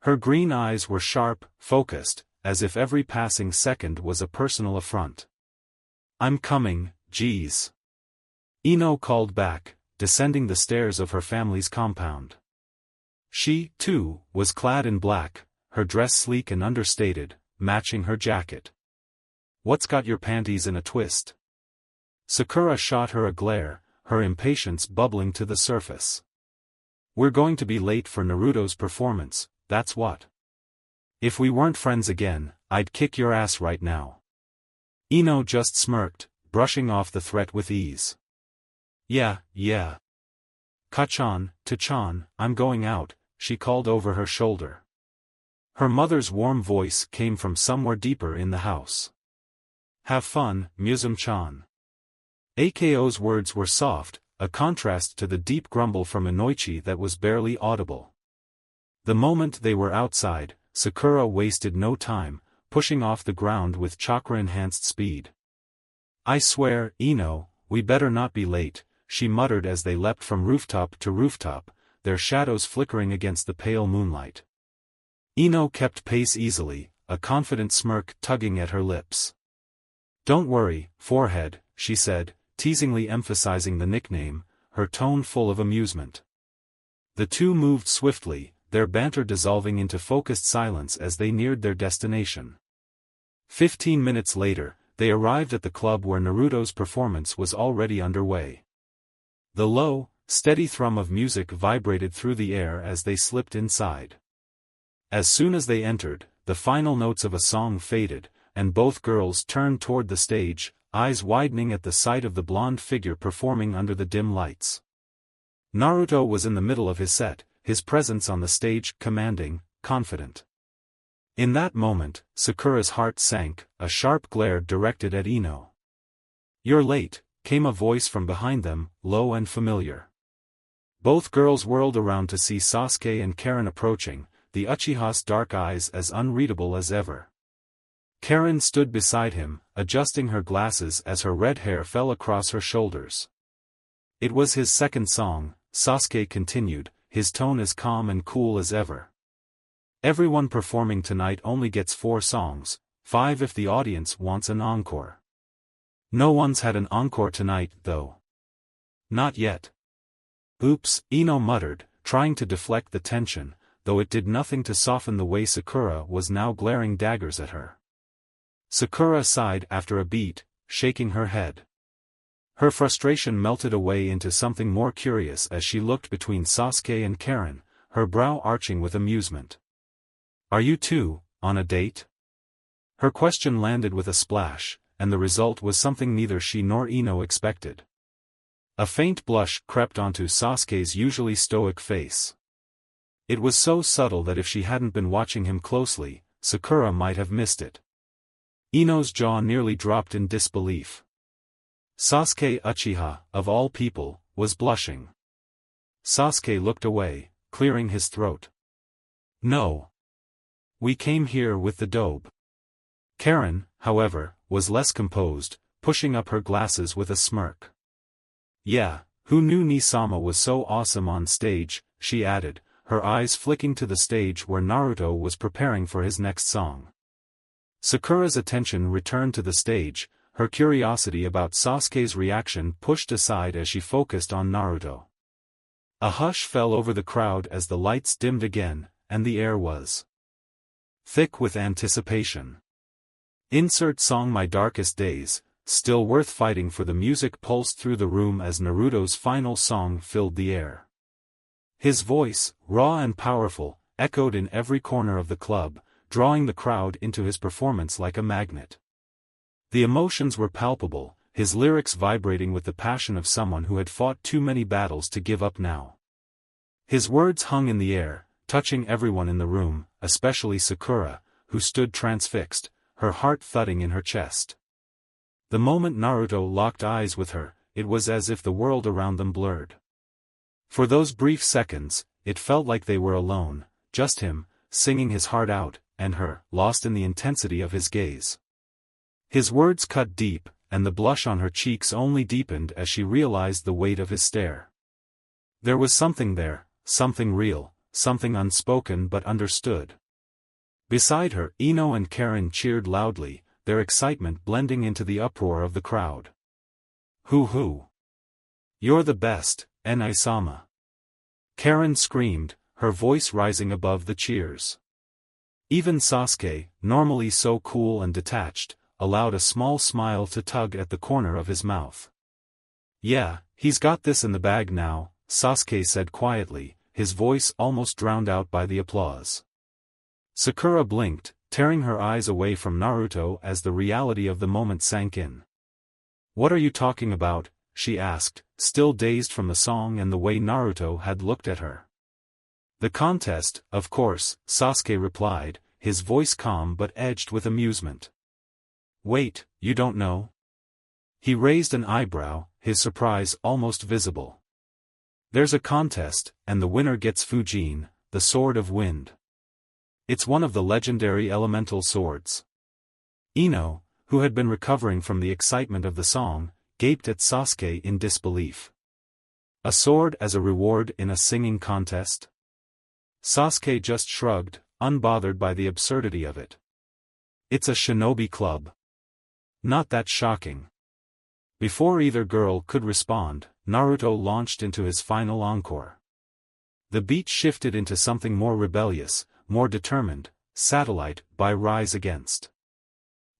Her green eyes were sharp, focused, as if every passing second was a personal affront. I'm coming, geez. Ino called back, descending the stairs of her family's compound. She, too, was clad in black, her dress sleek and understated, matching her jacket. What's got your panties in a twist? Sakura shot her a glare, her impatience bubbling to the surface. We're going to be late for Naruto's performance, that's what. If we weren't friends again, I'd kick your ass right now. Ino just smirked, brushing off the threat with ease. Yeah. Kachan, Tachan, I'm going out, she called over her shoulder. Her mother's warm voice came from somewhere deeper in the house. Have fun, Muzum-chan. Ako's words were soft, a contrast to the deep grumble from Inoichi that was barely audible. The moment they were outside, Sakura wasted no time, pushing off the ground with chakra-enhanced speed. I swear, Ino, we better not be late, she muttered as they leapt from rooftop to rooftop, their shadows flickering against the pale moonlight. Ino kept pace easily, a confident smirk tugging at her lips. Don't worry, forehead, she said, teasingly emphasizing the nickname, her tone full of amusement. The two moved swiftly, their banter dissolving into focused silence as they neared their destination. 15 minutes later, they arrived at the club where Naruto's performance was already underway. The low, steady thrum of music vibrated through the air as they slipped inside. As soon as they entered, the final notes of a song faded, and both girls turned toward the stage, eyes widening at the sight of the blonde figure performing under the dim lights. Naruto was in the middle of his set, his presence on the stage commanding, confident. In that moment, Sakura's heart sank, a sharp glare directed at Ino. You're late, came a voice from behind them, low and familiar. Both girls whirled around to see Sasuke and Karen approaching, the Uchiha's dark eyes as unreadable as ever. Karen stood beside him, adjusting her glasses as her red hair fell across her shoulders. It was his second song, Sasuke continued, his tone as calm and cool as ever. Everyone performing tonight only gets 4 songs, 5 if the audience wants an encore. No one's had an encore tonight, though. Not yet. Oops, Ino muttered, trying to deflect the tension, though it did nothing to soften the way Sakura was now glaring daggers at her. Sakura sighed after a beat, shaking her head. Her frustration melted away into something more curious as she looked between Sasuke and Karen, her brow arching with amusement. Are you two on a date? Her question landed with a splash, and the result was something neither she nor Ino expected. A faint blush crept onto Sasuke's usually stoic face. It was so subtle that if she hadn't been watching him closely, Sakura might have missed it. Ino's jaw nearly dropped in disbelief. Sasuke Uchiha, of all people, was blushing. Sasuke looked away, clearing his throat. No. We came here with the dobe. Karen, however, was less composed, pushing up her glasses with a smirk. Yeah, who knew Nisama was so awesome on stage, she added, her eyes flicking to the stage where Naruto was preparing for his next song. Sakura's attention returned to the stage, her curiosity about Sasuke's reaction pushed aside as she focused on Naruto. A hush fell over the crowd as the lights dimmed again, and the air was thick with anticipation. Insert song My Darkest Days, Still Worth Fighting for the music pulsed through the room as Naruto's final song filled the air. His voice, raw and powerful, echoed in every corner of the club, drawing the crowd into his performance like a magnet. The emotions were palpable, his lyrics vibrating with the passion of someone who had fought too many battles to give up now. His words hung in the air, touching everyone in the room, especially Sakura, who stood transfixed, her heart thudding in her chest. The moment Naruto locked eyes with her, it was as if the world around them blurred. For those brief seconds, it felt like they were alone, just him, singing his heart out, and her, lost in the intensity of his gaze. His words cut deep, and the blush on her cheeks only deepened as she realized the weight of his stare. There was something there, something real, something unspoken but understood. Beside her, Ino and Karen cheered loudly, their excitement blending into the uproar of the crowd. Hoo! You're the best, Nisama. Karen screamed, her voice rising above the cheers. Even Sasuke, normally so cool and detached, allowed a small smile to tug at the corner of his mouth. Yeah, he's got this in the bag now, Sasuke said quietly, his voice almost drowned out by the applause. Sakura blinked, tearing her eyes away from Naruto as the reality of the moment sank in. What are you talking about? She asked, still dazed from the song and the way Naruto had looked at her. The contest, of course, Sasuke replied, his voice calm but edged with amusement. Wait, you don't know? He raised an eyebrow, his surprise almost visible. There's a contest, and the winner gets Fujin, the Sword of Wind. It's one of the legendary elemental swords. Ino, who had been recovering from the excitement of the song, gaped at Sasuke in disbelief. A sword as a reward in a singing contest? Sasuke just shrugged, unbothered by the absurdity of it. It's a shinobi club. Not that shocking. Before either girl could respond, Naruto launched into his final encore. The beat shifted into something more rebellious, more determined, Satellite by Rise Against.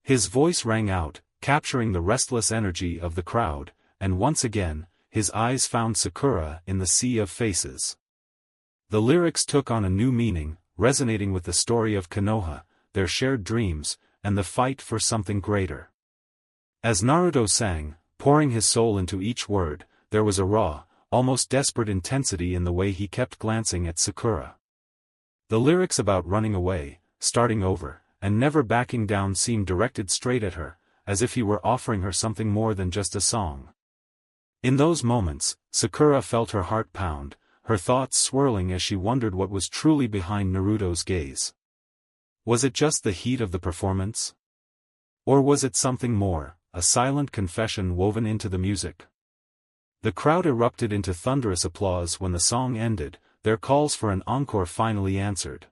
His voice rang out, capturing the restless energy of the crowd, and once again, his eyes found Sakura in the sea of faces. The lyrics took on a new meaning, resonating with the story of Konoha, their shared dreams, and the fight for something greater. As Naruto sang, pouring his soul into each word, there was a raw, almost desperate intensity in the way he kept glancing at Sakura. The lyrics about running away, starting over, and never backing down seemed directed straight at her, as if he were offering her something more than just a song. In those moments, Sakura felt her heart pound, her thoughts swirling as she wondered what was truly behind Naruto's gaze. Was it just the heat of the performance? Or was it something more, a silent confession woven into the music? The crowd erupted into thunderous applause when the song ended, their calls for an encore finally answered.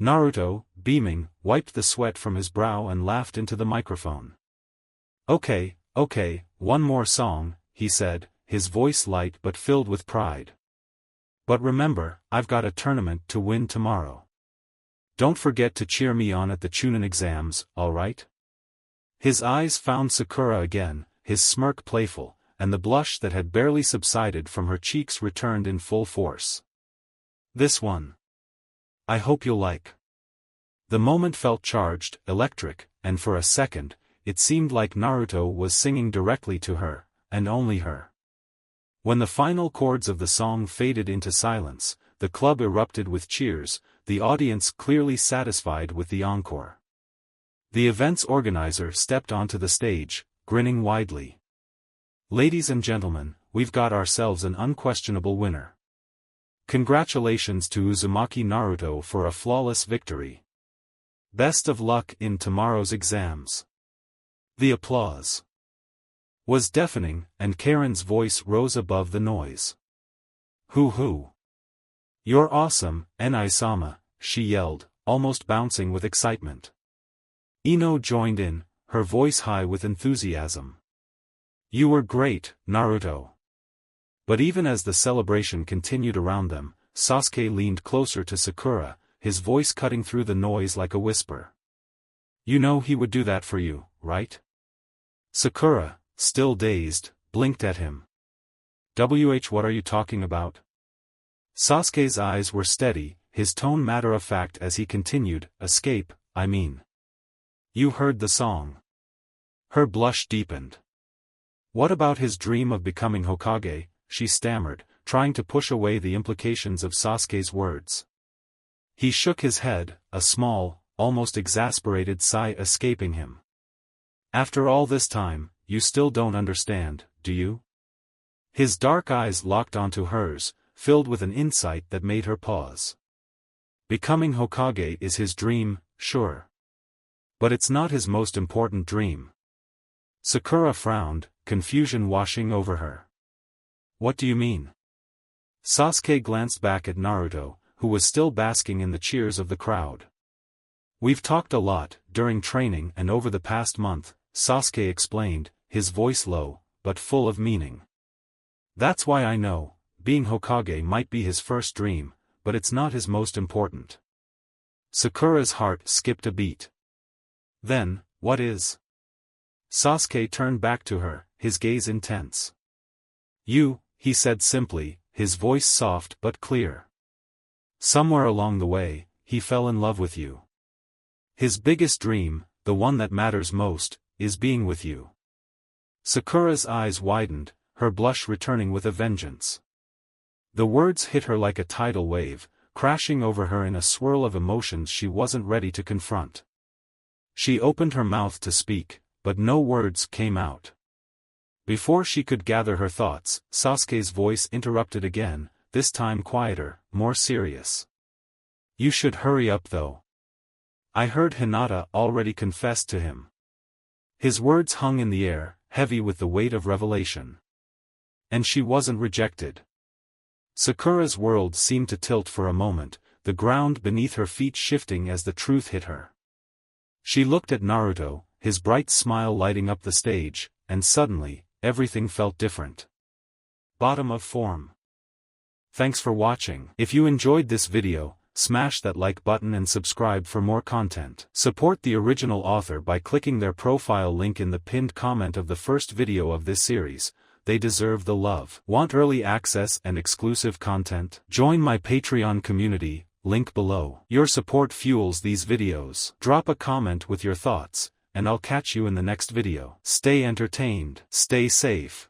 Naruto, beaming, wiped the sweat from his brow and laughed into the microphone. Okay, one more song, he said, his voice light but filled with pride. But remember, I've got a tournament to win tomorrow. Don't forget to cheer me on at the Chunin exams, alright? His eyes found Sakura again, his smirk playful, and the blush that had barely subsided from her cheeks returned in full force. This one. I hope you'll like. The moment felt charged, electric, and for a second, it seemed like Naruto was singing directly to her, and only her. When the final chords of the song faded into silence, the club erupted with cheers, the audience clearly satisfied with the encore. The event's organizer stepped onto the stage, grinning widely. Ladies and gentlemen, we've got ourselves an unquestionable winner. Congratulations to Uzumaki Naruto for a flawless victory. Best of luck in tomorrow's exams. The applause was deafening, and Karen's voice rose above the noise. Hoo-hoo. You're awesome, Enai-sama, she yelled, almost bouncing with excitement. Ino joined in, her voice high with enthusiasm. You were great, Naruto. But even as the celebration continued around them, Sasuke leaned closer to Sakura, his voice cutting through the noise like a whisper. You know he would do that for you, right? Sakura, still dazed, blinked at him. What are you talking about? Sasuke's eyes were steady, his tone matter-of-fact as he continued, escape, I mean. You heard the song. Her blush deepened. What about his dream of becoming Hokage, she stammered, trying to push away the implications of Sasuke's words. He shook his head, a small, almost exasperated sigh escaping him. After all this time, you still don't understand, do you? His dark eyes locked onto hers, filled with an insight that made her pause. Becoming Hokage is his dream, sure. But it's not his most important dream. Sakura frowned, confusion washing over her. What do you mean? Sasuke glanced back at Naruto, who was still basking in the cheers of the crowd. We've talked a lot, during training and over the past month, Sasuke explained, his voice low, but full of meaning. That's why I know, being Hokage might be his first dream, but it's not his most important. Sakura's heart skipped a beat. Then, what is? Sasuke turned back to her, his gaze intense. You, he said simply, his voice soft but clear. Somewhere along the way, he fell in love with you. His biggest dream, the one that matters most, is being with you. Sakura's eyes widened, her blush returning with a vengeance. The words hit her like a tidal wave, crashing over her in a swirl of emotions she wasn't ready to confront. She opened her mouth to speak, but no words came out. Before she could gather her thoughts, Sasuke's voice interrupted again, this time quieter, more serious. You should hurry up though. I heard Hinata already confessed to him. His words hung in the air, heavy with the weight of revelation. And she wasn't rejected. Sakura's world seemed to tilt for a moment, the ground beneath her feet shifting as the truth hit her. She looked at Naruto, his bright smile lighting up the stage, and suddenly, everything felt different. Bottom of form. Thanks for watching. If you enjoyed this video, smash that like button and subscribe for more content. Support the original author by clicking their profile link in the pinned comment of the first video of this series. They deserve the love. Want early access and exclusive content? Join my Patreon community, link below. Your support fuels these videos. Drop a comment with your thoughts, and I'll catch you in the next video. Stay entertained, stay safe.